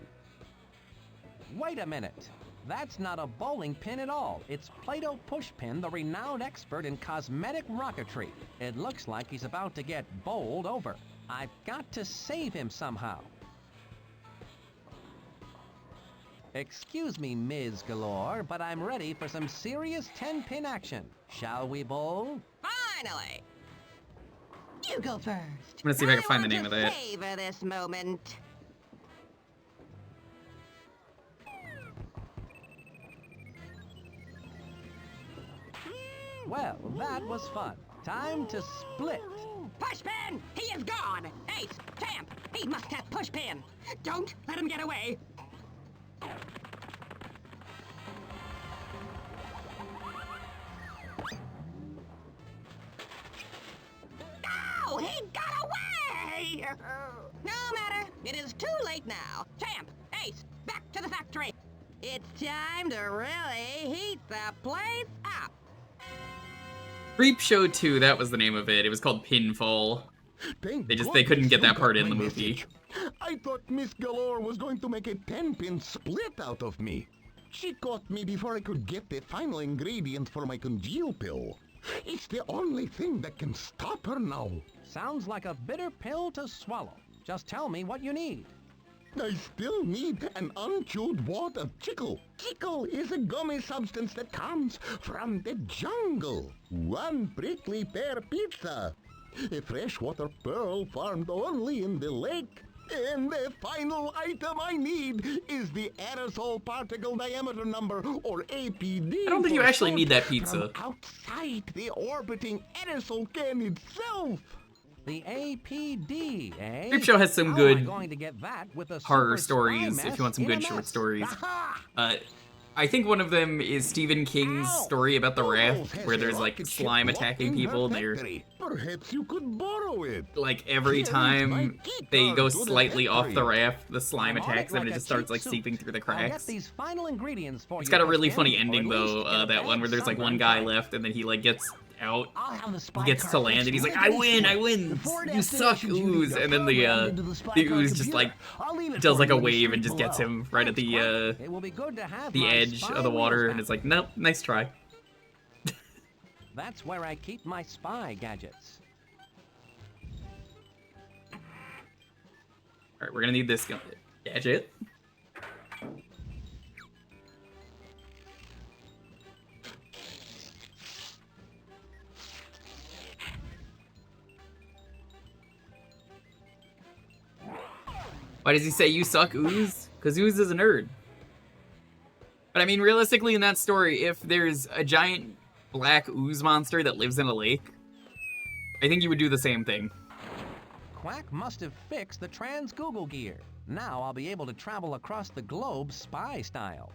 Wait a minute. That's not a bowling pin at all. It's Play-Doh Pushpin, the renowned expert in cosmetic rocketry. It looks like he's about to get bowled over. I've got to save him somehow. Excuse me, Ms. Galore, but I'm ready for some serious 10-pin action. Shall we bowl? Finally! You go first. I'm gonna see if I can find the name of that. Savor this moment. Well, that was fun. Time to split. Pushpin! He is gone! Ace! Champ! He must have Pushpin! Don't let him get away! Oh, he got away! No matter. It is too late now. Champ! Ace! Back to the factory! It's time to really heat the place up! Creep Show 2, that was the name of it. It was called Pinfall. They couldn't get that part in the movie. I thought Miss Galore was going to make a 10-pin split out of me. She caught me before I could get the final ingredient for my congeal pill. It's the only thing that can stop her now. Sounds like a bitter pill to swallow. Just tell me what you need. I still need an unchewed wad of chicle. Chicle is a gummy substance that comes from the jungle. 1 prickly pear pizza. A freshwater pearl farmed only in the lake. And the final item I need is the aerosol particle diameter number, or APD. I don't think you actually need that pizza. From outside the orbiting aerosol can itself. The APD, eh? Creep Show has some How good am I going to get that with a horror super stories spy if you want some mess good in a short mess? stories. I think one of them is Stephen King's story about the raft, where there's like slime attacking people. And they're perhaps you could borrow it. Like every time they go slightly off the raft, the slime attacks them and it just starts like seeping through the I'll get cracks. these final ingredients for It's you, got a really Pushpin, funny or at ending least though, get a that one bag where there's like one sunburn guy bite. left and then he like gets out, I'll have the spy he gets car to land fixed and he's like, right I win, Before you suck, destination, you ooze, need and then programmed into the spy the car ooze just computer. like I'll leave it does for like you a in the wave street and just gets below. him right at the It will be good to have the my edge spy of the water wheels and back. it's like, nope, nice try. That's where I keep my spy gadgets. Alright, we're gonna need this gadget. Why does he say you suck, Ooze? Because Ooze is a nerd. But I mean, realistically in that story, if there's a giant black ooze monster that lives in a lake, I think you would do the same thing. Quack must have fixed the trans-Google gear. Now I'll be able to travel across the globe spy style.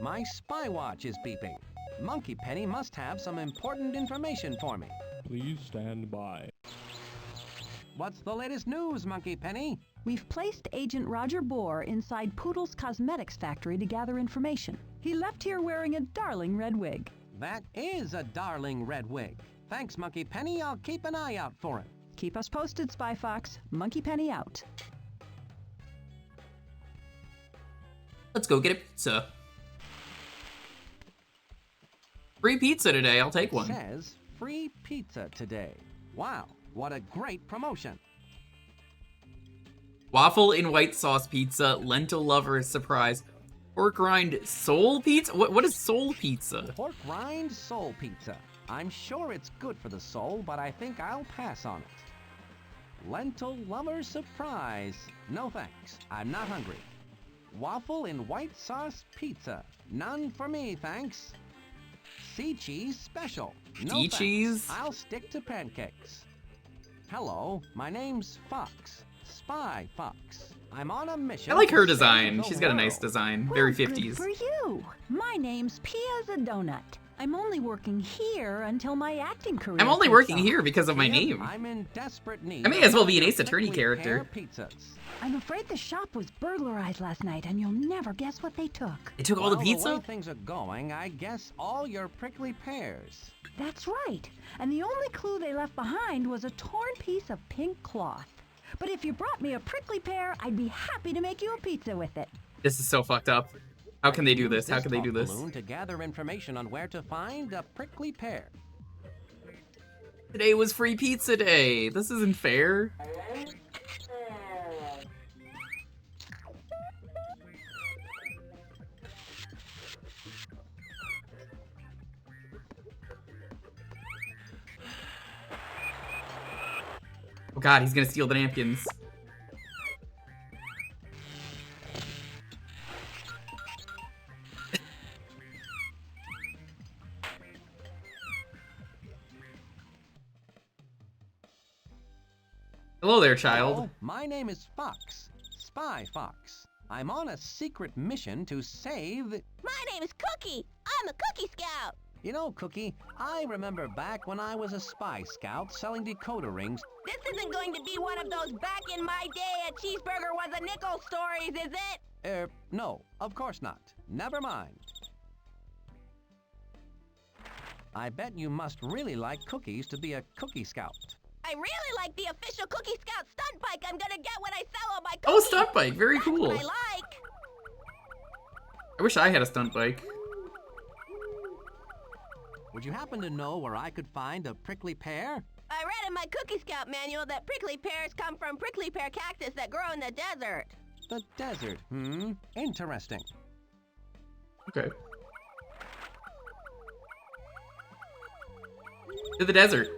My spy watch is beeping. Monkey Penny must have some important information for me. Please stand by. What's the latest news, Monkey Penny? We've placed Agent Roger Bohr inside Poodle's cosmetics factory to gather information. He left here wearing a darling red wig. That is a darling red wig. Thanks, Monkey Penny. I'll keep an eye out for it. Keep us posted, Spyfox. Monkey Penny out. Let's go get a pizza. Free pizza today, I'll take one. It says free pizza today. Wow, what a great promotion. Waffle in white sauce pizza, lentil lover surprise, pork rind soul pizza? What is soul pizza? Pork rind soul pizza. I'm sure it's good for the soul, but I think I'll pass on it. Lentil lover surprise. No thanks, I'm not hungry. Waffle in white sauce pizza. None for me, thanks. Sea cheese special. No Sea thanks. cheese? I'll stick to pancakes. Hello, my name's Fox. Spy Fox. I'm on a mission. I like to her save design. the She's got a nice world. design. Well, Very good 50s. for you. My name's Pia the Donut. I'm only working here until my acting career. I'm only takes working off. here because of my Yep, name. I'm in desperate need. I may as well be an of Ace Attorney prickly character. pear Pizzas. I'm afraid the shop was burglarized last night, and you'll never guess what they took. They took all the Well, pizza? The way things are going, I guess all your prickly pears. That's right. And the only clue they left behind was a torn piece of pink cloth. But if you brought me a prickly pear, I'd be happy to make you a pizza with it. This is so fucked up. How can they do this? How can they do this? Balloon to gather information on where to find a prickly pear. Today was free pizza day. This isn't fair. Oh god, he's gonna steal the napkins. Hello there, child. Hello, my name is Fox, Spyfox. I'm on a secret mission to save the... My name is Cookie. I'm a Cookie Scout. You know, Cookie, I remember back when I was a spy scout selling decoder rings. This isn't going to be one of those back in my day a cheeseburger was a nickel stories, is it? No, of course not. Never mind. I bet you must really like cookies to be a Cookie Scout. I really like the official Cookie Scout stunt bike I'm gonna get when I sell all my cookies. Oh, stunt bike, very cool. That's what I like. I wish I had a stunt bike. Would you happen to know where I could find a prickly pear? I read in my Cookie Scout manual that prickly pears come from prickly pear cactus that grow in the desert. The desert, Interesting. Okay. To the desert.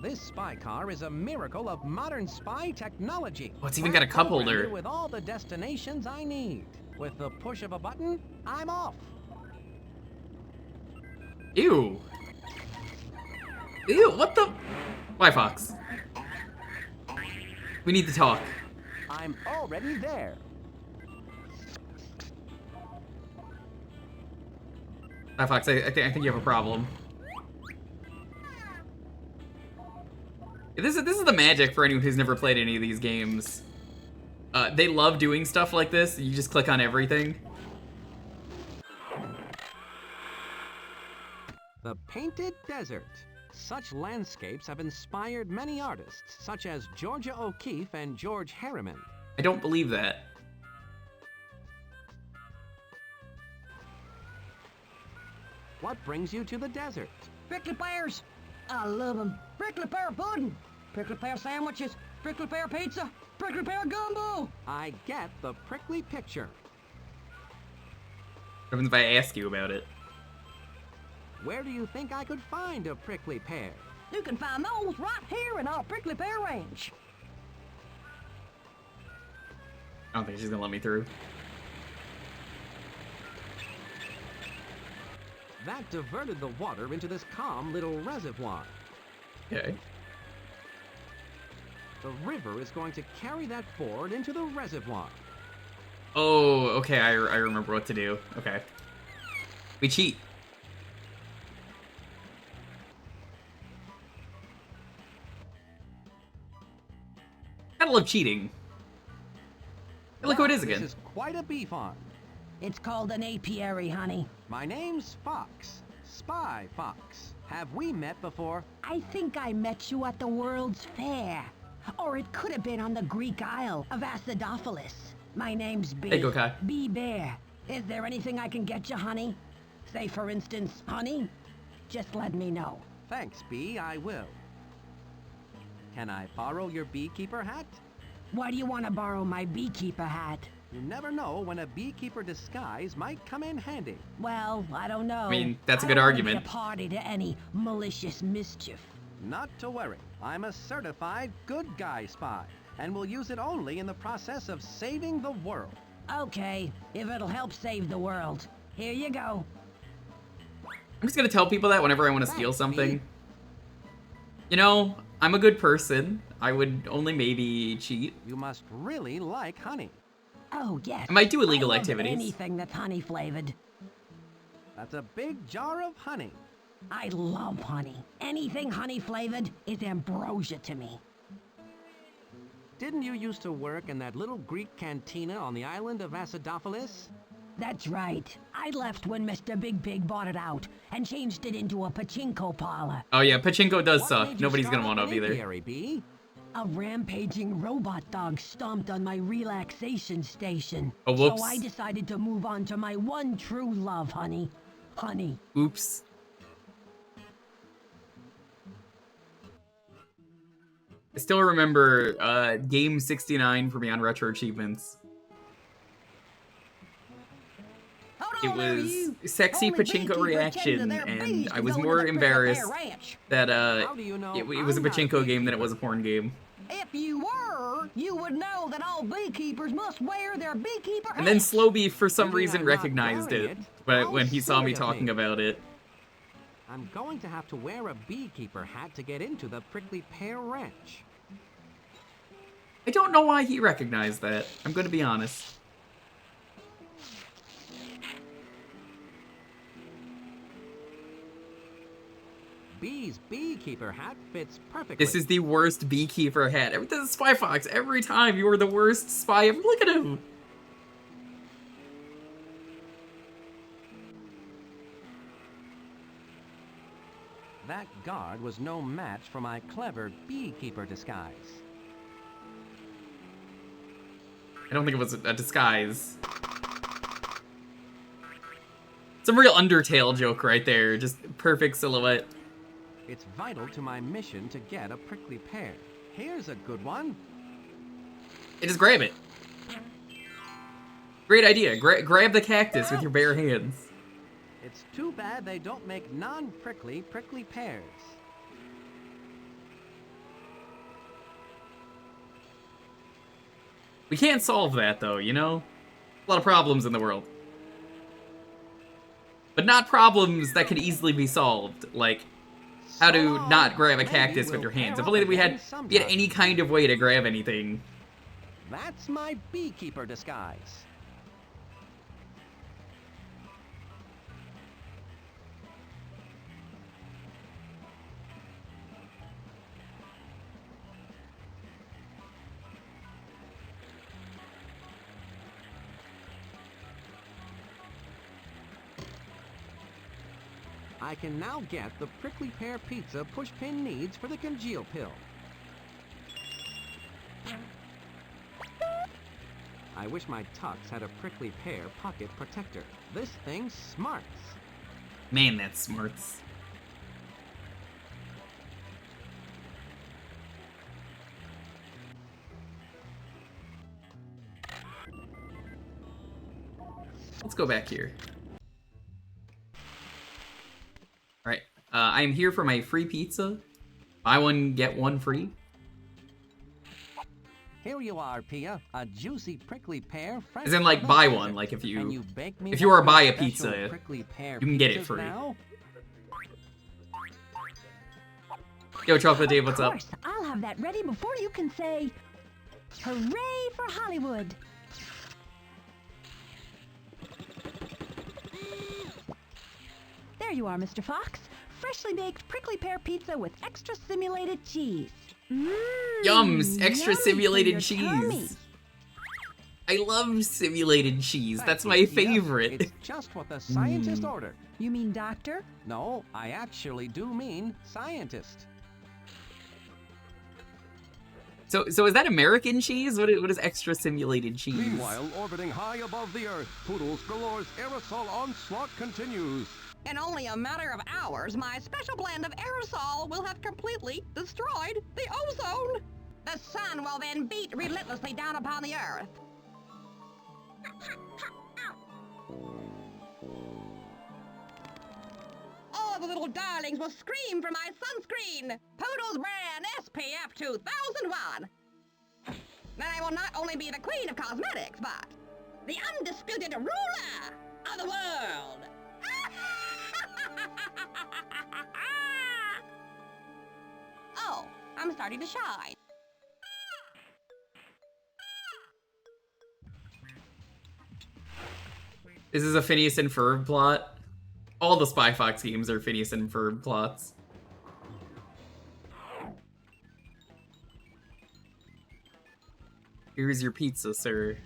This spy car is a miracle of modern spy technology. Oh, it's even got a cup holder. With all the destinations I need. With the push of a button, I'm off. Ew. Ew, what the? Why, Fox? We need to talk. I'm already there. Hi, Fox, I think you have a problem. This is the magic for anyone who's never played any of these games. They love doing stuff like this. You just click on everything. The Painted Desert. Such landscapes have inspired many artists, such as Georgia O'Keeffe and George Harriman. I don't believe that. What brings you to the desert? Prickly pears. I love them. Prickly pear pudding. Prickly pear sandwiches. Prickly pear pizza. Prickly pear gumbo. I get the prickly picture. What happens if I ask you about it? Where do you think I could find a prickly pear? You can find those right here in our prickly pear range. I don't think she's gonna let me through. That diverted the water into this calm little reservoir. Okay. The river is going to carry that board into the reservoir. Oh, okay, I remember what to do. Okay. We cheat. Gotta love cheating. Hey, look who it is again. This is quite a bee farm. It's called an apiary, honey. My name's Fox. Spy Fox. Have we met before? I think I met you at the World's Fair. Or it could have been on the Greek Isle of Acidophilus. My name's Bee. Hey, Gokai. Bee Bear. Is there anything I can get you, honey? Say, for instance, honey? Just let me know. Thanks, Bee, I will. Can I borrow your beekeeper hat? Why do you want to borrow my beekeeper hat? You never know when a beekeeper disguise might come in handy. Well, I don't know. I mean, that's a good argument. I don't want to party to any malicious mischief. Not to worry. I'm a certified good guy spy, and will use it only in the process of saving the world. Okay, if it'll help save the world. Here you go. I'm just gonna tell people that whenever I want to steal something. You know, I'm a good person. I would only maybe cheat. You must really like honey. Oh, yes. I might do illegal I love activities. Anything that's honey flavored. That's a big jar of honey. I love honey. Anything honey flavored is ambrosia to me. Didn't you used to work in that little Greek cantina on the island of Acidophilus? That's right. I left when Mr. Big Pig bought it out and changed it into a pachinko parlor. Oh yeah, pachinko does What suck. made you Nobody's start gonna want up up an either. apiary, Bee? A rampaging robot dog stomped on my relaxation station. Oh, whoops. So I decided to move on to my one true love, honey. Honey. Oops. I still remember Game 69 for me on Retro Achievements. It was sexy pachinko reaction, and I was more embarrassed that it was a pachinko game than it was a porn game. If you were, you would know that all beekeepers must wear their beekeeper hats. And then Slowbeef for some reason recognized it, but when he saw me talking about it. I'm going to have to wear a beekeeper hat to get into the Prickly Pear Ranch. I don't know why he recognized that. I'm going to be honest. Bee's beekeeper hat fits perfectly. This is the worst beekeeper hat. This is Spyfox. Every time you are the worst spy ever. Look at him. That guard was no match for my clever beekeeper disguise. I don't think it was a disguise. Some real Undertale joke right there. Just perfect silhouette. It's vital to my mission to get a prickly pear. Here's a good one. Hey, just grab it. Great idea. Grab the cactus with your bare hands. It's too bad they don't make non-prickly prickly pears. We can't solve that, though, you know? A lot of problems in the world. But not problems that can easily be solved, like how to not grab a cactus with your hands. If only we had any kind of way to grab anything. That's my beekeeper disguise. I can now get the prickly pear pizza pushpin needs for the congeal pill. I wish my tux had a prickly pear pocket protector. This thing smarts. Man, that smarts. Let's go back here. Alright, I'm here for my free pizza. Buy one, get one free. Here you are, Pia. A juicy prickly pear. As in, like, buy one. Like, if you are buy a pizza, you can get it free. Yo, Chocolate Dave, what's up? Of course, I'll have that ready before you can say, hooray for Hollywood. There you are, Mr. Fox. Freshly baked prickly pear pizza with extra simulated cheese. Yums, extra simulated cheese. Tummy. I love simulated cheese. That's my favorite. It's just what the scientist ordered. You mean doctor? No, I actually do mean scientist. So is that American cheese? What is extra simulated cheese? Meanwhile, orbiting high above the Earth, Poodles Galore's aerosol onslaught continues. In only a matter of hours, my special blend of aerosol will have completely destroyed the ozone. The sun will then beat relentlessly down upon the Earth. All the little darlings will scream for my sunscreen, Poodle's brand SPF 2001. Then I will not only be the queen of cosmetics, but the undisputed ruler of the world. Oh, I'm starting to shine. This is a Phineas and Ferb plot. All the Spyfox games are Phineas and Ferb plots. Here's your pizza, sir.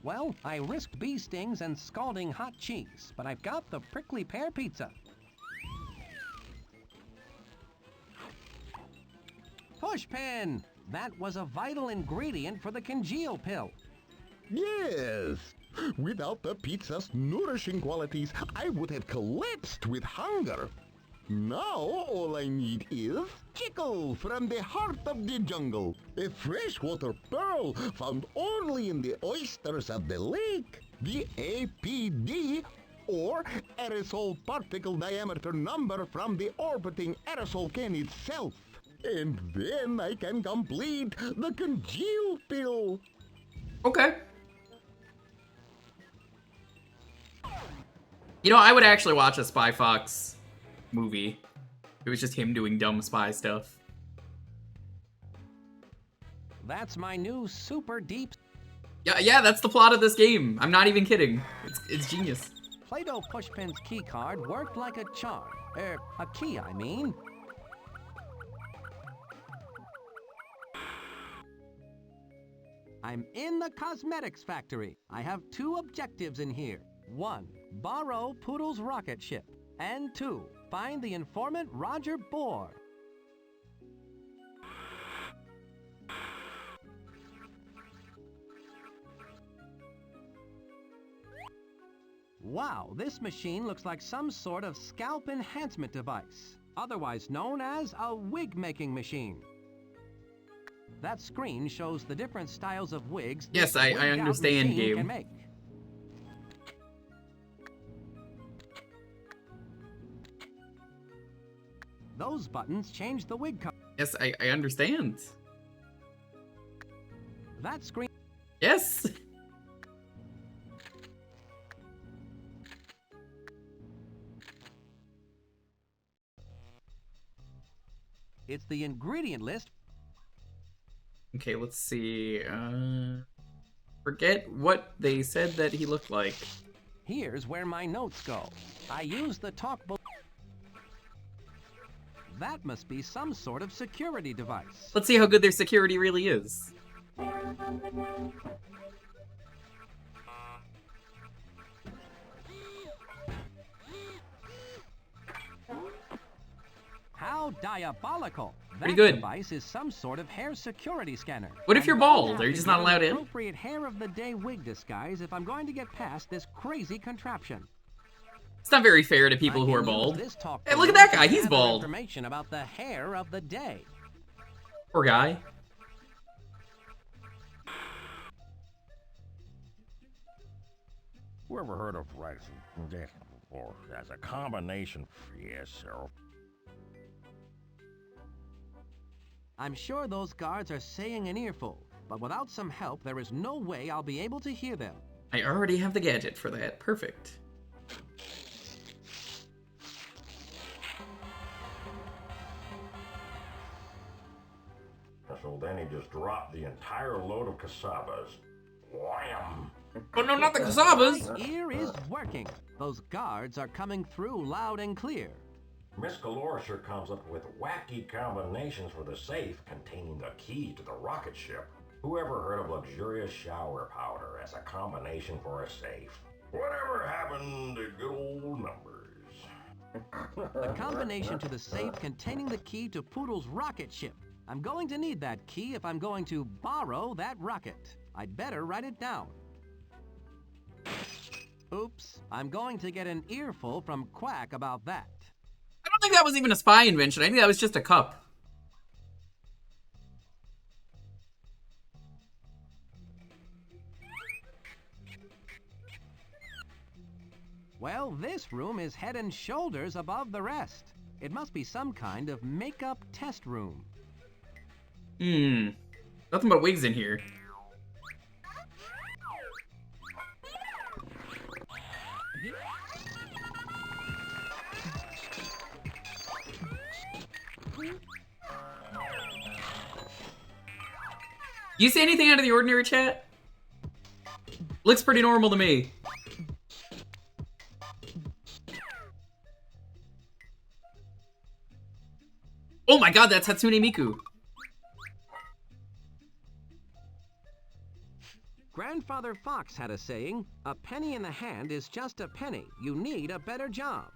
Well, I risked bee stings and scalding hot cheese, but I've got the prickly pear pizza. Pushpin! That was a vital ingredient for the congeal pill. Yes. Without the pizza's nourishing qualities, I would have collapsed with hunger. Now all I need is chicle from the heart of the jungle, a freshwater pearl found only in the oysters of the lake, the APD, or aerosol particle diameter number from the orbiting aerosol can itself. And then I can complete the congeal pill. Okay. You know, I would actually watch a Spyfox movie. It was just him doing dumb spy stuff. That's my new super deep... Yeah, that's the plot of this game. I'm not even kidding. It's genius. Play-Doh Pushpin's key card worked like a charm. A key, I mean. I'm in the cosmetics factory. I have 2 objectives in here. 1, borrow Poodle's rocket ship. And 2, find the informant Roger Bohr. Wow, this machine looks like some sort of scalp enhancement device, otherwise known as a wig-making machine. That screen shows the different styles of wigs. Yes, I understand, game. Can make. Those buttons change the wig color. Yes, I understand. That screen... Yes! It's the ingredient list. Okay, let's see. Forget what they said that he looked like. Here's where my notes go. I use the talkbook. That must be some sort of security device. Let's see how good their security really is. How diabolical! Pretty That good. device is some sort of hair security scanner. What if you're I'm going to bald? have Are you to just get not allowed an in? Appropriate hair of the day wig disguise if I'm going to get past this crazy contraption. It's not very fair to people who are bald. This talk Hey, look at that guy. to He's gather bald. Information about the hair of the day. Poor guy. Who ever heard of rice and this before? As a combination, yes, sir. I'm sure those guards are saying an earful, but without some help, there is no way I'll be able to hear them. I already have the gadget for that. Perfect. So then he just dropped the entire load of cassavas. Wham! Oh no, not the cassavas! My ear is working. Those guards are coming through loud and clear. Miss Galore sure comes up with wacky combinations for the safe containing the key to the rocket ship. Whoever heard of luxurious shower powder as a combination for a safe? Whatever happened to good old numbers? The combination to the safe containing the key to Poodle's rocket ship. I'm going to need that key if I'm going to borrow that rocket. I'd better write it down. Oops, I'm going to get an earful from Quack about that. I don't think that was even a spy invention. I think that was just a cup. Well, this room is head and shoulders above the rest. It must be some kind of makeup test room. Nothing but wigs in here. You see anything out of the ordinary, chat? Looks pretty normal to me. Oh my god, that's Hatsune Miku. Grandfather Fox had a saying, a penny in the hand is just a penny. You need a better job.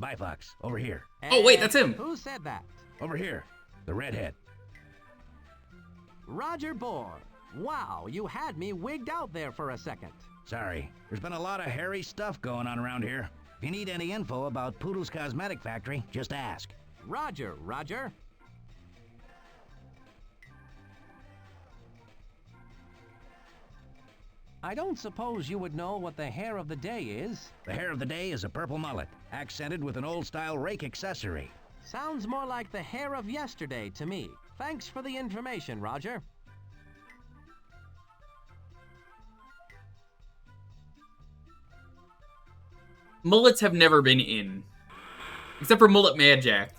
Spyfox, over here. Oh, wait, that's him. Who said that? Over here. The redhead. Roger Bohr. Wow, you had me wigged out there for a second. Sorry. There's been a lot of hairy stuff going on around here. If you need any info about Poodle's Cosmetic Factory, just ask. Roger, Roger. I don't suppose you would know what the hair of the day is. The hair of the day is a purple mullet, accented with an old-style rake accessory. Sounds more like the hair of yesterday to me. Thanks for the information, Roger. Mullets have never been in. Except for Mullet Mad Jack.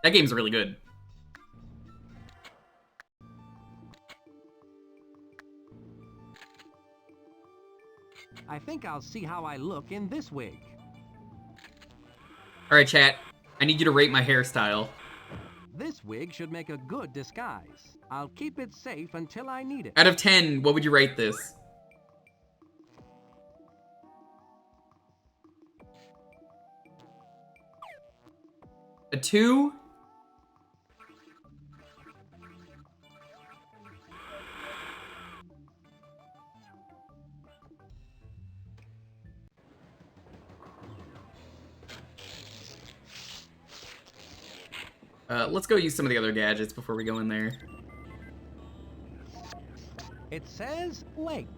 That game's really good. I think I'll see how I look in this wig. Alright, chat. I need you to rate my hairstyle. This wig should make a good disguise. I'll keep it safe until I need it. Out of 10, what would you rate this? A 2? Let's go use some of the other gadgets before we go in there. It says lake.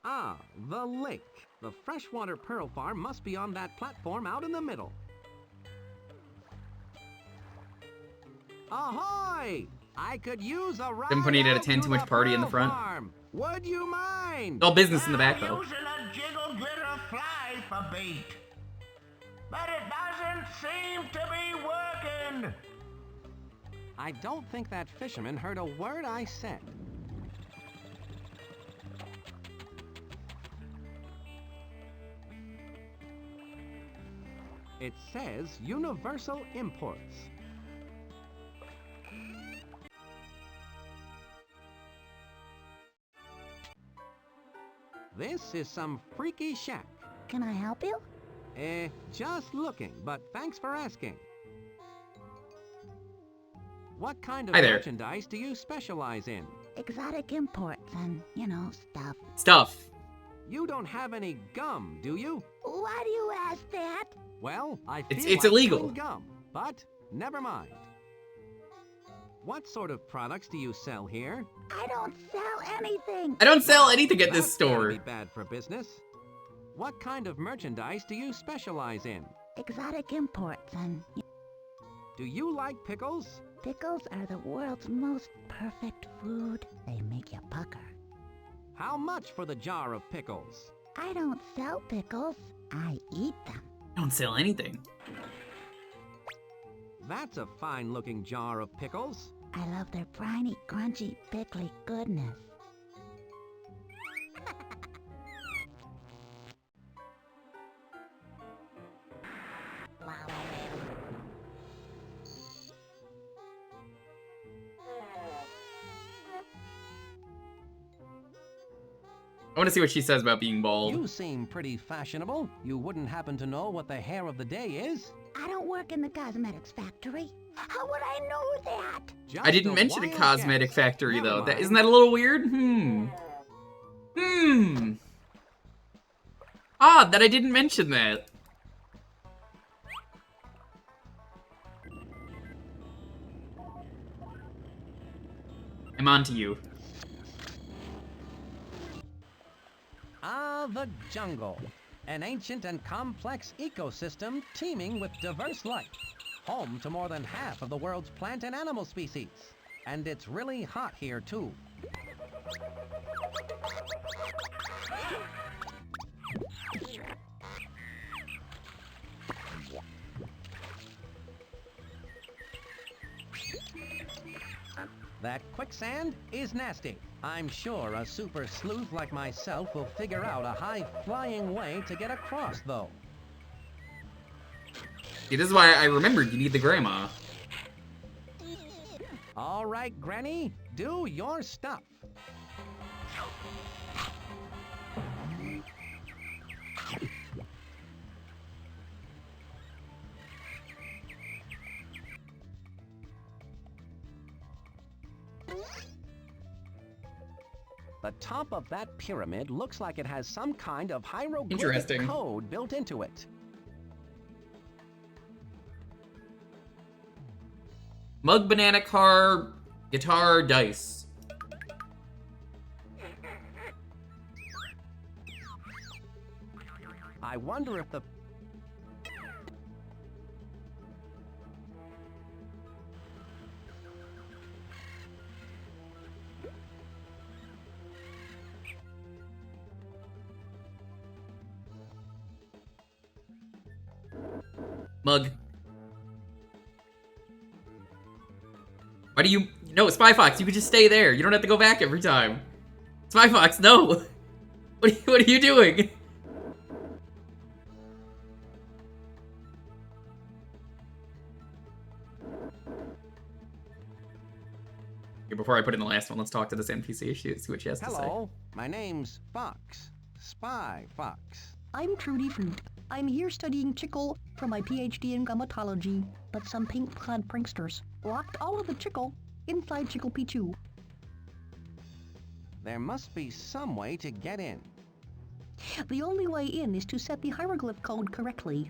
Ah, the lake. The freshwater pearl farm must be on that platform out in the middle. Ahoy! I could use a ride. 7.8 out of 10, too much party in the front. Farm. Would you mind? All business in the back, though. Using a jiggle glitter fly for bait. But it doesn't seem to be working. I don't think that fisherman heard a word I said. It says Universal Imports. This is some freaky shack. Can I help you? Just looking, but thanks for asking. What kind of Hi there. merchandise do you specialize in? Exotic imports and, you know, stuff. Stuff. You don't have any gum, do you? Why do you ask that? Well, I feel It's like illegal. chewing gum, but never mind. What sort of products do you sell here? I don't sell anything. I don't sell anything at this That's gotta store. be bad for business. What kind of merchandise do you specialize in? Exotic imports and... Do you like pickles? Pickles are the world's most perfect food. They make you pucker. How much for the jar of pickles? I don't sell pickles. I eat them. I don't sell anything. That's a fine-looking jar of pickles. I love their briny, crunchy, pickly goodness. I want to see what she says about being bald. You seem pretty fashionable. You wouldn't happen to know what the hair of the day is? I don't work in the cosmetics factory. How would I know that? I didn't mention a cosmetic factory, though. Isn't that a little weird? Odd that I didn't mention that. I'm on to you. Ah, the jungle. An ancient and complex ecosystem teeming with diverse life. Home to more than half of the world's plant and animal species. And it's really hot here, too. That quicksand is nasty. I'm sure a super sleuth like myself will figure out a high-flying way to get across, though. See, this is why I remembered you need the grandma. All right, Granny, do your stuff. The top of that pyramid looks like it has some kind of hieroglyphic Interesting. code built into it. Mug, banana, car, guitar, dice. I wonder if the... Mug. Why do you... No, Spyfox, you could just stay there. You don't have to go back every time. Spyfox, no! What are you doing? Okay, before I put in the last one, let's talk to this NPC, see what she has to say. Hello, my name's Fox. Spyfox. I'm Trudy Fruit. I'm here studying chicle for my PhD in gummatology, but some pink-clad pranksters locked all of the chicle inside Chickle Pichu. There must be some way to get in. The only way in is to set the hieroglyph code correctly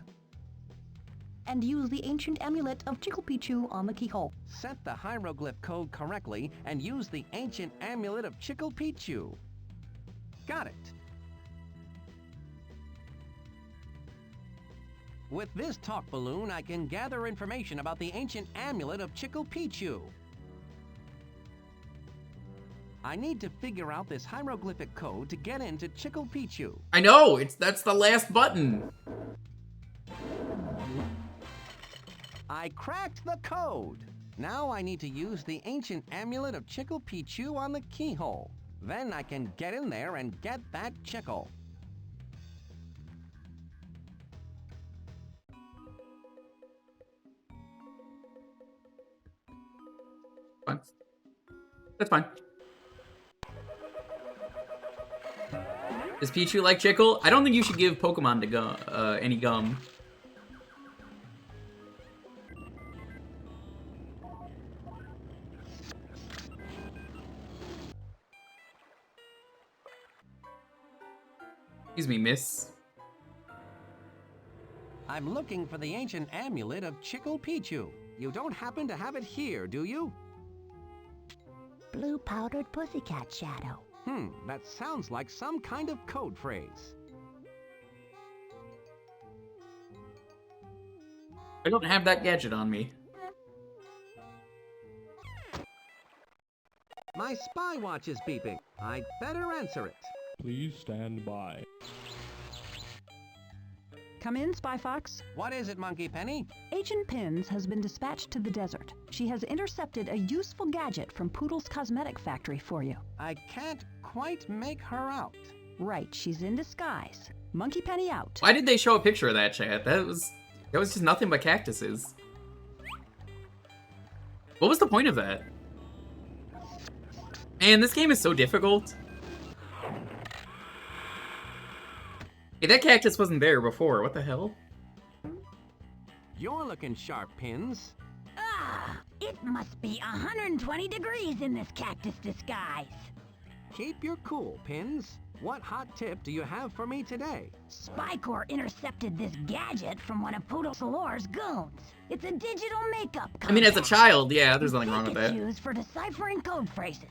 and use the ancient amulet of Chickle Pichu on the keyhole. Set the hieroglyph code correctly and use the ancient amulet of Chickle Pichu. Got it. With this talk balloon, I can gather information about the ancient amulet of Chickle Pichu. I need to figure out this hieroglyphic code to get into Chickle Pichu. I know! That's the last button! I cracked the code! Now I need to use the ancient amulet of Chickle Pichu on the keyhole. Then I can get in there and get that chickle. Fine. That's fine. Does Pichu like chickle? I don't think you should give Pokemon to gum, any gum. Excuse me, miss. I'm looking for the ancient amulet of Chickle Pichu. You don't happen to have it here, do you? Blue powdered pussycat shadow. That sounds like some kind of code phrase. I don't have that gadget on me. My spy watch is beeping. I'd better answer it. Please stand by. Come in, Spyfox. What is it, Monkey Penny? Agent Pins has been dispatched to the desert. She has intercepted a useful gadget from Poodle's cosmetic factory for you. I can't quite make her out. Right, she's in disguise. Monkey Penny out. Why did they show a picture of that, chat? That was just nothing but cactuses. What was the point of that? Man, this game is so difficult. Hey, that cactus wasn't there before. What the hell? You're looking sharp, Pins. Ah, it must be 120 degrees in this cactus disguise. Keep your cool, Pins. What hot tip do you have for me today? Spycore intercepted this gadget from one of Poodle Salore's goons. It's a digital makeup compact. I mean, as a child, yeah, there's nothing wrong with that. It's used for deciphering code phrases.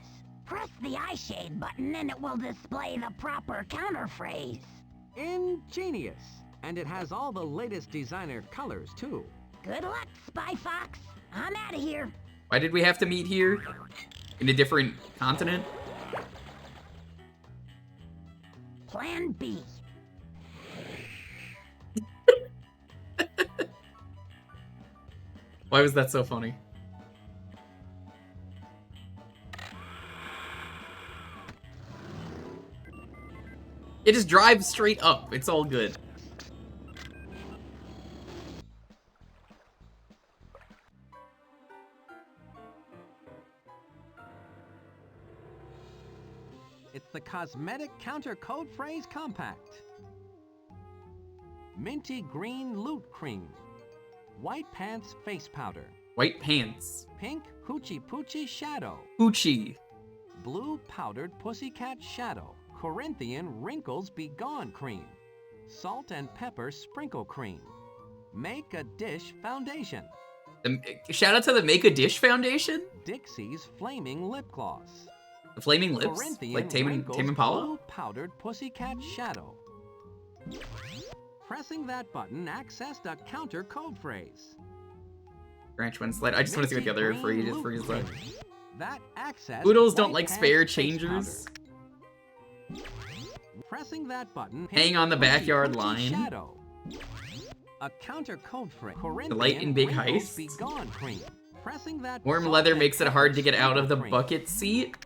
Press the eyeshade button and it will display the proper counter phrase. Ingenious. And it has all the latest designer colors, too. Good luck, Spyfox. I'm out of here. Why did we have to meet here? In a different continent? Plan B. Why was that so funny? It just drives straight up. It's all good. It's the Cosmetic Counter Code Phrase Compact. Minty Green Loot Cream. White Pants Face Powder. White pants. Pink Hoochie Poochie Shadow. Hoochie. Blue Powdered Pussycat Shadow, Corinthian Wrinkles Be Gone Cream, Salt and Pepper Sprinkle Cream, Make a Dish Foundation. Shout out to the Make a Dish Foundation? Dixie's Flaming Lip Gloss. The Flaming Lips? Corinthian Like Tame Impala? Blue Powdered Pussycat Shadow. Pressing that button accessed a counter code phrase. Branch one slide. I just want to see what the other phrase is like. That access. Oodles don't like spare changers. Pressing that button. Hang on the backyard line. Shadow. A counter code phrase. Delight in big heist. Be gone cream. Pressing that. Warm leather makes it hard to get out of the bucket seat.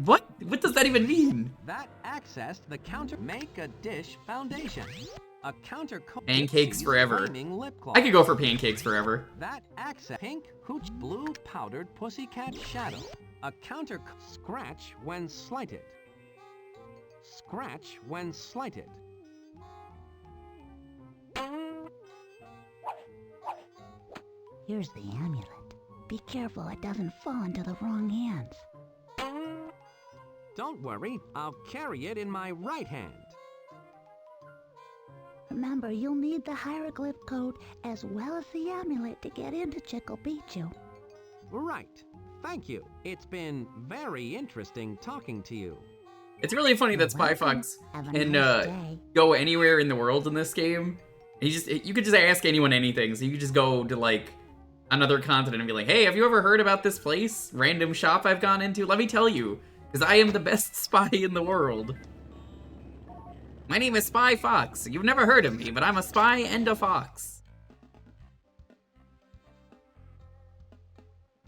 What? What does that even mean? That accessed the counter. Make a Dish Foundation. A counter code. Pancakes forever. I could go for pancakes forever. That access. Pink Hooch Blue Powdered Pussycat Shadow. A counter. Scratch when slighted. Scratch when slighted. Here's the amulet. Be careful it doesn't fall into the wrong hands. Don't worry, I'll carry it in my right hand. Remember, you'll need the hieroglyph code as well as the amulet to get into Chickle Beach. Right. Thank you. It's been very interesting talking to you. It's really funny that Spyfox can go anywhere in the world in this game. You could just ask anyone anything. So you could just go to like another continent and be like, hey, have you ever heard about this place? Random shop I've gone into? Let me tell you, because I am the best spy in the world. My name is Spyfox. You've never heard of me, but I'm a spy and a fox.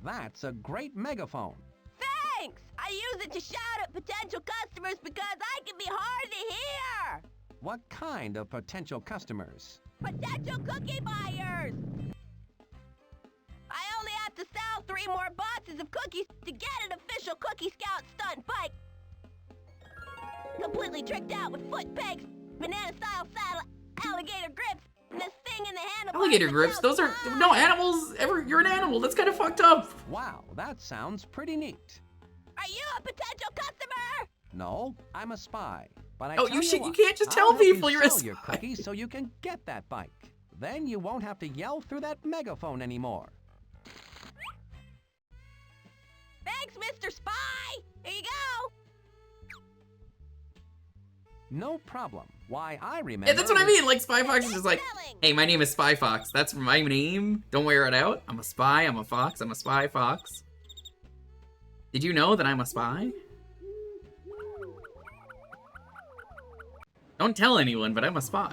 That's a great megaphone. Thanks! I use it to shout at potential customers because I can be hard to hear! What kind of potential customers? Potential cookie buyers! I only have to sell 3 more boxes of cookies to get an official Cookie Scout stunt bike. Completely tricked out with foot pegs, banana-style saddle, alligator grips, and this thing in the handlebar. Alligator grips? Those are no animals ever. You're an animal. That's kind of fucked up. Wow, that sounds pretty neat. Are you a potential customer? No, I'm a spy. But you can't just tell people you're a spy. Your cookies so you can get that bike. Then you won't have to yell through that megaphone anymore. Thanks, Mr. Spy. Here you go. No problem. Why, I remember... Yeah, that's what I mean. Like, Spyfox is just like, hey, my name is Spyfox. That's my name. Don't wear it out. I'm a spy. I'm a fox. I'm a spy fox. Did you know that I'm a spy? Don't tell anyone, but I'm a spy.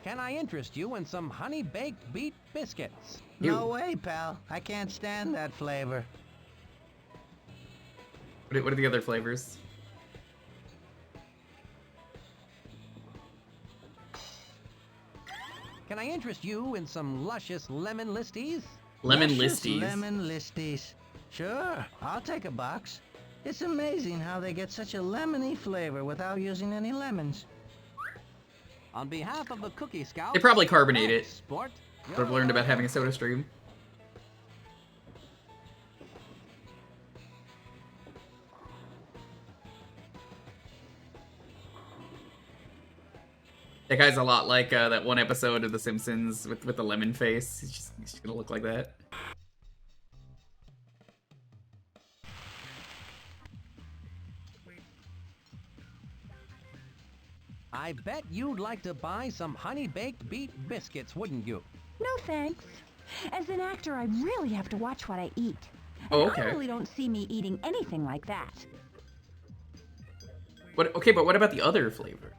Can I interest you in some honey-baked beet biscuits? No way, pal. I can't stand that flavor. What are the other flavors? Can I interest you in some luscious lemon listies? Lemon Luscious listies. Lemon listies. Sure, I'll take a box. It's amazing how they get such a lemony flavor without using any lemons. On behalf of the Cookie Scout, They probably carbonate it. Sport. I've learned about having a soda stream. That guy's a lot like that one episode of The Simpsons with the lemon face. He's just gonna look like that. I bet you'd like to buy some honey-baked beet biscuits, wouldn't you? No thanks. As an actor, I really have to watch what I eat. Oh, And okay. I really don't see me eating anything like that. Okay, but what about the other flavor?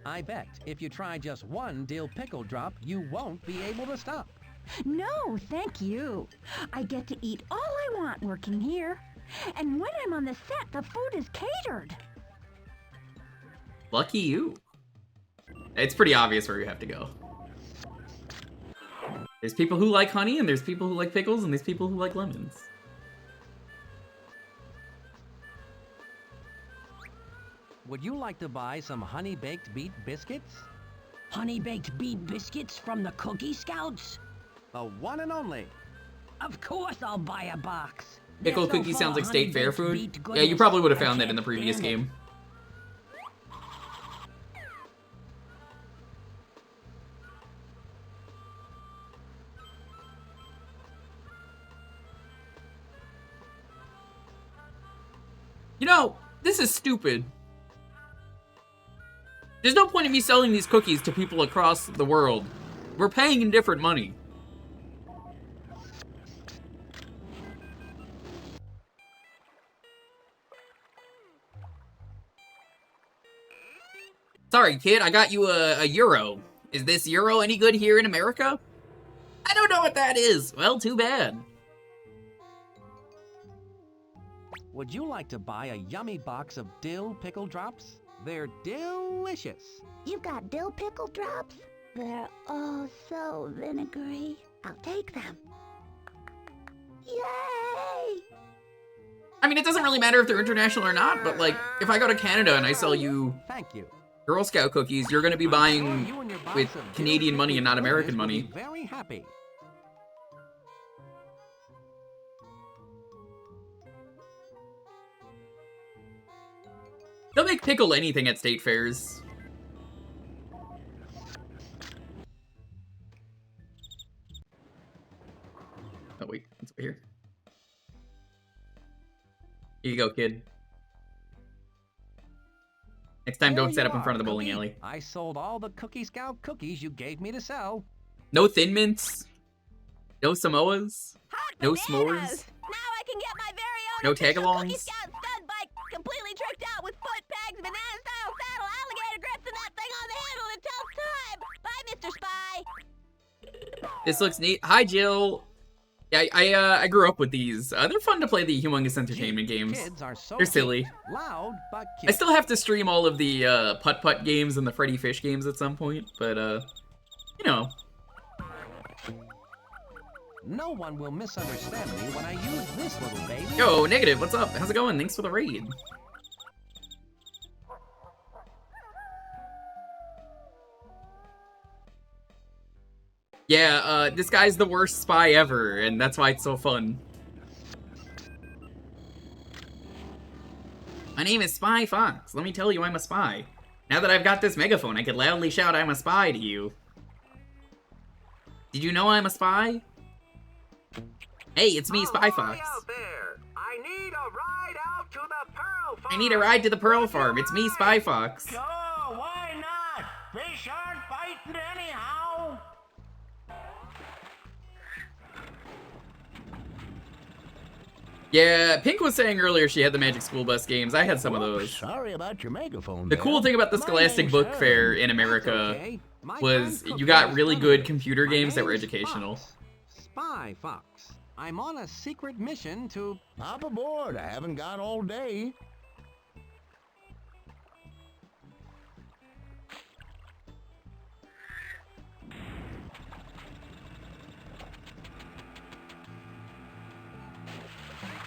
I bet if you try just one dill pickle drop, you won't be able to stop. No, thank you. I get to eat all I want working here. And when I'm on the set, the food is catered. Lucky you. It's pretty obvious where you have to go. There's people who like honey, and there's people who like pickles, and there's people who like lemons. Would you like to buy some honey-baked beet biscuits? Honey-baked beet biscuits from the Cookie Scouts? The one and only. Of course I'll buy a box. Pickle They're so cookie full sounds of like state fair honey-baked food. beet Yeah, you probably would have goodness. found I that in the can't previous stand it. game. You know, this is stupid. There's no point in me selling these cookies to people across the world. We're paying in different money. Sorry, kid, I got you a euro. Is this euro any good here in America? I don't know what that is. Well, too bad. Would you like to buy a yummy box of dill pickle drops? They're delicious. You've got dill pickle drops? They're oh so vinegary. I'll take them. Yay! I mean, it doesn't really matter if they're international or not, but like, if I go to Canada and I sell you Thank you. Girl Scout cookies, you're gonna be buying with Canadian money and not American money. Very happy. They'll make pickle anything at state fairs. Oh wait, it's over here. Here you go, kid. Next time, don't set up in front of the bowling alley. I sold all the Cookie Scout cookies you gave me to sell. No Thin Mints. No Samoas. No s'mores. Now I can get my very own No official tagalongs? Cookie Scout stud bike, completely tricked out with foot pegs, banana-style saddle, alligator grips, and that thing on the handle that tells time. Bye, Mr. Spy. This looks neat. Hi, Jill. Yeah, I grew up with these. They're fun to play the Humongous Entertainment games. Kids are so They're silly. cute, loud but I cute. still have to stream all of the putt-putt games and the Freddy Fish games at some point, but you know. No one will misunderstand me when I use this little baby. Yo, Negative, what's up? How's it going? Thanks for the raid. Yeah, this guy's the worst spy ever, and that's why it's so fun. My name is Spyfox. Let me tell you I'm a spy. Now that I've got this megaphone, I can loudly shout I'm a spy to you. Did you know I'm a spy? Hey, it's me, Spyfox. I need a ride out to the Pearl Farm. I need a ride to the Pearl Farm. It's me, Spyfox. Oh, why not? Fish aren't biting anyhow. Yeah, Pink was saying earlier she had the Magic School Bus games. I had some of those. Sorry about your megaphone. The cool thing about the Scholastic Book Fair in America was you got really good computer games that were educational. Spyfox. I'm on a secret mission to... Hop aboard. I haven't got all day.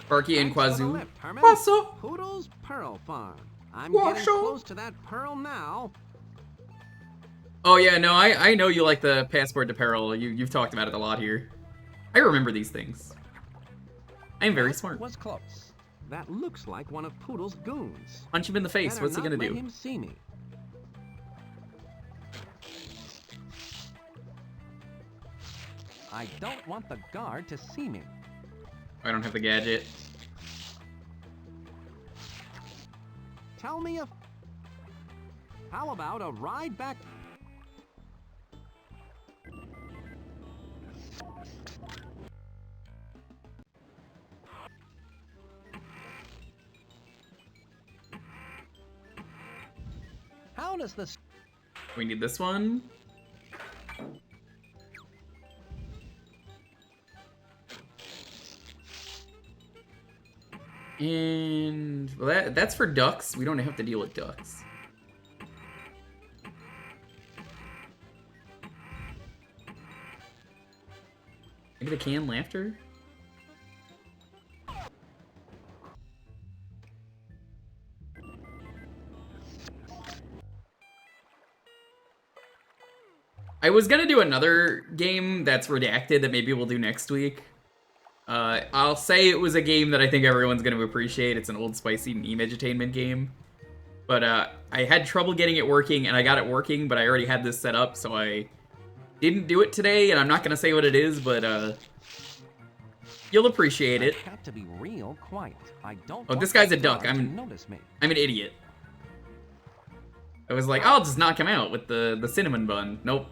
Sparky and Quazoo. What's up? Poodle's Pearl Farm. I'm getting close to that pearl now. Oh yeah, no, I know you like the Passport to Peril. You've talked about it a lot here. I remember these things. I am very smart. Was close. That looks like one of Poodle's goons. Punch him in the face. Better What's he not gonna let do? him see me. I don't want the guard to see me. I don't have the gadget. Tell me if... How about a ride back... How does this... We need this one. And well, that's for ducks. We don't have to deal with ducks. Maybe the canned laughter? I was gonna do another game that's redacted that maybe we'll do next week. I'll say it was a game that I think everyone's gonna appreciate. It's an Old Spicy meme edutainment game. But I had trouble getting it working, and I got it working, but I already had this set up, so I didn't do it today, and I'm not gonna say what it is, but you'll appreciate it. Got to be real quiet. I don't. Oh, this guy's a duck. I'm an idiot. I was like, I'll just knock him out with the cinnamon bun. Nope.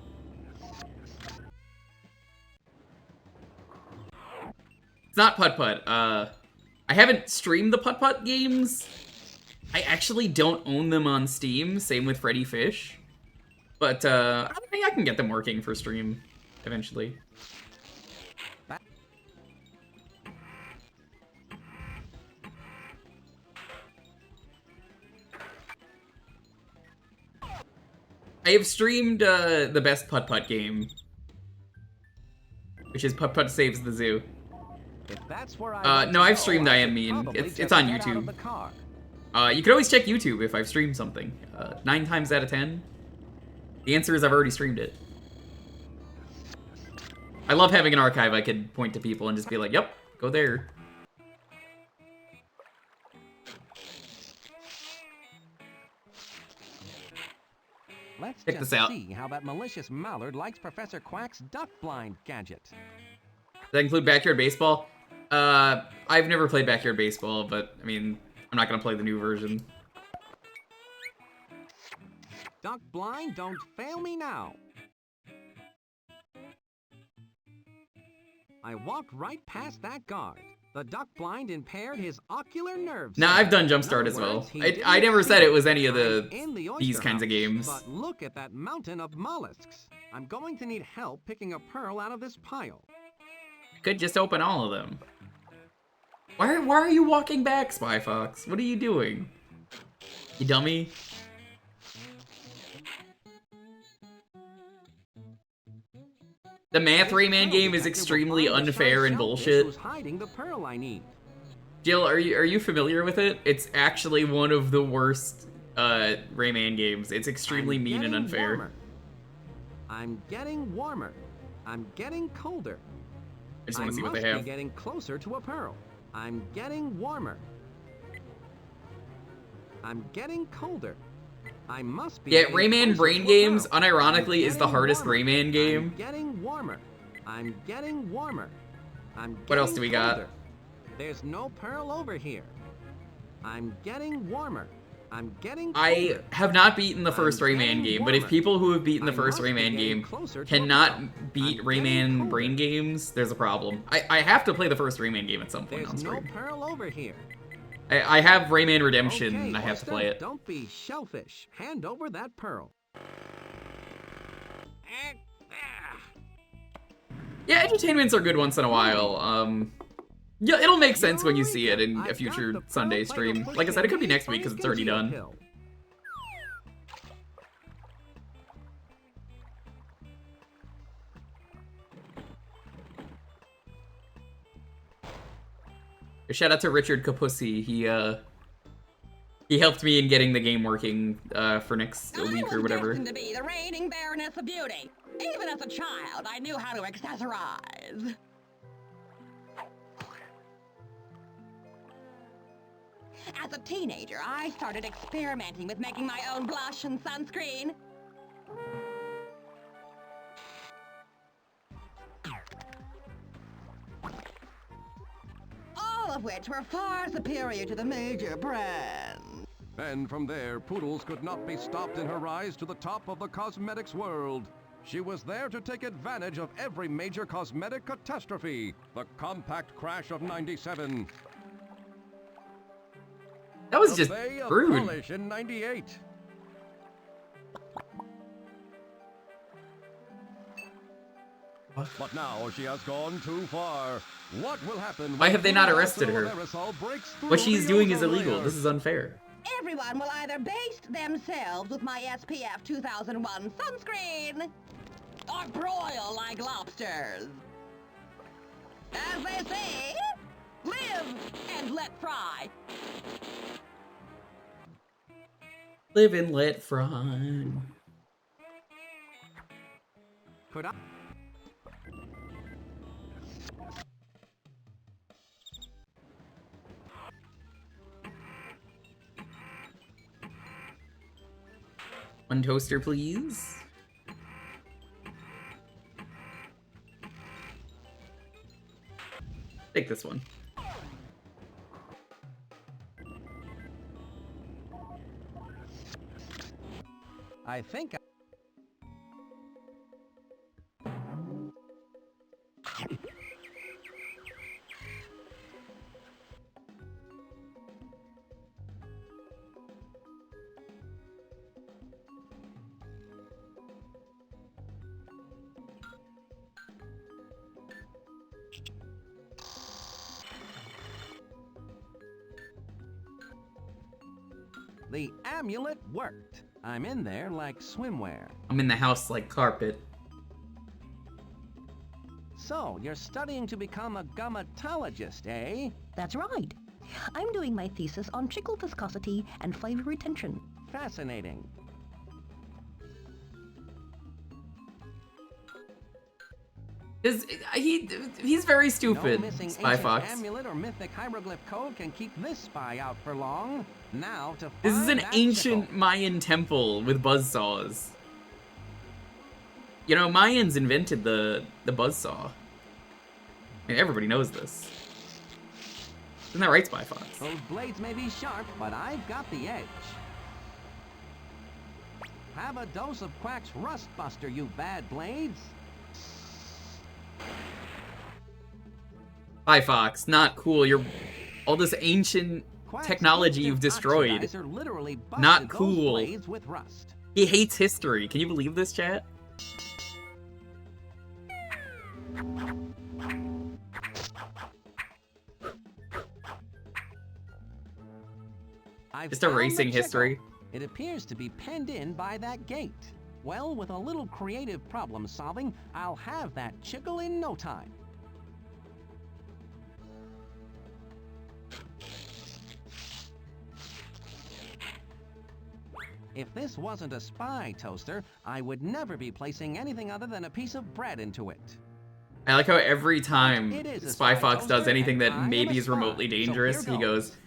It's not Putt-Putt. I haven't streamed the Putt-Putt games. I actually don't own them on Steam. Same with Freddy Fish. But I think I can get them working for stream eventually. I have streamed the best Putt-Putt game, which is Putt-Putt Saves the Zoo. If that's where I no, I've streamed I Am Mean. It's on YouTube. You could always check YouTube if I've streamed something. 9 times out of 10, the answer is I've already streamed it. I love having an archive I could point to people and just be like, yep, go there. Let's check this out. See how that malicious mallard likes Professor Quack's duck blind gadget. Does that include Backyard Baseball? I've never played Backyard Baseball, but I mean, I'm not gonna play the new version. Duck blind, don't fail me now. I walked right past that guard. The duck blind impaired his ocular nerves. Nah, I've done Jumpstart as well. I never said it was any of these kinds of games. But look at that mountain of mollusks. I'm going to need help picking a pearl out of this pile. Could just open all of them. Why are you walking back, Spyfox? What are you doing? You dummy. The math Rayman game is extremely unfair and bullshit. Jill, are you familiar with it? It's actually one of the worst Rayman games. It's extremely mean and unfair. Warmer. I'm getting warmer. I'm getting colder. I just want to see what they have. I'm getting closer to a pearl. I'm getting warmer. I'm getting colder. I must be. Yeah, Rayman Brain Games, unironically, is the hardest Rayman game. I'm getting warmer. I'm getting warmer. I'm getting what else do we got? There's no pearl over here. I'm getting warmer. I'm getting colder. I have not beaten the first Rayman game, but if people who have beaten the first Rayman game cannot beat Rayman Brain Games, there's a problem. I have to play the first Rayman game at some point on stream. There's no pearl over here. I have Rayman Redemption, okay, and I have to play it. Don't be shellfish. Hand over that pearl. Yeah, edutainments are good once in a while. Yeah, it'll make sense when you see it in a future Sunday stream. Like I said, it could be next week because it's already done. Shout out to Richard Kapusi. He helped me in getting the game working for next week or whatever. I was destined to be the reigning Baroness of Beauty. Even as a child, I knew how to accessorize. As a teenager, I started experimenting with making my own blush and sunscreen. All of which were far superior to the major brands. And from there, Poodles could not be stopped in her rise to the top of the cosmetics world. She was there to take advantage of every major cosmetic catastrophe. The compact crash of '97. That was just rude. Polish in '98. But now she has gone too far. What will happen? Why have they not arrested her? What she's doing is illegal. This is unfair. Everyone will either baste themselves with my SPF 2001 sunscreen, or broil like lobsters. As they say, live and let fry. Live and let fry. Could I? One toaster, please. Take this one. I think the amulet worked. I'm in there like swimwear. I'm in the house like carpet. So, you're studying to become a gummatologist, eh? That's right. I'm doing my thesis on chicle viscosity and flavor retention. Fascinating. He's very stupid, No missing Spyfox. ancient amulet or mythic hieroglyph code can keep this spy out for long. Now to This is find an that ancient chicle. Mayan temple with buzzsaws. You know, Mayans invented the buzzsaw. I mean, everybody knows this. Isn't that right, Spyfox? Those blades may be sharp, but I've got the edge. Have a dose of Quack's Rust Buster, you bad blades. Spyfox, not cool. You're all this ancient Quack's technology you've instant destroyed. oxidizer literally busted Not those cool. blades with rust. He hates history. Can you believe this, chat? I've Just found the erasing chicle. history. It appears to be penned in by that gate. Well, with a little creative problem solving, I'll have that chicle in no time. If this wasn't a spy toaster, I would never be placing anything other than a piece of bread into it. I like how every time It is a spy Spyfox does toaster, anything and that I'm maybe a is spy, remotely so dangerous, here he goes. goes,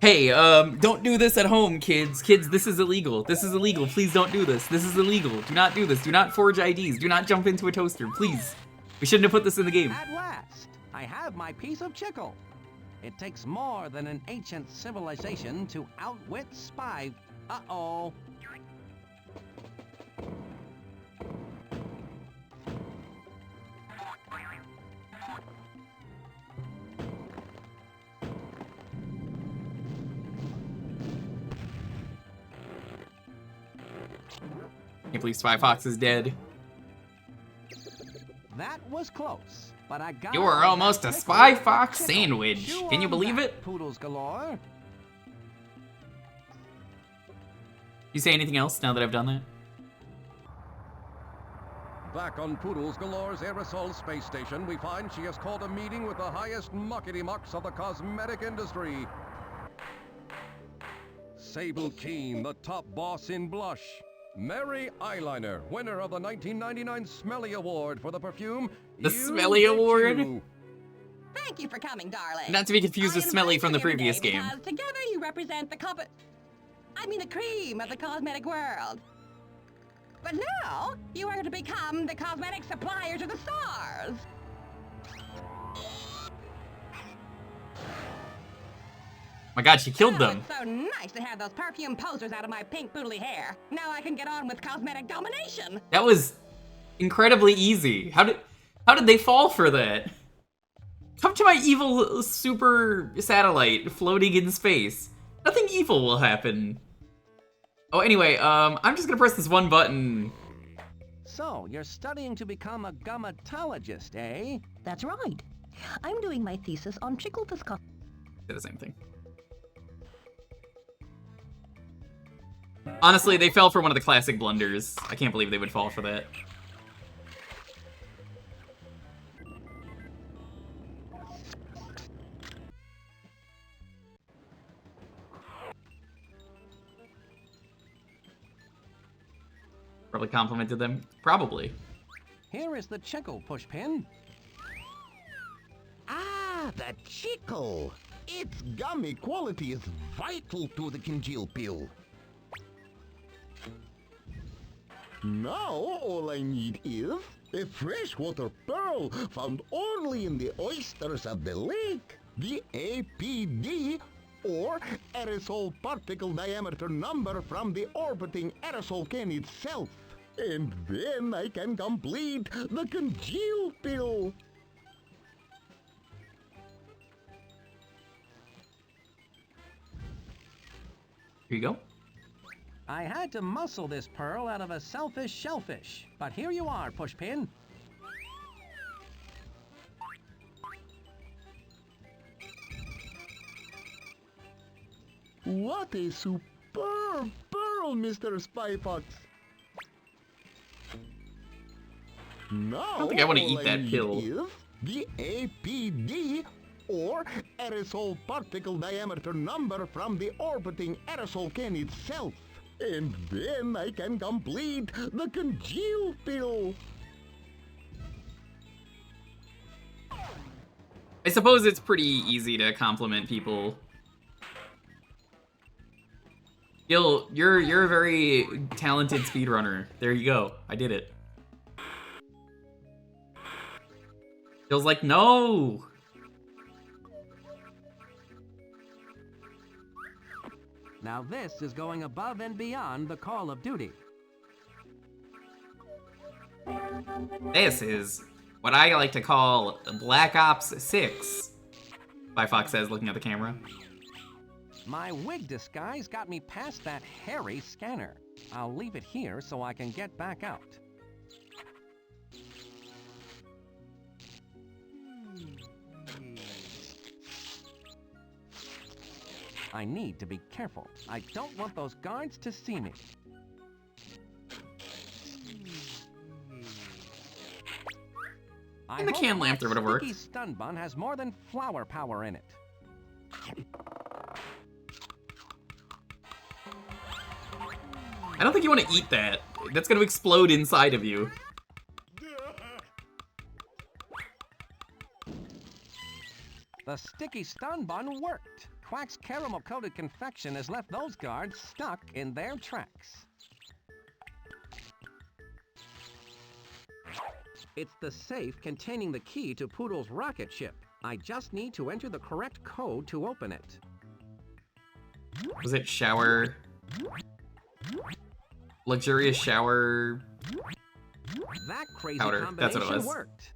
"Hey, don't do this at home, kids. Kids, this is illegal. This is illegal. Please don't do this. This is illegal. Do not do this. Do not forge IDs. Do not jump into a toaster. Please. We shouldn't have put this in the game." At last, I have my piece of chicle. It takes more than an ancient civilization to outwit spy. Uh-oh. Can't believe Spyfox is dead. That was close, but I got You were out of almost a that Spyfox chicle. sandwich. Chew Can you on believe that, it? Poodles galore. You say anything else now that I've done that? Back on Poodles Galore's aerosol space station, we find she has called a meeting with the highest muckety-mucks of the cosmetic industry. Sable Keen, the top boss in blush. Mary Eyeliner, winner of the 1999 Smelly Award for the perfume The You Smelly Get Award? You. Thank you for coming, darling. Not to be confused with I Smelly invite from the you here previous today game. because together you represent the the cream of the cosmetic world. But now, you are to become the cosmetic supplier to the stars. My god, she killed Oh, them. it's so nice to have those perfume posters out of my pink poodly hair. Now I can get on with cosmetic domination. That was incredibly easy. How did they fall for that? Come to my evil super satellite floating in space. Nothing evil will happen. Oh, anyway, I'm just gonna press this one button. So, you're studying to become a gummatologist, eh? That's right. I'm doing my thesis on chicle viscosity. Did the same thing. Honestly, they fell for one of the classic blunders. I can't believe they would fall for that. Probably complimented them. Probably. Here is the chickle, Pushpin. Ah, the chickle. Its gummy quality is vital to the congeal pill. Now all I need is a freshwater pearl found only in the oysters of the lake. The APD, or aerosol particle diameter number from the orbiting aerosol can itself. And then I can complete the congeal pill. Here you go. I had to muscle this pearl out of a selfish shellfish, but here you are, Pushpin. What a superb pearl, Mr. Spyfox. Now, I don't think I want to all eat that need pill. is the APD, or aerosol particle diameter number from the orbiting aerosol can itself. And then I can complete the congeal pill. I suppose it's pretty easy to compliment people. Gil, you're a very talented speedrunner. There you go. I did it. Gil's like, no! Now this is going above and beyond the call of duty. This is what I like to call Black Ops 6, Spyfox says, looking at the camera. My wig disguise got me past that hairy scanner. I'll leave it here so I can get back out. I need to be careful. I don't want those guards to see me. And the can lantern would have worked. Sticky stun bun has more than flower power in it. I don't think you want to eat that. That's going to explode inside of you. The sticky stun bun worked. Quack's caramel-coated confection has left those guards stuck in their tracks. It's the safe containing the key to Poodle's rocket ship. I just need to enter the correct code to open it. Was it shower? Luxurious shower That crazy powder. That's combination what it was. worked.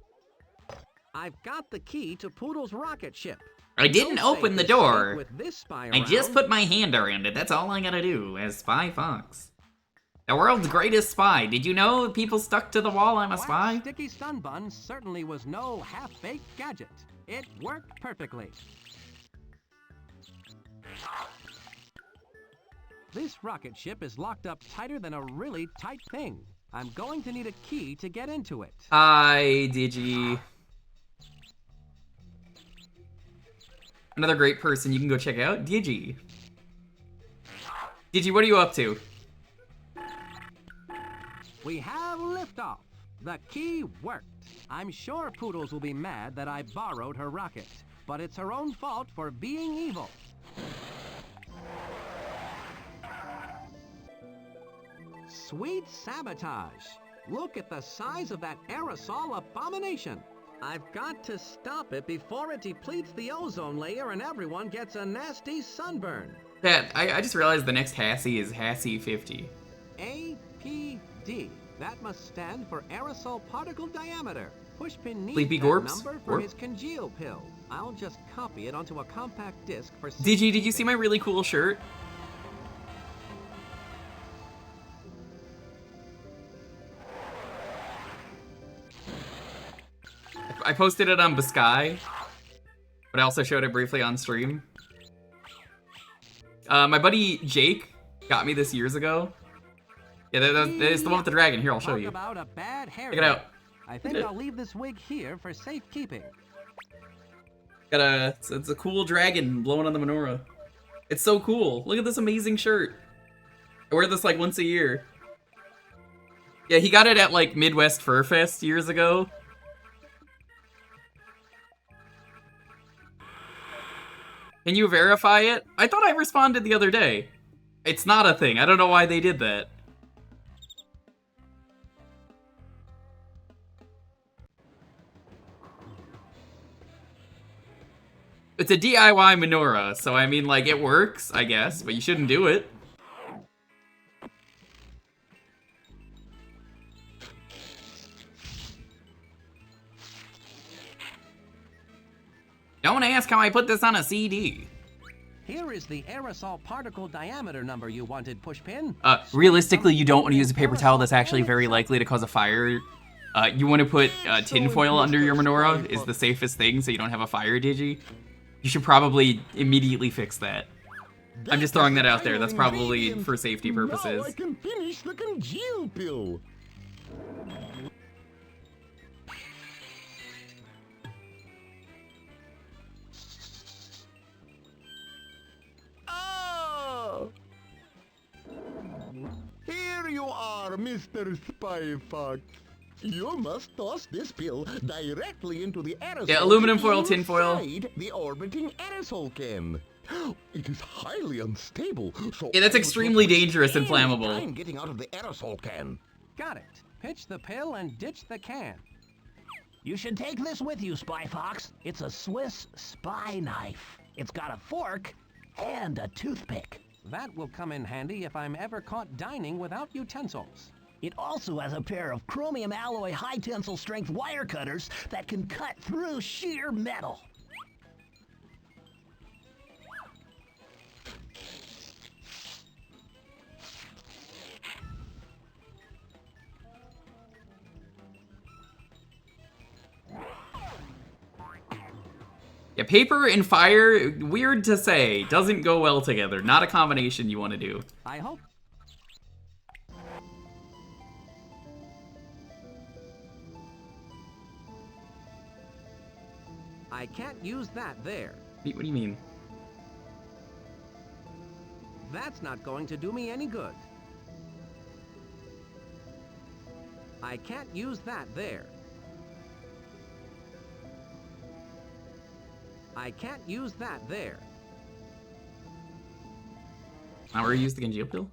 I've got the key to Poodle's rocket ship. I didn't No open the safe is door. safe with this spy I just around. put my hand around it. That's all I gotta do as Spyfox. The world's greatest spy. Did you know people stuck to the wall I'm a Quack's spy? sticky stun bun certainly was no half-baked gadget. It worked perfectly. This rocket ship is locked up tighter than a really tight thing. I'm going to need a key to get into it. Hi, Digi. Another great person you can go check out, Digi. Digi, what are you up to? We have liftoff. The key worked. I'm sure Poodles will be mad that I borrowed her rocket, but it's her own fault for being evil. Sweet sabotage. Look at the size of that aerosol abomination. I've got to stop it before it depletes the ozone layer and everyone gets a nasty sunburn. Pat, I just realized the next Hassie is Hassie 50. APD. That must stand for aerosol particle diameter. Pushpin needs Sleepy that Gorps? number for Gorp? his congeal pill. I'll just copy it onto a compact disc for... Digi, did you see my really cool shirt? I posted it on Biscay, but I also showed it briefly on stream. My buddy Jake got me this years ago. Yeah, that's the one with the dragon. Here, I'll show you. About a bad hair Check it out. I think I'll leave this wig here for safekeeping. It's a cool dragon blowing on the menorah. It's so cool. Look at this amazing shirt. I wear this like once a year. Yeah, he got it at, like, Midwest Fur Fest years ago. Can you verify it? I thought I responded the other day. It's not a thing. I don't know why they did that. It's a DIY menorah, so I mean, like, it works, I guess, but you shouldn't do it. Don't ask how I put this on a CD. Here is the aerosol particle diameter number you wanted, Pushpin. Realistically, you don't want to use a paper towel that's actually very likely to cause a fire. You want to put tinfoil under your menorah is the safest thing so you don't have a fire digi. You should probably immediately fix that. I'm just throwing that out there. That's probably for safety purposes. Now I can finish the congeal pill. Oh! Here you are, Mr. Spyfox. You must toss this pill directly into the aerosol. Yeah, aluminum foil, tin foil. Inside the orbiting aerosol can. It is highly unstable, so yeah, that's extremely dangerous and flammable. I'm getting out of the aerosol can. Got it. Pitch the pill and ditch the can. You should take this with you, Spyfox. It's a Swiss spy knife. It's got a fork and a toothpick. That will come in handy if I'm ever caught dining without utensils. It also has a pair of chromium alloy high tensile strength wire cutters that can cut through sheer metal. Yeah, paper and fire, weird to say, doesn't go well together. Not a combination you want to do. I hope. I can't use that there. What do you mean? That's not going to do me any good. I can't use that there. I can't use that there. Now we're using the congeal pill?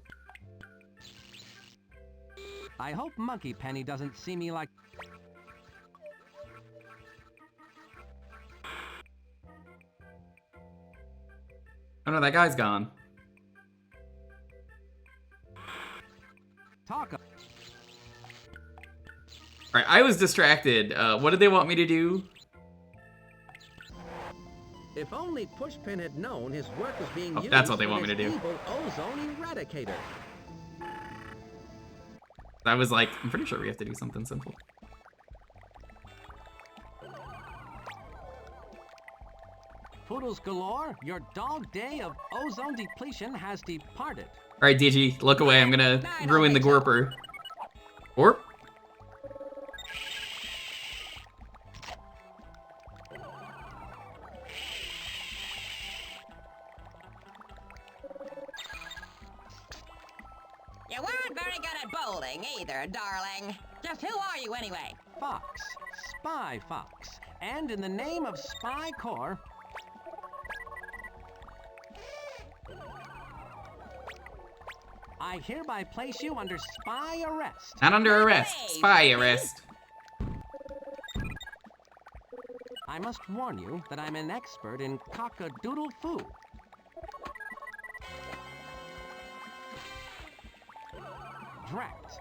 I hope Monkey Penny doesn't see me like... Oh no, that guy's gone. Talk. Alright, I was distracted. What did they want me to do? If only Pushpin had known his work was being used that's what they want me to do. Evil ozone eradicator. I was like, I'm pretty sure we have to do something simple. Poodles galore, your dog day of ozone depletion has departed. Alright, Digi, look away. I'm gonna ruin the Gorper. Gorp? You weren't very good at bowling either, darling. Just who are you anyway? Fox. Spyfox. And in the name of Spy Corps... I hereby place you under spy arrest. Not under arrest. Spy arrest. I must warn you that I'm an expert in cock-a-doodle-foo. Drat.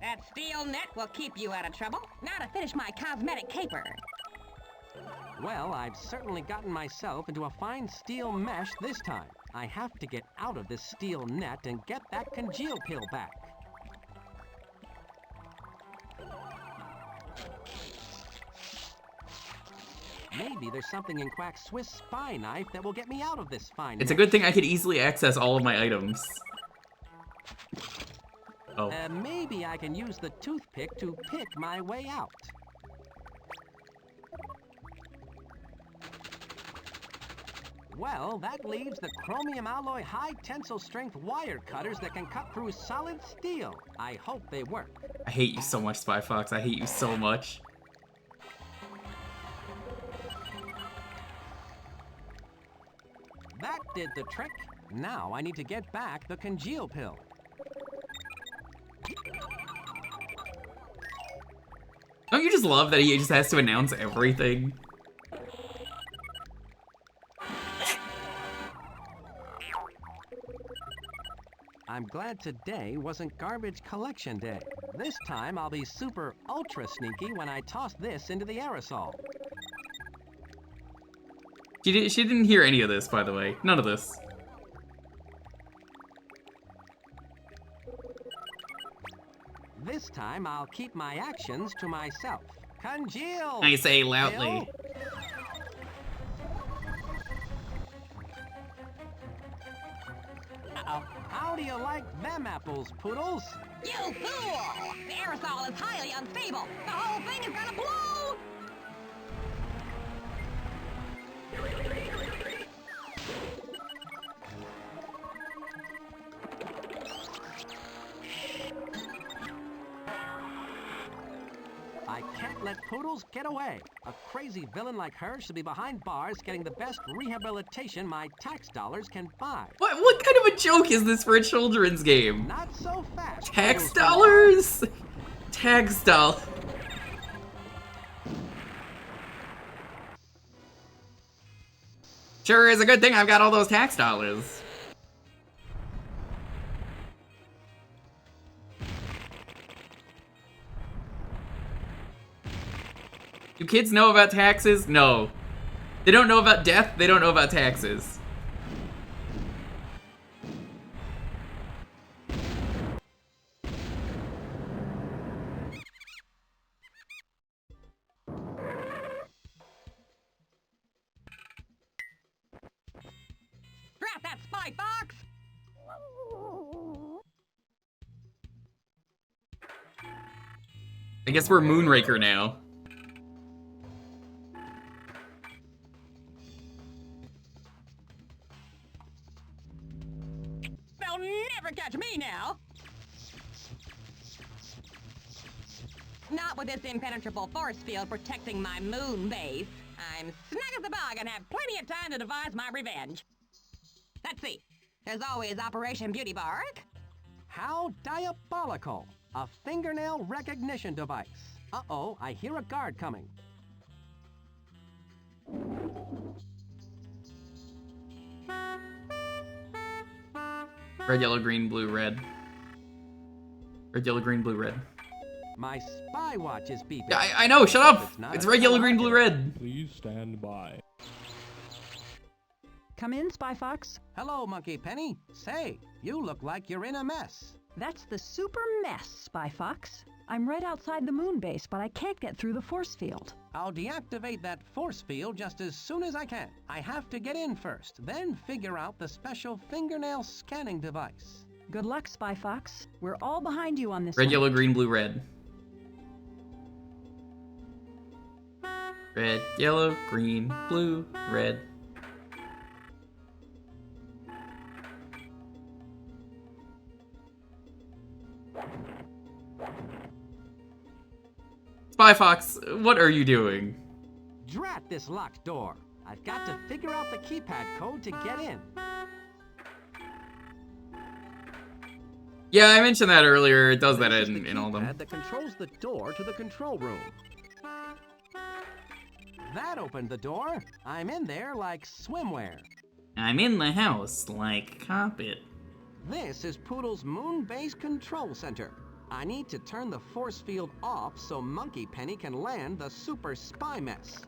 That steel net will keep you out of trouble. Now to finish my cosmetic caper. Well, I've certainly gotten myself into a fine steel mesh this time. I have to get out of this steel net and get that congeal pill back. Maybe there's something in Quack's Swiss spy knife that will get me out of this fine It's a good thing I could easily access all of my items. Oh. Maybe I can use the toothpick to pick my way out. Well, that leaves the chromium alloy high tensile strength wire cutters that can cut through solid steel. I hope they work. I hate you so much, Spyfox. I hate you so much. That did the trick. Now I need to get back the congeal pill. Don't you just love that he just has to announce everything? I'm glad today wasn't garbage collection day. This time I'll be super ultra sneaky when I toss this into the aerosol. She didn't hear any of this, by the way. None of this. This time I'll keep my actions to myself. Congeal! I say loudly. Uh-oh. How do you like them apples, Poodles? You fool! The aerosol is highly unstable. The whole thing is gonna blow! I can't let Poodles get away. A crazy villain like her should be behind bars getting the best rehabilitation my tax dollars can buy. What kind of a joke is this for a children's game? Not so fast. Tax dollars? Tax dollars. Sure is a good thing I've got all those tax dollars. Do kids know about taxes? No. They don't know about death, they don't know about taxes. Drat that Spyfox! I guess we're Moonraker now. They'll never catch me now! Not with this impenetrable force field protecting my moon base. I'm snug as a bug and have plenty of time to devise my revenge. Let's see. There's always Operation Beauty Bark. How diabolical! A fingernail recognition device. Uh-oh, I hear a guard coming. Red, yellow, green, blue, red. Red, yellow, green, blue, red. My spy watch is beeping. I know, shut up! It's red, yellow, green, blue, red. Please stand by. Come in, Spyfox. Hello, Monkey Penny. Say, you look like you're in a mess. That's the super mess, Spyfox. I'm right outside the moon base, but I can't get through the force field. I'll deactivate that force field just as soon as I can. I have to get in first, then figure out the special fingernail scanning device. Good luck, Spyfox. We're all behind you on this Red, one. yellow, green, blue, red. Red, yellow, green, blue, red. Spyfox, what are you doing? Drat this locked door. I've got to figure out the keypad code to get in. Yeah, I mentioned that earlier. It does that in all of them. That controls the door to the control room. That opened the door. I'm in there like swimwear. I'm in the house like carpet. This is Poodle's moon base control center. I need to turn the force field off so Monkey Penny can land the super spy mess.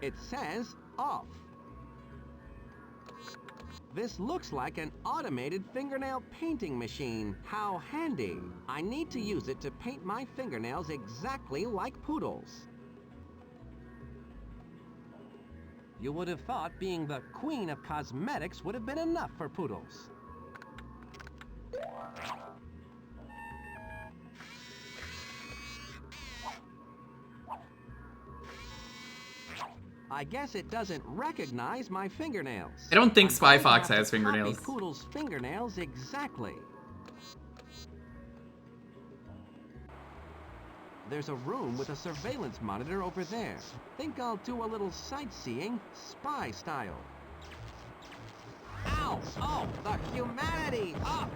It says off. This looks like an automated fingernail painting machine. How handy. I need to use it to paint my fingernails exactly like Poodle's. You would have thought being the queen of cosmetics would have been enough for Poodles. I guess it doesn't recognize my fingernails. I don't think I'm going to Spyfox have to has fingernails. copy Poodle's fingernails exactly. There's a room with a surveillance monitor over there. Think I'll do a little sightseeing, spy style. Ow! Oh, the humanity! Oh!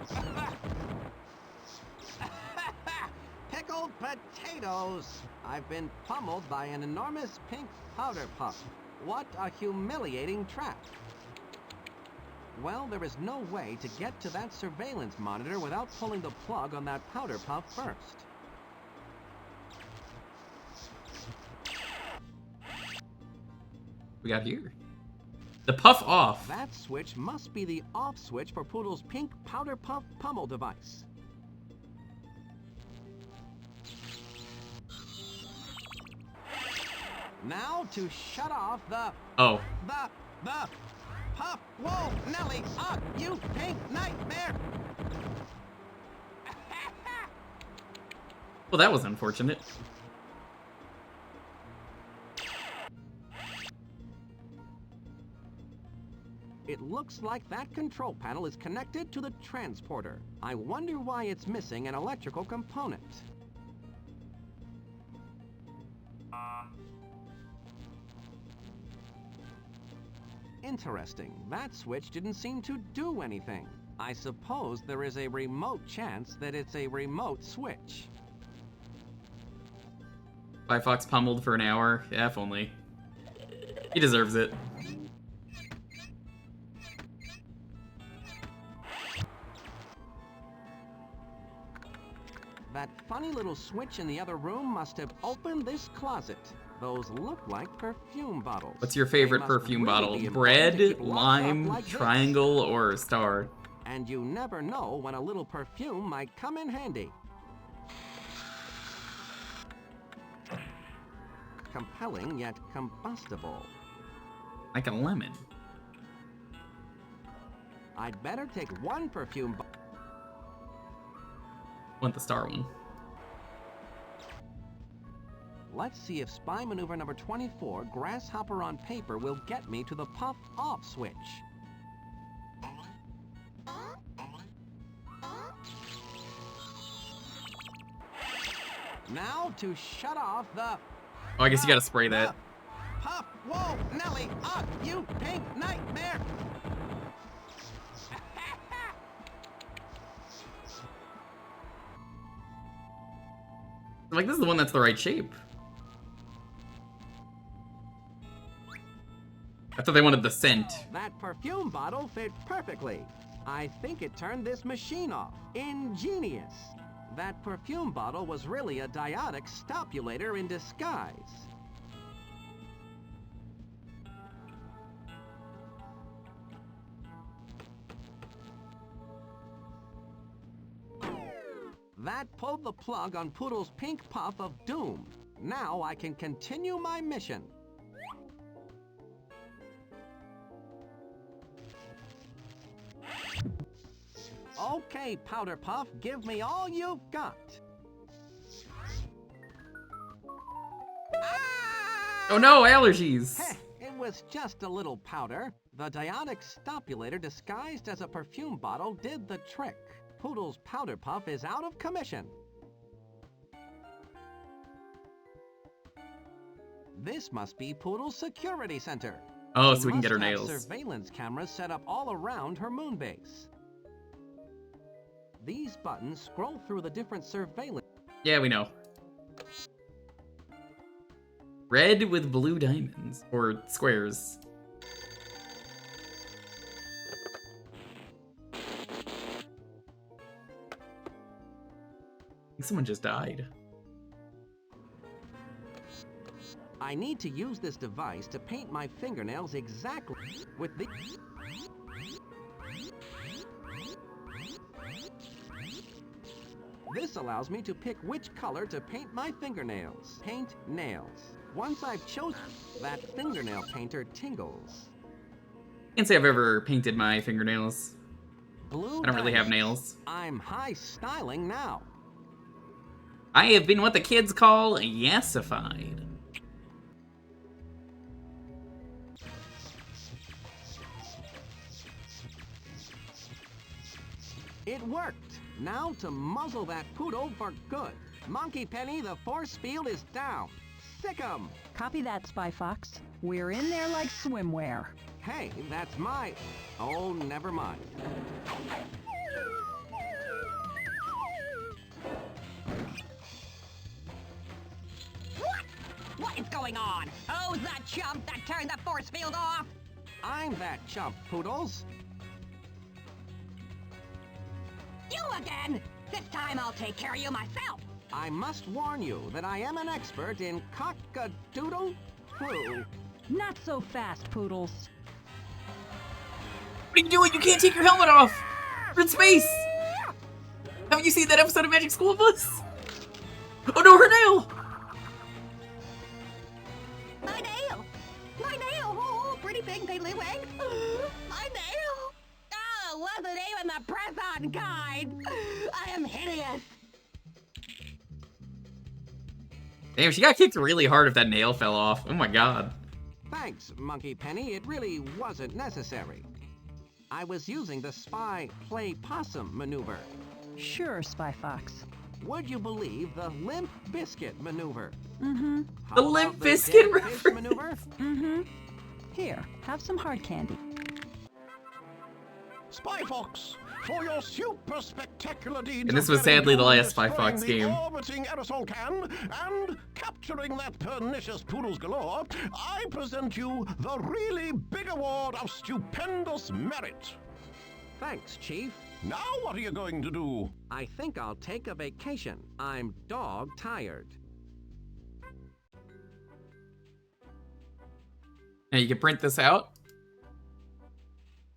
Pickled potatoes! I've been pummeled by an enormous pink powder puff. What a humiliating trap. Well, there is no way to get to that surveillance monitor without pulling the plug on that powder puff first. We got here. The puff off. That switch must be the off switch for Poodle's pink powder puff pummel device. Now to shut off the... Oh. The puff. Whoa, Nelly, up, you pink nightmare. Well, that was unfortunate. It looks like that control panel is connected to the transporter. I wonder why it's missing an electrical component. Interesting. That switch didn't seem to do anything. I suppose there is a remote chance that it's a remote switch. Spyfox pummeled for an hour. Yeah, if only. He deserves it. That funny little switch in the other room must have opened this closet. Those look like perfume bottles. What's your favorite perfume bottle? Bread, lime, like triangle, or star? And you never know when a little perfume might come in handy. Compelling yet combustible. Like a lemon. I'd better take one perfume bottle. Want the star one. Let's see if spy maneuver number 24, grasshopper on paper, will get me to the puff off switch. Now to shut off the... Oh, I guess you gotta spray that. Puff! Whoa, Nelly! Up, you pink nightmare! Like, this is the one that's the right shape. I thought they wanted the scent. That perfume bottle fit perfectly. I think it turned this machine off. Ingenious. That perfume bottle was really a diotic stopulator in disguise. That pulled the plug on Poodle's pink puff of doom. Now I can continue my mission. Okay, Powder Puff, give me all you've got. Oh no, allergies! Heh, it was just a little powder. The diotic stopulator disguised as a perfume bottle did the trick. Poodle's Powder Puff is out of commission. This must be Poodle's security center. Oh, She so we can get her must have nails. Surveillance cameras set up all around her moon base. These buttons scroll through the different surveillance. Yeah, we know. Red with blue diamonds. Or squares. I think someone just died. I need to use this device to paint my fingernails exactly with the... This allows me to pick which color to paint my fingernails. Paint nails. Once I've chosen, that fingernail painter tingles. Can't say I've ever painted my fingernails. Blue I don't really have diamonds. nails. I'm high styling now. I have been what the kids call yassified. It worked. Now to muzzle that poodle for good. Monkey Penny, the force field is down. Sick 'em! Copy that, Spyfox. We're in there like swimwear. Hey, that's my... Oh, never mind. What is going on? Who's that chump that turned the force field off? I'm that chump, Poodles. You again! This time I'll take care of you myself! I must warn you that I am an expert in cock-a-doodle-doo. Not so fast, Poodles. What are you doing? You can't take your helmet off! You're in space! Haven't you seen that episode of Magic School Bus? Oh no, her nail! My nail! My nail! Oh, pretty big piddly wing! My nail! Oh, wasn't even the press-on kind! I am hideous! Damn, she got kicked really hard if that nail fell off. Oh my god. Thanks, Monkey Penny. It really wasn't necessary. I was using the spy play possum maneuver. Sure, Spyfox. Would you believe the limp biscuit maneuver? Mm-hmm. The limp biscuit reference. Maneuver? Mm-hmm. Here, have some hard candy. Spyfox, for your super spectacular deeds. And this was sadly the last Spyfox the game. Orbiting aerosol can and capturing that pernicious Poodles galore, I present you the really big award of stupendous merit. Thanks, Chief. Now what are you going to do? I think I'll take a vacation. I'm dog tired. Now you can print this out.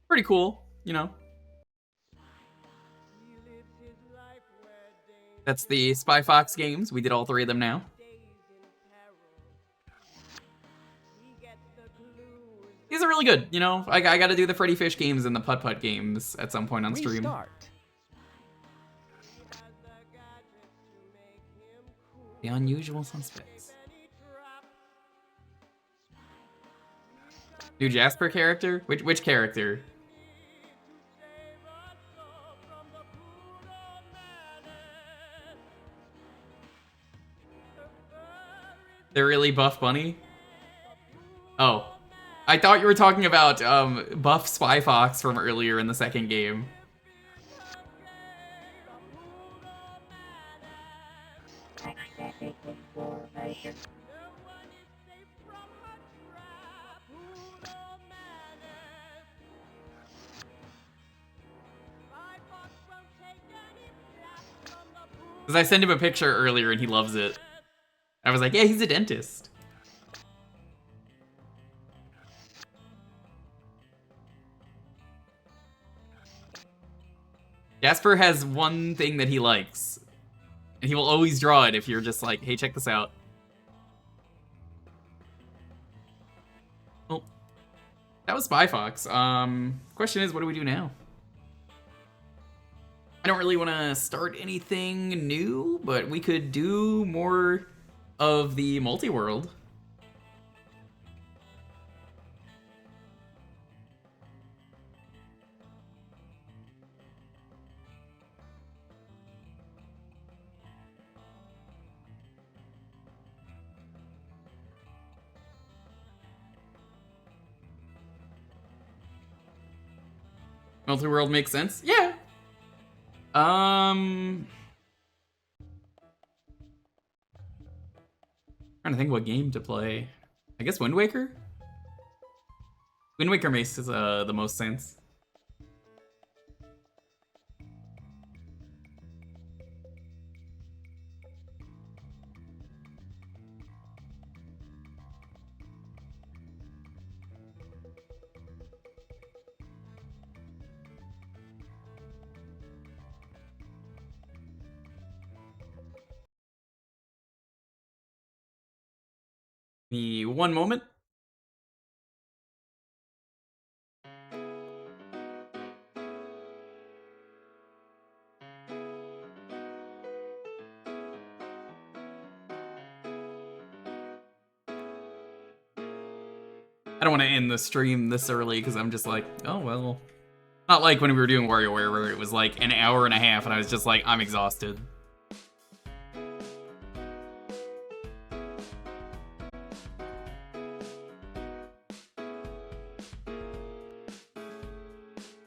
Pretty cool, you know. That's the Spyfox games. We did all 3 of them now. These are really good, you know. I gotta do the Freddy Fish games and the Putt Putt games at some point on stream. Restart. The Unusual Suspects. New Jasper character? Which character? They're really Buff Bunny? Oh. I thought you were talking about Buff Spyfox from earlier in the second game. Because I sent him a picture earlier and he loves it. I was like, yeah, he's a dentist. Jasper has one thing that he likes. And he will always draw it if you're just like, hey, check this out. Well, that was Spyfox. Question is, what do we do now? I don't really want to start anything new, but we could do more of the multi-world. Multi-world makes sense? Yeah. Trying to think what game to play. I guess Wind Waker? Wind Waker makes the most sense. Me one moment. I don't want to end the stream this early because I'm just like, oh well. Not like when we were doing WarioWare where it was like an hour and a half and I was just like, I'm exhausted.